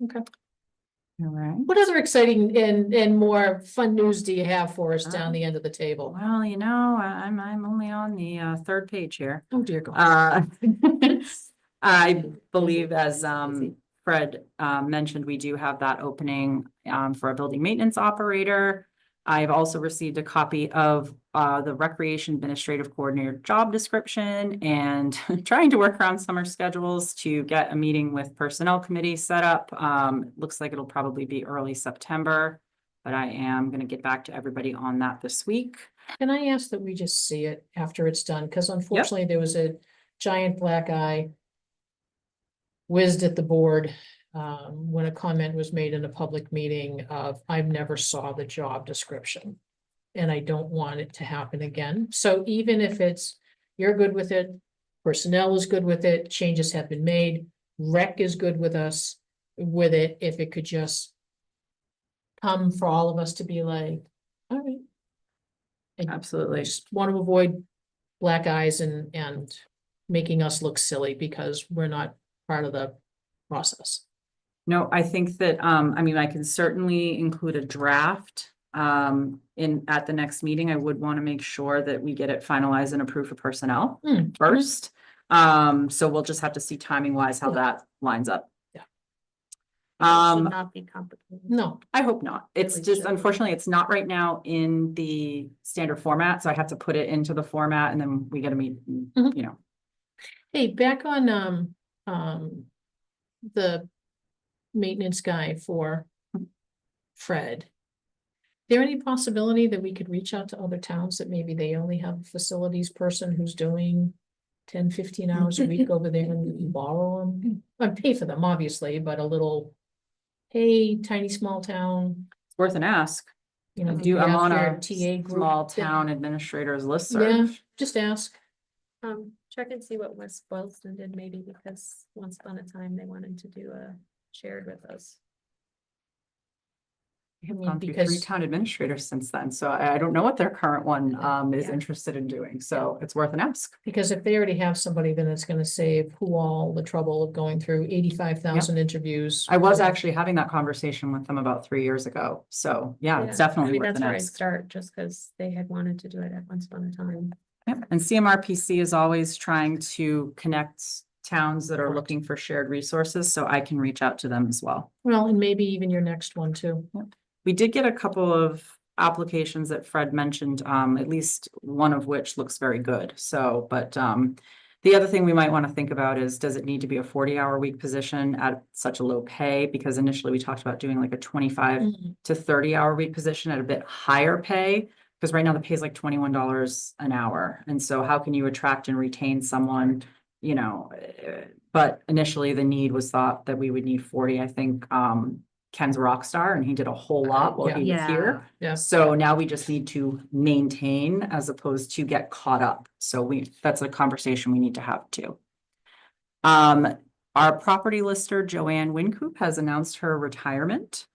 [SPEAKER 2] Okay.
[SPEAKER 4] All right.
[SPEAKER 2] What other exciting and more fun news do you have for us down the end of the table?
[SPEAKER 4] Well, you know, I'm only on the 3rd page here.
[SPEAKER 2] Oh, dear God.
[SPEAKER 4] I believe as Fred mentioned, we do have that opening for a building maintenance operator. I've also received a copy of the recreation administrative coordinator job description and trying to work around summer schedules to get a meeting with personnel committee set up. Looks like it'll probably be early September, but I am gonna get back to everybody on that this week.
[SPEAKER 2] Can I ask that we just see it after it's done? Because unfortunately, there was a giant black eye whizzed at the board when a comment was made in a public meeting of, I've never saw the job description. And I don't want it to happen again. So even if it's, you're good with it, personnel is good with it, changes have been made, rec is good with us with it, if it could just come for all of us to be like, all right. I
[SPEAKER 4] Absolutely.
[SPEAKER 2] just want to avoid black eyes and making us look silly because we're not part of the process.
[SPEAKER 4] No, I think that, I mean, I can certainly include a draft at the next meeting. I would want to make sure that we get it finalized and approved for personnel first. So we'll just have to see timing wise how that lines up.
[SPEAKER 5] Should not be complicated.
[SPEAKER 2] No,
[SPEAKER 4] I hope not. It's
[SPEAKER 5] Really
[SPEAKER 4] just,
[SPEAKER 5] should.
[SPEAKER 4] unfortunately, it's not right now in the standard format, so I have to put it into the format and then we gotta meet,
[SPEAKER 2] Mhm.
[SPEAKER 4] you know.
[SPEAKER 2] hey, back on the maintenance guy for Fred. There any possibility that we could reach out to other towns that maybe they only have a facilities person who's doing 10, 15 hours a week over there and borrow them? I pay for them, obviously, but a little, hey, tiny small town,
[SPEAKER 4] It's worth an ask.
[SPEAKER 2] you know.
[SPEAKER 4] I'm on
[SPEAKER 2] your
[SPEAKER 4] a
[SPEAKER 2] TA group
[SPEAKER 4] small
[SPEAKER 2] that-
[SPEAKER 4] town administrators
[SPEAKER 2] Yeah,
[SPEAKER 4] listserv.
[SPEAKER 2] just ask.
[SPEAKER 5] Check and see what West Boylston did maybe because once upon a time they wanted to do a shared with us.
[SPEAKER 4] We have
[SPEAKER 2] mean,
[SPEAKER 4] gone through 3
[SPEAKER 2] because-
[SPEAKER 4] town administrators since then, so I don't know what their current one is
[SPEAKER 5] Yeah.
[SPEAKER 4] interested in doing, so it's worth an ask.
[SPEAKER 2] Because if they already have somebody, then it's gonna save who all the trouble of going through 85,000 interviews.
[SPEAKER 4] I was actually having that conversation with them about 3 years ago, so yeah, it's definitely
[SPEAKER 5] Maybe
[SPEAKER 4] worth
[SPEAKER 5] that's
[SPEAKER 4] an
[SPEAKER 5] where I
[SPEAKER 4] ask.
[SPEAKER 5] start, just because they had wanted to do it at once upon a time.
[SPEAKER 4] Yep, and CMRPC is always trying to connect towns that are
[SPEAKER 2] Correct.
[SPEAKER 4] looking for shared resources, so I can reach out to them as well.
[SPEAKER 2] Well, and maybe even your next one too.
[SPEAKER 4] We did get a couple of applications that Fred mentioned, at least one of which looks very good, so, but the other thing we might want to think about is, does it need to be a 40-hour week position at such a low pay? Because initially we talked about doing like a 25 to 30-hour week position at a bit higher pay. Because right now the pay is like $21 an hour. And so how can you attract and retain someone, you know, but initially the need was thought that we would need 40. I think Ken's a rock star and he did a whole lot while he was here.
[SPEAKER 2] Yeah.
[SPEAKER 4] So now we just need to maintain as opposed to get caught up. So that's a conversation we need to have too. Our property lister, Joanne Wincoop, has announced her retirement.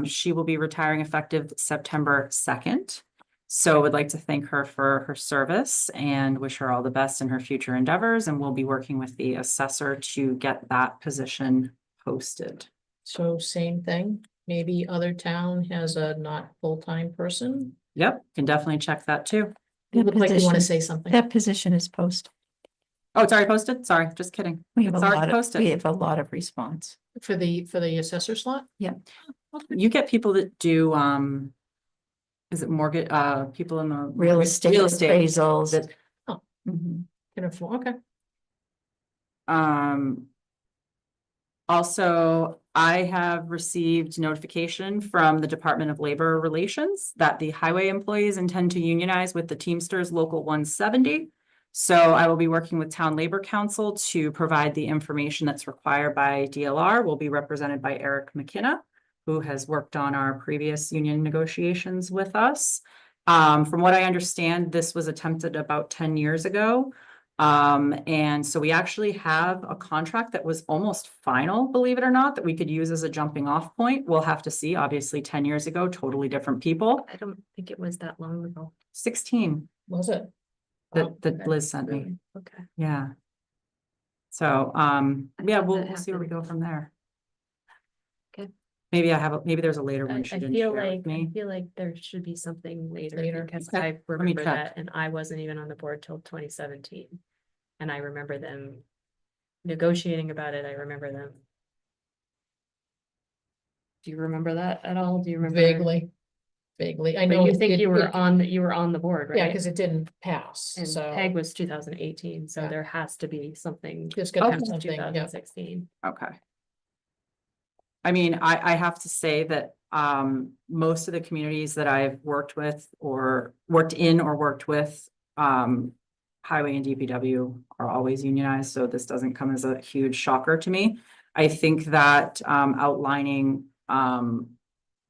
[SPEAKER 4] She will be retiring effective September 2nd. So would like to thank her for her service and wish her all the best in her future endeavors. And we'll be working with the assessor to get that position posted.
[SPEAKER 2] So same thing, maybe other town has a not full-time person.
[SPEAKER 4] Yep, can definitely check that too.
[SPEAKER 2] You look like you want to
[SPEAKER 6] position-
[SPEAKER 2] say something.
[SPEAKER 6] That position is posted.
[SPEAKER 4] Oh, it's already posted? Sorry, just kidding.
[SPEAKER 6] We have a
[SPEAKER 4] It's already
[SPEAKER 6] lot of,
[SPEAKER 4] posted.
[SPEAKER 6] we have a lot of response.
[SPEAKER 2] For the assessor slot?
[SPEAKER 6] Yeah.
[SPEAKER 4] You get people that do, is it mortgage, people in the
[SPEAKER 6] Real estate appraisals.
[SPEAKER 4] that,
[SPEAKER 6] Mhm.
[SPEAKER 2] Can afford, okay.
[SPEAKER 4] Also, I have received notification from the Department of Labor Relations that the highway employees intend to unionize with the Teamsters Local 170. So I will be working with Town Labor Council to provide the information that's required by DLR. Will be represented by Eric McKenna, who has worked on our previous union negotiations with us. From what I understand, this was attempted about 10 years ago. And so we actually have a contract that was almost final, believe it or not, that we could use as a jumping off point. We'll have to see, obviously 10 years ago, totally different people.
[SPEAKER 5] I don't think it was that long ago.
[SPEAKER 4] 16
[SPEAKER 2] Was it? Oh,
[SPEAKER 4] that
[SPEAKER 2] okay.
[SPEAKER 4] Liz sent me.
[SPEAKER 5] Really? Okay.
[SPEAKER 4] Yeah. So, yeah,
[SPEAKER 5] thought
[SPEAKER 4] we'll
[SPEAKER 5] that
[SPEAKER 4] see where we
[SPEAKER 5] happened.
[SPEAKER 4] go from there.
[SPEAKER 5] Okay.
[SPEAKER 4] Maybe there's a later
[SPEAKER 5] I
[SPEAKER 4] one she
[SPEAKER 5] I
[SPEAKER 4] didn't
[SPEAKER 5] feel
[SPEAKER 4] share
[SPEAKER 5] like,
[SPEAKER 4] with me.
[SPEAKER 5] I feel like there should be something later
[SPEAKER 2] Later.
[SPEAKER 5] because
[SPEAKER 4] Okay,
[SPEAKER 5] I
[SPEAKER 4] me
[SPEAKER 5] remember
[SPEAKER 4] check.
[SPEAKER 5] that and I wasn't even on the board till 2017. And I remember them negotiating about it. I remember them. Do you remember that at all? Do you remember?
[SPEAKER 2] Vaguely. vaguely. I
[SPEAKER 5] But
[SPEAKER 2] know
[SPEAKER 5] you think
[SPEAKER 2] it-
[SPEAKER 5] you were
[SPEAKER 2] it-
[SPEAKER 5] on the board, right?
[SPEAKER 2] Yeah, because it didn't pass,
[SPEAKER 5] And
[SPEAKER 2] so.
[SPEAKER 5] PEG was 2018, so
[SPEAKER 2] Yeah.
[SPEAKER 5] there has to be something.
[SPEAKER 2] There's gonna have
[SPEAKER 5] since
[SPEAKER 2] something, yeah.
[SPEAKER 5] 2016.
[SPEAKER 4] Okay. I mean, I have to say that most of the communities that I've worked with or worked in or worked with, highway and DPW are always unionized, so this doesn't come as a huge shocker to me. I think that outlining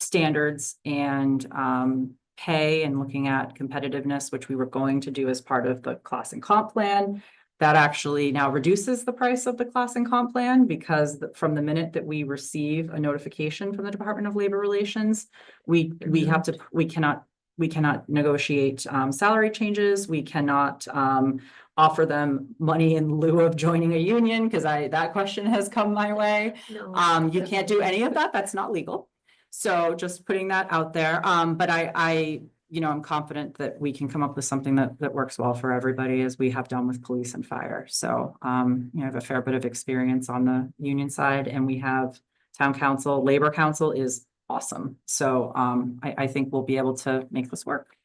[SPEAKER 4] standards and pay and looking at competitiveness, which we were going to do as part of the class and comp plan, that actually now reduces the price of the class and comp plan, because from the minute that we receive a notification from the Department of Labor Relations, we cannot negotiate salary changes. We cannot offer them money in lieu of joining a union, because that question has come my way.
[SPEAKER 5] No.
[SPEAKER 4] You can't do any of that. That's not legal. So just putting that out there. But I'm confident that we can come up with something that works well for everybody, as we have done with police and fire. So, I have a fair bit of experience on the union side, and we have town council, labor council is awesome. So, I think we'll be able to make this work.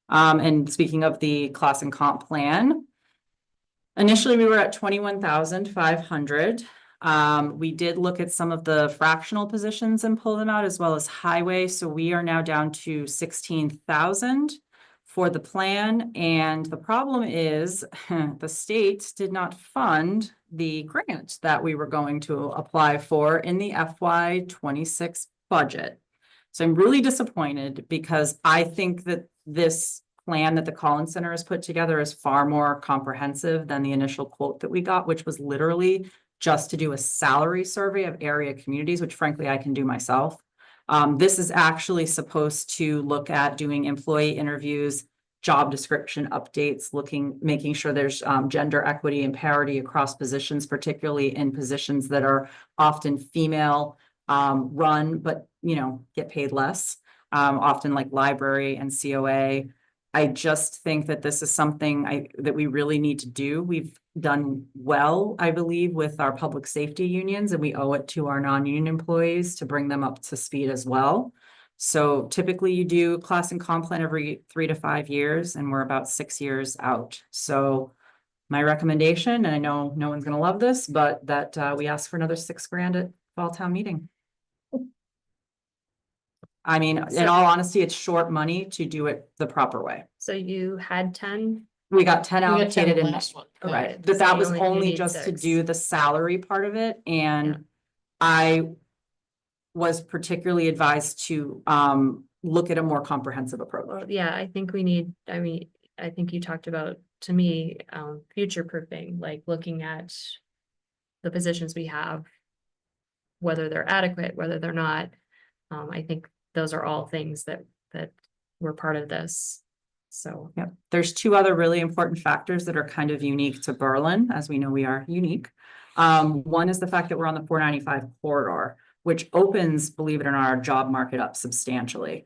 [SPEAKER 4] And speaking of the class and comp plan, initially we were at 21,500. We did look at some of the fractional positions and pull them out, as well as highway. So we are now down to 16,000 for the plan. And the problem is the state did not fund the grant that we were going to apply for in the FY26 budget. So I'm really disappointed, because I think that this plan that the Collins Center has put together is far more comprehensive than the initial quote that we got, which was literally just to do a salary survey of area communities, which frankly I can do myself. This is actually supposed to look at doing employee interviews, job description updates, making sure there's gender equity and parity across positions, particularly in positions that are often female run, but get paid less, often like library and COA. I just think that this is something that we really need to do. We've done well, I believe, with our public safety unions, and we owe it to our non-union employees to bring them up to speed as well. So typically you do class and comp plan every 3 to 5 years, and we're about 6 years out. So my recommendation, and I know no one's gonna love this, but that we ask for another $6,000 at fall town meeting. I mean, in all honesty, it's short money to do it the proper way.
[SPEAKER 5] So you had 10?
[SPEAKER 4] We got 10
[SPEAKER 2] We got 10
[SPEAKER 4] allocated in,
[SPEAKER 2] last one.
[SPEAKER 4] right,
[SPEAKER 5] Okay,
[SPEAKER 4] but
[SPEAKER 5] so
[SPEAKER 4] that
[SPEAKER 5] you
[SPEAKER 4] was
[SPEAKER 5] you
[SPEAKER 4] only
[SPEAKER 5] need
[SPEAKER 4] just to
[SPEAKER 5] 6.
[SPEAKER 4] do the salary part of it,
[SPEAKER 5] Yeah.
[SPEAKER 4] and I was particularly advised to look at a more comprehensive approach.
[SPEAKER 5] Well, yeah, I think I think you talked about, to me, future proofing, like looking at the positions we have, whether they're adequate, whether they're not. I think those are all things that were part of this. So,
[SPEAKER 4] Yep. There's 2 other really important factors that are kind of unique to Berlin, as we know we are unique. One is the fact that we're on the 495 corridor, which opens, believe it or not, our job market up substantially.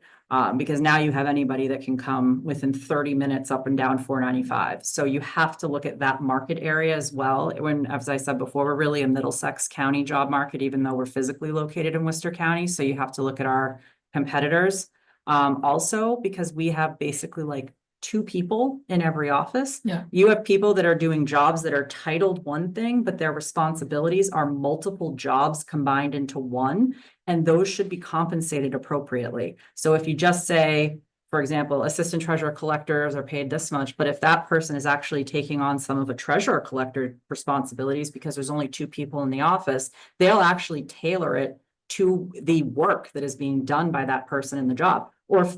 [SPEAKER 4] Because now you have anybody that can come within 30 minutes up and down 495. So you have to look at that market area as well. When, as I said before, we're really a Middlesex County job market, even though we're physically located in Worcester County. So you have to look at our competitors. Also, because we have basically like 2 people in every office.
[SPEAKER 2] Yeah.
[SPEAKER 4] You have people that are doing jobs that are titled one thing, but their responsibilities are multiple jobs combined into one, and those should be compensated appropriately. So if you just say, for example, assistant treasurer collectors are paid this much, but if that person is actually taking on some of a treasurer collector responsibilities because there's only 2 people in the office, they'll actually tailor it to the work that is being done by that person in the job. Or,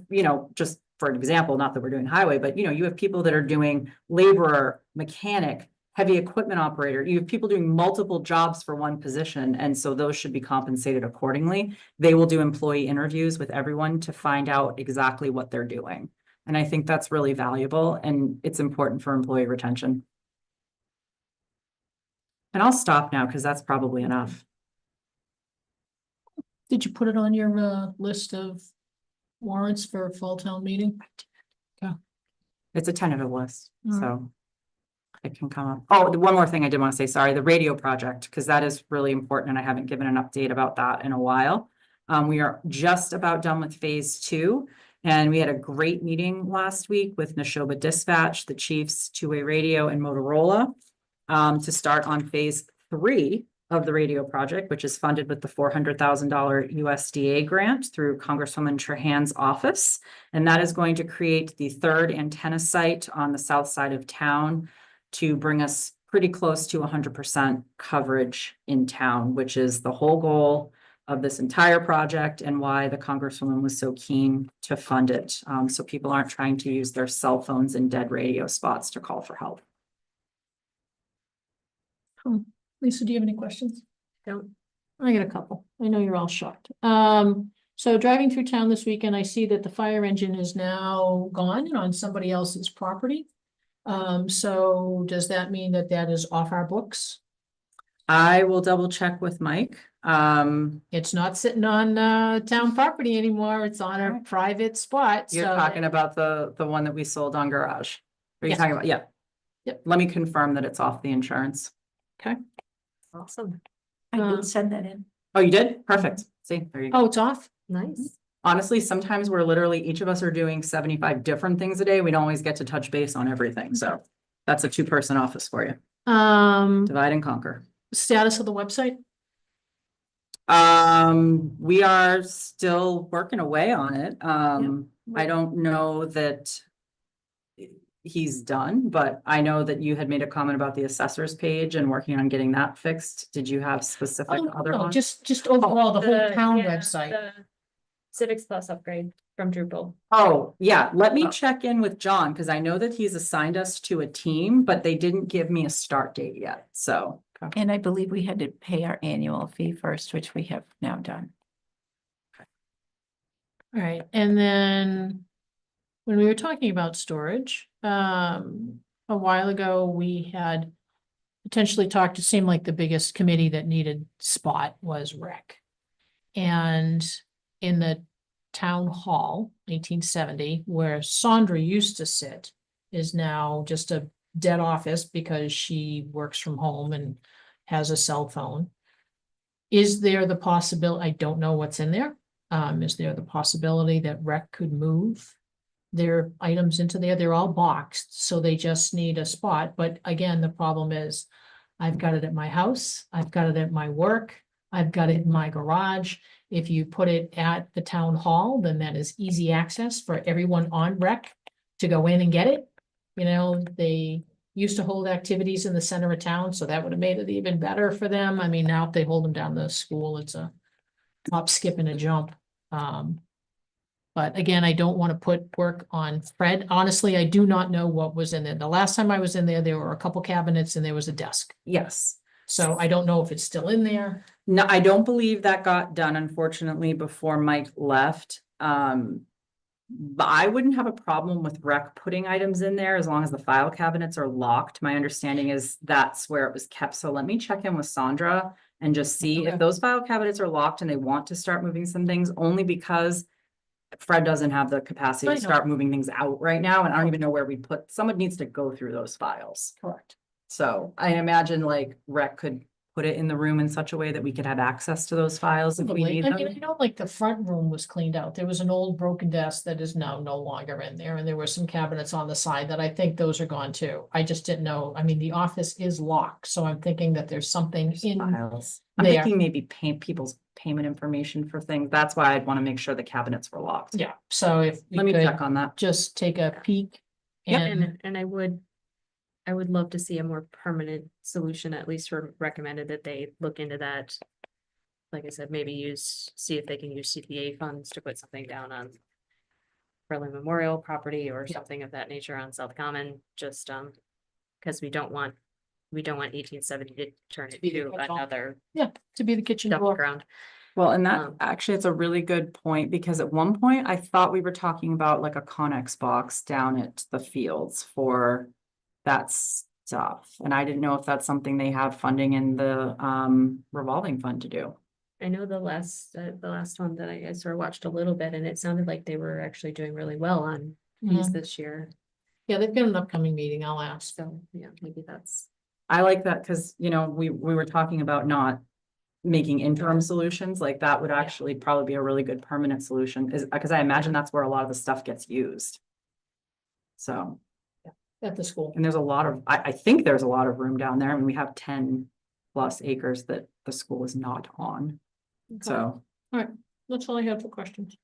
[SPEAKER 4] just for example, not that we're doing highway, but you have people that are doing laborer, mechanic, heavy equipment operator. You have people doing multiple jobs for one position, and so those should be compensated accordingly. They will do employee interviews with everyone to find out exactly what they're doing. And I think that's really valuable, and it's important for employee retention. And I'll stop now because that's probably enough.
[SPEAKER 2] Did you put it on your list of warrants for fall town meeting?
[SPEAKER 4] It's a tentative list,
[SPEAKER 2] All right.
[SPEAKER 4] so it can come up. Oh, the one more thing I did want to say, sorry, the radio project, because that is really important, and I haven't given an update about that in a while. We are just about done with phase 2, And we had a great meeting last week with Neshoba Dispatch, the Chiefs, Two-Way Radio, and Motorola to start on phase 3 of the radio project, which is funded with the $400,000 USDA grant through Congresswoman Trahan's office. And that is going to create the 3rd antenna site on the south side of town to bring us pretty close to 100% coverage in town, which is the whole goal of this entire project and why the Congresswoman was so keen to fund it. So people aren't trying to use their cell phones in dead radio spots to call for help.
[SPEAKER 2] Lisa, do you have any questions?
[SPEAKER 5] Don't.
[SPEAKER 2] I got a couple. I know you're all shocked. So driving through town this weekend, I see that the fire engine is now gone and on somebody else's property. So does that mean that that is off our books?
[SPEAKER 4] I will double check with Mike.
[SPEAKER 2] It's not sitting on town property anymore. It's on a private spot.
[SPEAKER 4] You're
[SPEAKER 2] so
[SPEAKER 4] talking about the one that we sold on Garage. Are you
[SPEAKER 2] Yeah.
[SPEAKER 4] talking about? Yeah.
[SPEAKER 2] Yep.
[SPEAKER 4] Let me confirm that it's off the insurance.
[SPEAKER 5] Awesome.
[SPEAKER 6] I
[SPEAKER 2] Uh,
[SPEAKER 6] did send that in.
[SPEAKER 4] Oh, you did? Perfect. See, there you go.
[SPEAKER 2] Oh, it's off?
[SPEAKER 5] Nice.
[SPEAKER 4] Honestly, sometimes we're literally, each of us are doing 75 different things a day. We don't always get to touch base on everything. So that's a 2-person office for you. Divide and conquer.
[SPEAKER 2] Status of the website?
[SPEAKER 4] We are still working away on it. I don't know that he's done, but I know that you had made a comment about the assessor's page and working on getting that fixed. Did you have specific
[SPEAKER 2] Oh,
[SPEAKER 4] other
[SPEAKER 2] no,
[SPEAKER 4] ones?
[SPEAKER 2] just overall, the whole town
[SPEAKER 5] yeah,
[SPEAKER 2] website.
[SPEAKER 5] the Civics Plus upgrade from Drupal.
[SPEAKER 4] Oh, yeah, let me check in with John, because I know that he's assigned us to a team, but they didn't give me a start date yet, so.
[SPEAKER 6] And I believe we had to pay our annual fee first, which we have now done.
[SPEAKER 2] All right, and then when we were talking about storage, a while ago, we had potentially talked, it seemed like the biggest committee that needed spot was rec. And in the town hall, 1870, where Sandra used to sit, is now just a dead office because she works from home and has a cell phone. Is there the possibility, I don't know what's in there. Is there the possibility that rec could move their items into there? They're all boxed, so they just need a spot. But again, the problem is I've got it at my house, I've got it at my work, I've got it in my garage. If you put it at the town hall, then that is easy access for everyone on rec to go in and get it. You know, they used to hold activities in the center of town, so that would have made it even better for them. I mean, now if they hold them down to school, it's a hop, skip, and a jump. But again, I don't want to put work on Fred. Honestly, I do not know what was in there. The last time I was in there, there were a couple cabinets and there was a desk.
[SPEAKER 4] Yes.
[SPEAKER 2] So I don't know if it's still in there.
[SPEAKER 4] No, I don't believe that got done, unfortunately, before Mike left. But I wouldn't have a problem with rec putting items in there as long as the file cabinets are locked. My understanding is that's where it was kept. So let me check in with Sandra and just see
[SPEAKER 2] Okay.
[SPEAKER 4] if those file cabinets are locked and they want to start moving some things, only because Fred doesn't have the capacity
[SPEAKER 2] I
[SPEAKER 4] to
[SPEAKER 2] know.
[SPEAKER 4] start moving things out right now, and I don't even know where we put, someone needs to go through those files.
[SPEAKER 2] Correct.
[SPEAKER 4] So I imagine like rec could put it in the room in such a way that we could have access to those files if we
[SPEAKER 2] Probably.
[SPEAKER 4] need
[SPEAKER 2] I mean, I
[SPEAKER 4] them.
[SPEAKER 2] know like the front room was cleaned out. There was an old broken desk that is now no longer in there, and there were some cabinets on the side that I think those are gone too. I just didn't know. I mean, the office is locked, so I'm thinking that there's something in
[SPEAKER 4] Files. I'm
[SPEAKER 2] there.
[SPEAKER 4] thinking maybe people's payment information for things. That's why I'd want to make sure the cabinets were locked.
[SPEAKER 2] Yeah, so if we
[SPEAKER 4] Let me
[SPEAKER 2] could
[SPEAKER 4] check on that.
[SPEAKER 2] just take a peek.
[SPEAKER 4] Yep.
[SPEAKER 2] And
[SPEAKER 5] And I would love to see a more permanent solution, at least recommended that they look into that. Like I said, maybe see if they can use CPA funds to put something down on Berlin Memorial property or
[SPEAKER 2] Yeah.
[SPEAKER 5] something of that nature on South Common, just, because we don't want 1870 to turn
[SPEAKER 2] To be the
[SPEAKER 5] into
[SPEAKER 2] catch-all.
[SPEAKER 5] another
[SPEAKER 2] to be the kitchen
[SPEAKER 5] dumping
[SPEAKER 2] floor.
[SPEAKER 5] ground.
[SPEAKER 4] Well, and that
[SPEAKER 5] Um,
[SPEAKER 4] actually, it's a really good point, because at one point I thought we were talking about like a Connex box down at the fields for that stuff. And I didn't know if that's something they have funding in the revolving fund to do.
[SPEAKER 5] I know the last one that I sort of watched a little bit, and it sounded like they were actually doing really well on these
[SPEAKER 2] Mhm.
[SPEAKER 5] this year.
[SPEAKER 2] Yeah, they've got an upcoming meeting. I'll ask.
[SPEAKER 5] So, yeah, maybe that's.
[SPEAKER 4] I like that because, you know, we were talking about not making interim solutions, like that would actually probably be a really good permanent solution, is, because I imagine that's where a lot of the stuff gets used. So,
[SPEAKER 2] At the school.
[SPEAKER 4] and there's a lot of, I think there's a lot of room down there. I mean, we have 10+ acres that the school is not on. So,
[SPEAKER 2] That's all I have for questions.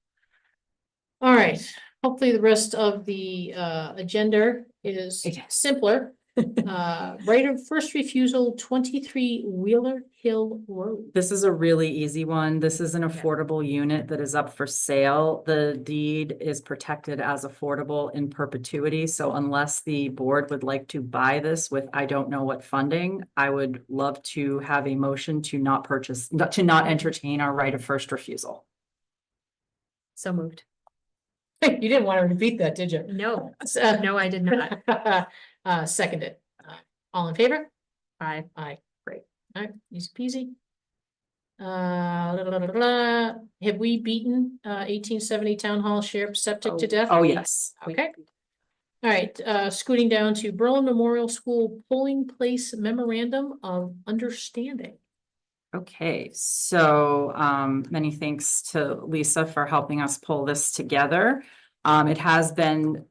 [SPEAKER 2] All right, hopefully the rest of the agenda is
[SPEAKER 4] Okay.
[SPEAKER 2] simpler. Right of first refusal, 23 Wheeler Hill Road.
[SPEAKER 4] this is a really easy one. This is an affordable unit that is up for sale. The deed is protected as affordable in perpetuity. So unless the board would like to buy this with, I don't know what funding, I would love to have a motion to not purchase, to not entertain our right of first refusal.
[SPEAKER 5] So moved.
[SPEAKER 2] You didn't want to repeat that, did you?
[SPEAKER 5] No, no, I did not.
[SPEAKER 2] Seconded. All in favor?
[SPEAKER 5] Aye.
[SPEAKER 2] Aye, great. All right, easy peasy. Have we beaten 1870 Town Hall Sheriff Septic to death?
[SPEAKER 4] Oh, yes.
[SPEAKER 2] Okay. All right, scooting down to Berlin Memorial School Polling Place Memorandum of Understanding.
[SPEAKER 4] Okay, so many thanks to Lisa for helping us pull this together. It has been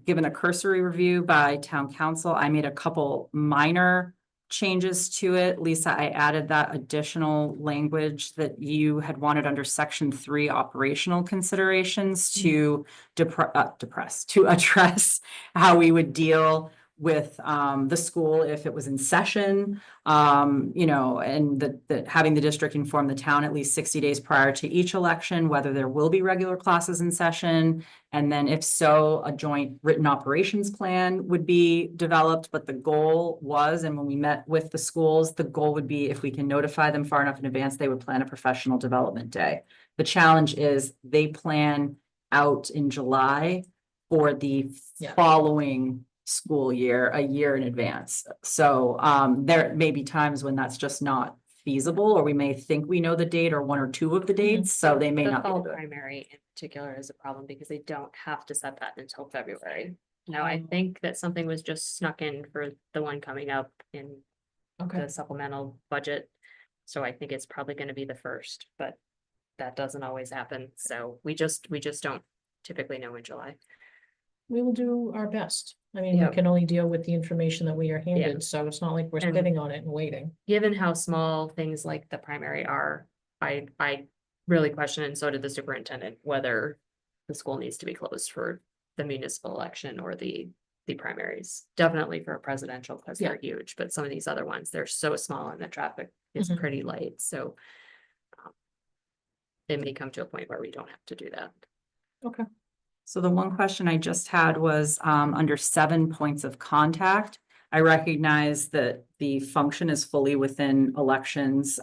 [SPEAKER 4] given a cursory review by town council. I made a couple minor changes to it. Lisa, I added that additional language that you had wanted under section 3 operational considerations to to address how we would deal with the school if it was in session, you know, and that having the district inform the town at least 60 days prior to each election, whether there will be regular classes in session. And then if so, a joint written operations plan would be developed. But the goal was, and when we met with the schools, the goal would be if we can notify them far enough in advance, they would plan a professional development day. The challenge is they plan out in July for the following school year, a year in advance. So there may be times when that's just not feasible, or we may think we know the date or one or two of the dates, so they may
[SPEAKER 5] The
[SPEAKER 4] not be
[SPEAKER 5] fall
[SPEAKER 4] able to.
[SPEAKER 5] primary in particular is a problem because they don't have to set that until February. Now, I think that something was just snuck in for the one coming up in
[SPEAKER 2] Okay.
[SPEAKER 5] the supplemental budget. So I think it's probably gonna be the first, but that doesn't always happen. So we just don't typically know in July.
[SPEAKER 2] We will do our best. I mean,
[SPEAKER 5] Yeah.
[SPEAKER 2] we can only deal with the information that we are
[SPEAKER 5] Yeah.
[SPEAKER 2] handed, so it's not like we're
[SPEAKER 5] And-
[SPEAKER 2] sitting on it and waiting.
[SPEAKER 5] Given how small things like the primary are, I really question, and so did the superintendent, whether the school needs to be closed for the municipal election or the primaries. Definitely for a presidential, because they're huge, but some of these other ones, they're so small and the traffic is
[SPEAKER 2] Mhm.
[SPEAKER 5] pretty light, so it may come to a point where we don't have to do that.
[SPEAKER 2] Okay.
[SPEAKER 4] So the one question I just had was under 7 points of contact. I recognize that the function is fully within elections.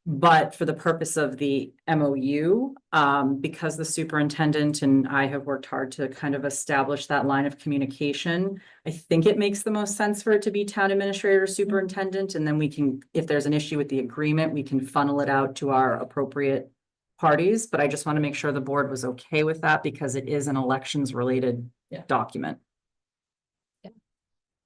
[SPEAKER 4] But for the purpose of the MOU, because the superintendent and I have worked hard to kind of establish that line of communication, I think it makes the most sense for it to be town administrator, superintendent, and then we can, if there's an issue with the agreement, we can funnel it out to our appropriate parties. But I just want to make sure the board was okay with that because it is an elections related document.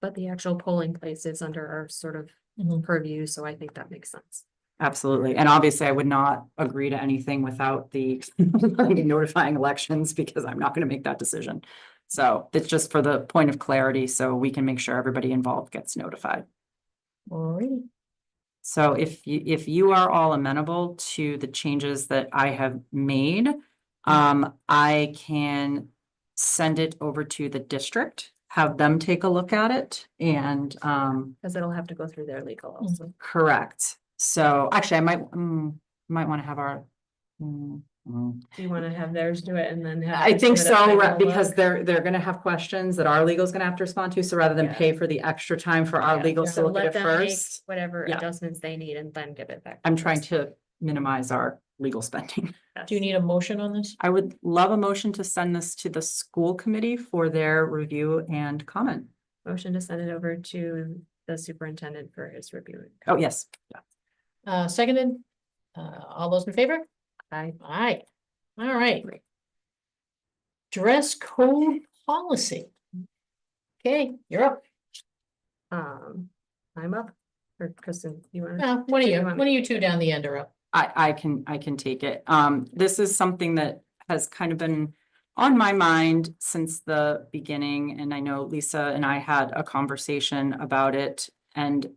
[SPEAKER 5] But the actual polling place is under our sort of
[SPEAKER 2] Mhm.
[SPEAKER 5] purview, so I think that makes sense.
[SPEAKER 4] Absolutely. And obviously I would not agree to anything without the notifying elections because I'm not going to make that decision. So it's just for the point of clarity, so we can make sure everybody involved gets notified.
[SPEAKER 2] Alrighty.
[SPEAKER 4] So if you are all amenable to the changes that I have made, I can send it over to the district, have them take a look at it and
[SPEAKER 5] Because it'll have to go through their legal also.
[SPEAKER 4] correct. So actually I might want to have our.
[SPEAKER 5] Do you want to have theirs do it and then have?
[SPEAKER 4] I
[SPEAKER 5] us
[SPEAKER 4] think
[SPEAKER 5] give it a
[SPEAKER 4] so,
[SPEAKER 5] final
[SPEAKER 4] because
[SPEAKER 5] look?
[SPEAKER 4] they're gonna have questions that our legal's gonna have to respond to, so rather than
[SPEAKER 5] Yeah.
[SPEAKER 4] pay for the extra time for our
[SPEAKER 5] Yeah,
[SPEAKER 4] legal
[SPEAKER 5] so
[SPEAKER 4] to look
[SPEAKER 5] let
[SPEAKER 4] at it
[SPEAKER 5] them make
[SPEAKER 4] first.
[SPEAKER 5] Whatever
[SPEAKER 4] Yeah.
[SPEAKER 5] adjustments they need and then give it back.
[SPEAKER 4] I'm trying
[SPEAKER 5] us.
[SPEAKER 4] to minimize our legal spending.
[SPEAKER 2] Do you need a motion on this?
[SPEAKER 4] I would love a motion to send this to the school committee for their review and comment.
[SPEAKER 5] Motion to send it over to the superintendent for his review.
[SPEAKER 4] Oh, yes.
[SPEAKER 2] Seconded? All those in favor?
[SPEAKER 5] Aye.
[SPEAKER 2] Aye. All right. Dress code policy. Okay, you're up.
[SPEAKER 5] I'm up. Or Kristen, you want?
[SPEAKER 2] Well, one of you two down the end are up.
[SPEAKER 4] I can take it. This is something that has kind of been on my mind since the beginning, and I know Lisa and I had a conversation about it, and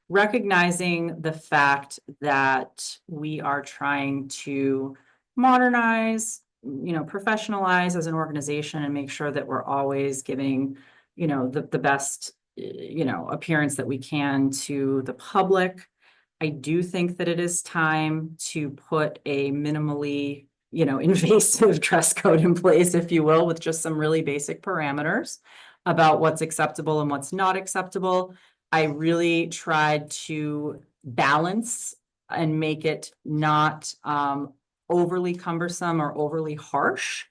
[SPEAKER 4] recognizing the fact that we are trying to modernize, professionalize as an organization and make sure that we're always giving, the best, appearance that we can to the public. I do think that it is time to put a minimally, invasive dress code in place, if you will, with just some really basic parameters about what's acceptable and what's not acceptable. I really tried to balance and make it not overly cumbersome or overly harsh.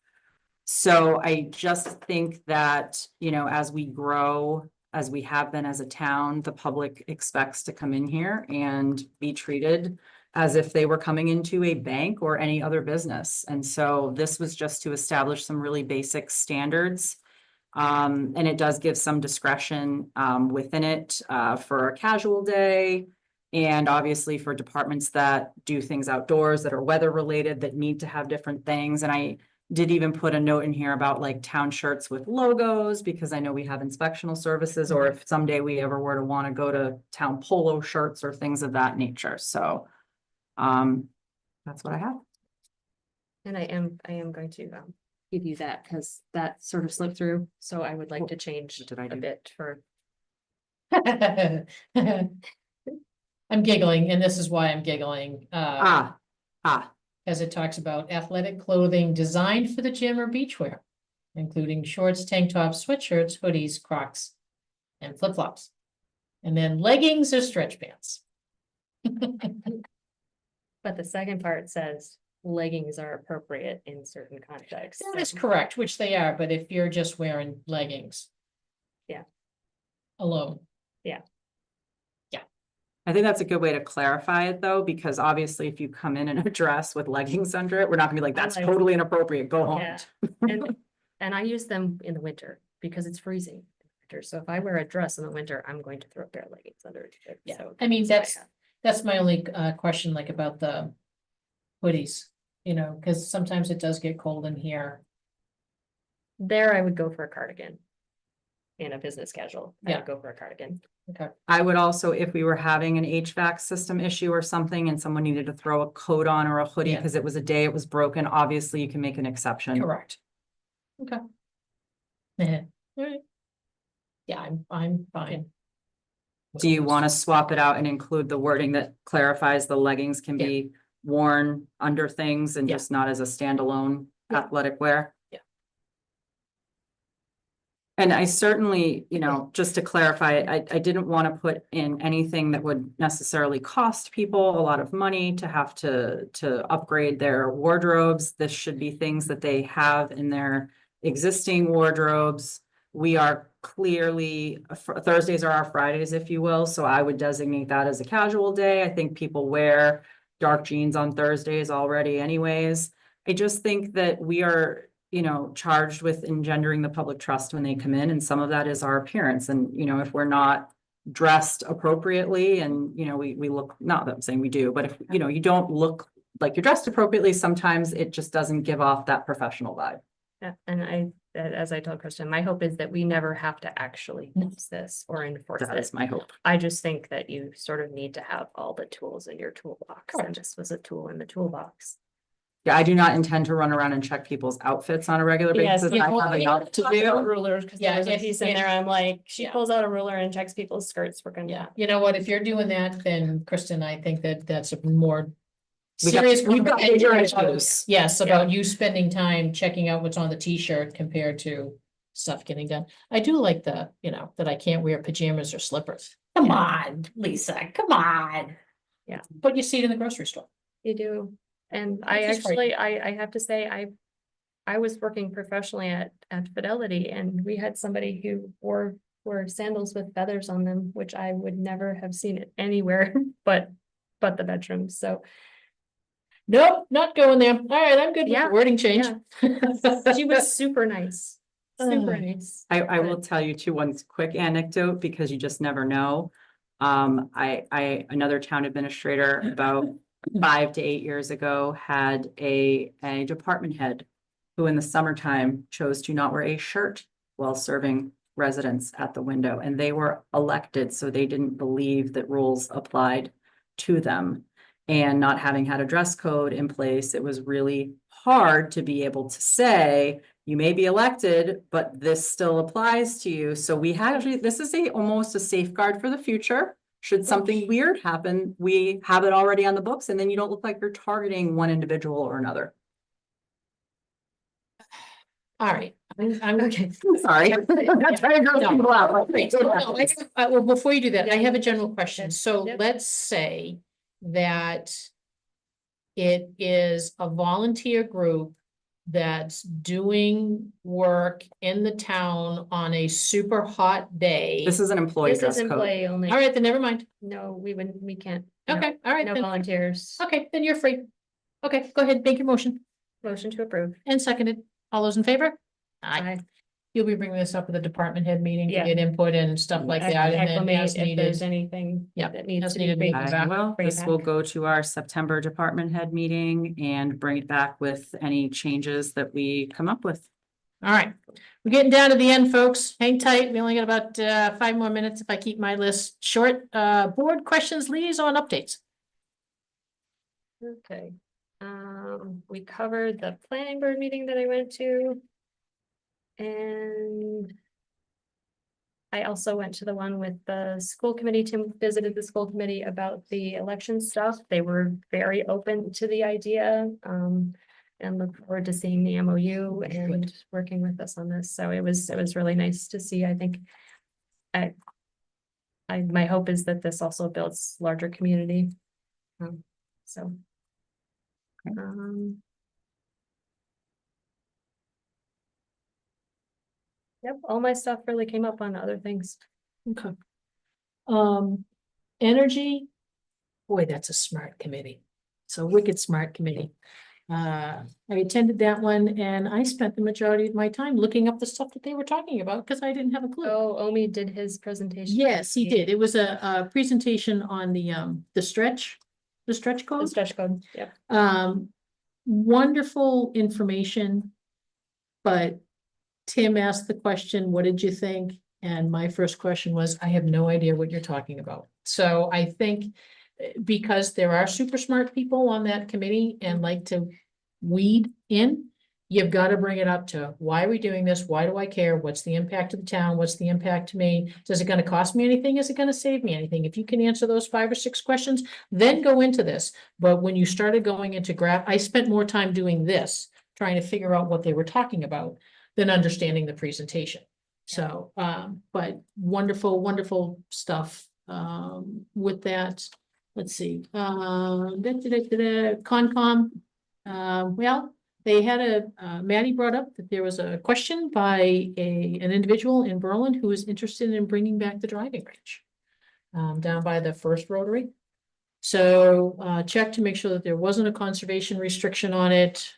[SPEAKER 4] So I just think that, as we grow, as we have been as a town, the public expects to come in here and be treated as if they were coming into a bank or any other business. And so this was just to establish some really basic standards. And it does give some discretion within it for a casual day. And obviously for departments that do things outdoors that are weather related, that need to have different things. And I did even put a note in here about like town shirts with logos, because I know we have inspectional services, or if someday we ever were to want to go to town polo shirts or things of that nature. So that's what I have.
[SPEAKER 5] And I am going to give you that because that sort of slipped through. So I would like to change
[SPEAKER 4] What did I
[SPEAKER 5] a
[SPEAKER 4] do?
[SPEAKER 5] bit for.
[SPEAKER 2] I'm giggling, and this is why I'm giggling.
[SPEAKER 4] Ah,
[SPEAKER 2] As it talks about athletic clothing designed for the gym or beach wear, including shorts, tank tops, sweatshirts, hoodies, Crocs, and flip-flops. And then leggings or stretch pants.
[SPEAKER 5] But the second part says leggings are appropriate in certain contexts.
[SPEAKER 2] That is
[SPEAKER 5] so-
[SPEAKER 2] correct, which they are, but if you're just wearing leggings.
[SPEAKER 5] Yeah.
[SPEAKER 2] Alone.
[SPEAKER 4] I think that's a good way to clarify it though, because obviously if you come in a dress with leggings under it, we're not gonna be like, that's
[SPEAKER 5] Like-
[SPEAKER 4] totally inappropriate, go home.
[SPEAKER 5] Yeah. And I use them in the winter because it's freezing in the winter. So if I wear a dress in the winter, I'm going to throw a pair of leggings under it.
[SPEAKER 2] Yeah,
[SPEAKER 5] So
[SPEAKER 2] I mean,
[SPEAKER 5] that's what I have.
[SPEAKER 2] that's my only question, like about the hoodies, because sometimes it does get cold in here.
[SPEAKER 5] There I would go for a cardigan. In a business casual, I
[SPEAKER 2] Yeah.
[SPEAKER 5] would go for a cardigan.
[SPEAKER 4] I would also, if we were having an HVAC system issue or something and someone needed to throw a coat on or a hoodie
[SPEAKER 2] Yeah.
[SPEAKER 4] because it was a day it was broken, obviously you can make an exception.
[SPEAKER 2] Correct. Okay. All right. Yeah, I'm fine.
[SPEAKER 4] Do you want to swap it out and include the wording that clarifies the leggings can
[SPEAKER 2] Yeah.
[SPEAKER 4] be worn under things and
[SPEAKER 2] Yeah.
[SPEAKER 4] just not as a standalone
[SPEAKER 2] Yeah.
[SPEAKER 4] athletic wear?
[SPEAKER 2] Yeah.
[SPEAKER 4] And I certainly, just to clarify, I didn't want to put in anything that would necessarily cost people a lot of money to have to upgrade their wardrobes. This should be things that they have in their existing wardrobes. We are clearly, Thursdays are our Fridays, if you will, so I would designate that as a casual day. I think people wear dark jeans on Thursdays already anyways. I just think that we are, charged with engendering the public trust when they come in, and some of that is our appearance. And, if we're not dressed appropriately and, we look, not that I'm saying we do, but if, you don't look like you're dressed appropriately, sometimes it just doesn't give off that professional vibe.
[SPEAKER 5] Yeah, and as I told Kristen, my hope is that we never have to actually use this or enforce
[SPEAKER 4] That is
[SPEAKER 5] it.
[SPEAKER 4] my hope.
[SPEAKER 5] I just think that you sort of need to have all the tools in your toolbox, and this was a tool in the toolbox.
[SPEAKER 4] Yeah, I do not intend to run around and check people's outfits on a regular
[SPEAKER 5] Yes,
[SPEAKER 4] basis.
[SPEAKER 5] yeah,
[SPEAKER 4] I
[SPEAKER 5] well,
[SPEAKER 4] have
[SPEAKER 5] I
[SPEAKER 4] enough to
[SPEAKER 5] talked about
[SPEAKER 4] do.
[SPEAKER 5] rulers, because
[SPEAKER 2] Yeah,
[SPEAKER 5] there was a
[SPEAKER 2] if-
[SPEAKER 5] piece in
[SPEAKER 2] if-
[SPEAKER 5] there, I'm like, she
[SPEAKER 2] yeah.
[SPEAKER 5] pulls out a ruler and checks people's skirts, we're gonna.
[SPEAKER 2] Yeah, you know what, if you're doing that, then Kristen, I think that that's a more
[SPEAKER 4] We got-
[SPEAKER 2] serious
[SPEAKER 4] we've got bigger
[SPEAKER 2] conversation about-
[SPEAKER 4] issues.
[SPEAKER 2] Yes, about you spending time checking out what's on the t-shirt compared to stuff getting done. I do like the, that I can't wear pajamas or slippers. Come on, Lisa, come on.
[SPEAKER 5] Yeah.
[SPEAKER 2] But you see it in the grocery store.
[SPEAKER 5] You do, and I
[SPEAKER 2] Which is great.
[SPEAKER 5] actually, I have to say, I was working professionally at Fidelity, and we had somebody who wore sandals with feathers on them, which I would never have seen it anywhere but the bedroom, so.
[SPEAKER 2] Nope, not going there. All right, I'm good with
[SPEAKER 5] Yeah,
[SPEAKER 2] the wording change.
[SPEAKER 5] She was super nice, super
[SPEAKER 2] Ugh.
[SPEAKER 5] nice.
[SPEAKER 4] I will tell you too, one quick anecdote, because you just never know. Another town administrator about 5 to 8 years ago had a department head who in the summertime chose to not wear a shirt while serving residents at the window, and they were elected, so they didn't believe that rules applied to them. And not having had a dress code in place, it was really hard to be able to say, you may be elected, but this still applies to you. So we had, this is almost a safeguard for the future. Should something weird happen, we have it already on the books, and then you don't look like you're targeting one individual or another.
[SPEAKER 2] All right, I'm okay.
[SPEAKER 4] Sorry. I'm not trying to gross people out.
[SPEAKER 2] Well, before you do that, I have a general question. So
[SPEAKER 5] Yep.
[SPEAKER 2] let's say that it is a volunteer group that's doing work in the town on a super hot day.
[SPEAKER 4] This is an employee
[SPEAKER 5] This
[SPEAKER 4] dress
[SPEAKER 5] is
[SPEAKER 4] code.
[SPEAKER 5] employee only.
[SPEAKER 2] All right, then never mind.
[SPEAKER 5] No, we can't. no.
[SPEAKER 2] Okay, all right,
[SPEAKER 5] No
[SPEAKER 2] then.
[SPEAKER 5] volunteers.
[SPEAKER 2] Okay, then you're free. Okay, go ahead, make your motion
[SPEAKER 5] Motion to approve.
[SPEAKER 2] and second it. All those in favor?
[SPEAKER 5] Aye.
[SPEAKER 2] You'll be bringing this up at the department head meeting to
[SPEAKER 5] Yeah.
[SPEAKER 2] get input and stuff like that, and then
[SPEAKER 5] Acclimate
[SPEAKER 2] as
[SPEAKER 5] if there's
[SPEAKER 2] needed.
[SPEAKER 5] anything
[SPEAKER 2] Yeah,
[SPEAKER 5] that needs
[SPEAKER 2] as
[SPEAKER 5] to be.
[SPEAKER 2] needed, make
[SPEAKER 5] bring
[SPEAKER 2] it
[SPEAKER 5] it
[SPEAKER 2] back.
[SPEAKER 4] Well,
[SPEAKER 5] bring it
[SPEAKER 4] this will
[SPEAKER 5] back.
[SPEAKER 4] go to our September department head meeting and bring it back with any changes that we come up with.
[SPEAKER 2] All right, we're getting down to the end, folks. Hang tight. We only got about 5 more minutes if I keep my list short. Board questions, liaison updates.
[SPEAKER 5] Okay, we covered the planning board meeting that I went to. And I also went to the one with the school committee. Tim visited the school committee about the election stuff. They were very open to the idea. And look forward to seeing the MOU and working with us on this. So it was really nice to see. I think my hope is that this also builds larger community. So. Yep, all my stuff really came up on other things.
[SPEAKER 2] Okay. Energy, boy, that's a smart committee. It's a wicked smart committee. I attended that one and I spent the majority of my time looking up the stuff that they were talking about because I didn't have a clue.
[SPEAKER 5] Oh, Omi did his presentation.
[SPEAKER 2] Yes, he did. It was a presentation on the stretch
[SPEAKER 5] The
[SPEAKER 2] code.
[SPEAKER 5] stretch code, yep.
[SPEAKER 2] Wonderful information. But Tim asked the question, what did you think? And my first question was, I have no idea what you're talking about. So I think because there are super smart people on that committee and like to weed in, you've got to bring it up to, why are we doing this? Why do I care? What's the impact to the town? What's the impact to me? Is it going to cost me anything? Is it going to save me anything? If you can answer those 5 or 6 questions, then go into this. But when you started going into I spent more time doing this, trying to figure out what they were talking about than understanding the presentation. So, but wonderful, wonderful stuff, with that. Let's see, Concom, well, they had Maddie brought up that there was a question by an individual in Berlin who was interested in bringing back the driving range down by the first Rotary. So, check to make sure that there wasn't a conservation restriction on it.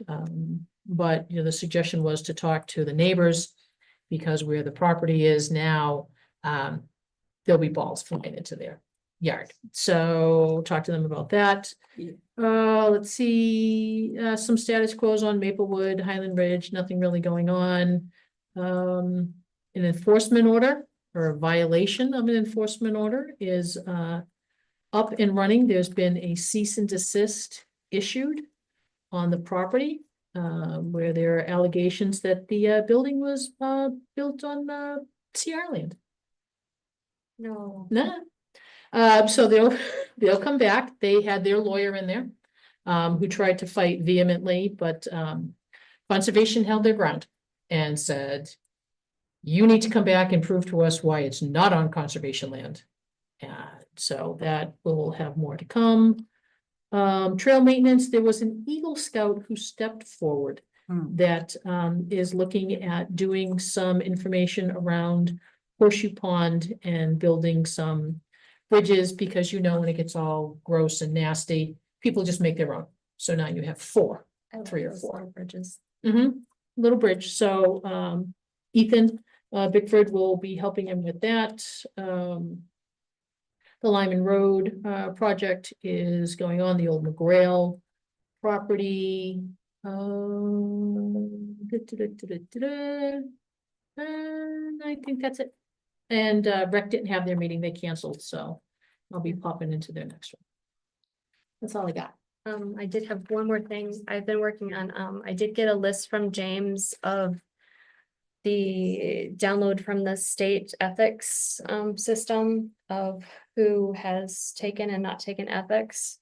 [SPEAKER 2] But, the suggestion was to talk to the neighbors because where the property is now, there'll be balls flying into their yard. So talk to them about that. Let's see, some status quos on Maplewood, Highland Ridge, nothing really going on. An enforcement order or a violation of an enforcement order is up and running. There's been a cease and desist issued on the property. Where there are allegations that the building was built on CR land.
[SPEAKER 5] No.
[SPEAKER 2] Nah. So they'll come back. They had their lawyer in there who tried to fight vehemently, but conservation held their ground and said, you need to come back and prove to us why it's not on conservation land. So that will have more to come. Trail maintenance, there was an Eagle Scout who stepped forward that is looking at doing some information around Horseshoe Pond and building some bridges, because when it gets all gross and nasty, people just make their own. So now you have 4, 3 or 4
[SPEAKER 5] bridges.
[SPEAKER 2] Little bridge. So Ethan Bickford will be helping him with that. The Lyman Road project is going on, the old McGrail property. And I think that's it. And Rec didn't have their meeting, they canceled, so I'll be popping into their next one. That's all I got.
[SPEAKER 5] I did have one more thing I've been working on. I did get a list from James of the download from the state ethics system of who has taken and not taken ethics.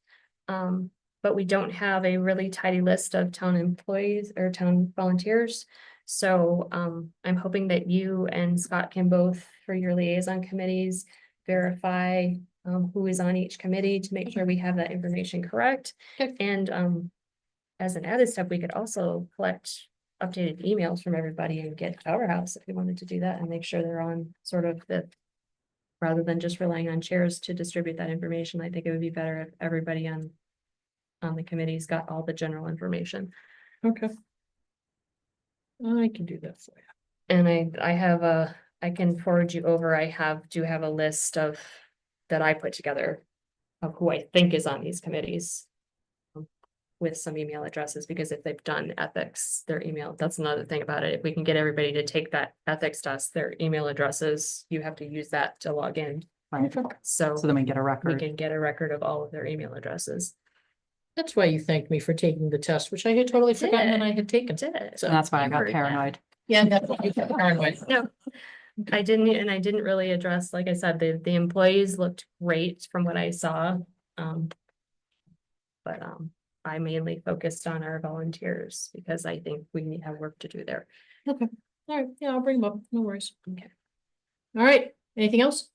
[SPEAKER 5] But we don't have a really tidy list of town employees or town volunteers. So I'm hoping that you and Scott can both, for your liaison committees, verify who is on each committee to make sure we have that information correct.
[SPEAKER 2] Okay.
[SPEAKER 5] And as an added step, we could also collect updated emails from everybody and get our house if we wanted to do that and make sure they're on sort of the, rather than just relying on chairs to distribute that information. I think it would be better if everybody on the committees got all the general information.
[SPEAKER 2] Okay. I can do that for you.
[SPEAKER 5] And I have I can forward you over, do have a list of, that I put together of who I think is on these committees. With some email addresses, because if they've done ethics, their email, that's another thing about it. If we can get everybody to take that ethics test, their email addresses, you have to use that to log in.
[SPEAKER 4] Right.
[SPEAKER 5] So
[SPEAKER 4] So then we get a
[SPEAKER 5] we
[SPEAKER 4] record.
[SPEAKER 5] can get a record of all of their email addresses.
[SPEAKER 2] That's why you thanked me for taking the test, which I had totally forgotten that I had taken.
[SPEAKER 5] Did it?
[SPEAKER 2] So
[SPEAKER 4] And that's why I
[SPEAKER 5] you
[SPEAKER 4] got
[SPEAKER 5] heard that.
[SPEAKER 4] paranoid.
[SPEAKER 2] yeah, that's why you got paranoid.
[SPEAKER 5] No, I didn't, and I didn't really address, like I said, the employees looked great from what I saw. But I mainly focused on our volunteers because I think we have work to do there.
[SPEAKER 2] Okay, all right, yeah, I'll bring them up, no worries.
[SPEAKER 5] Okay.
[SPEAKER 2] All right, anything else?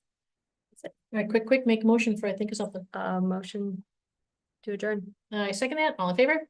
[SPEAKER 5] That's it.
[SPEAKER 2] All right, quick, make a motion for I think of something.
[SPEAKER 5] Motion to adjourn.
[SPEAKER 2] I second that, all in favor?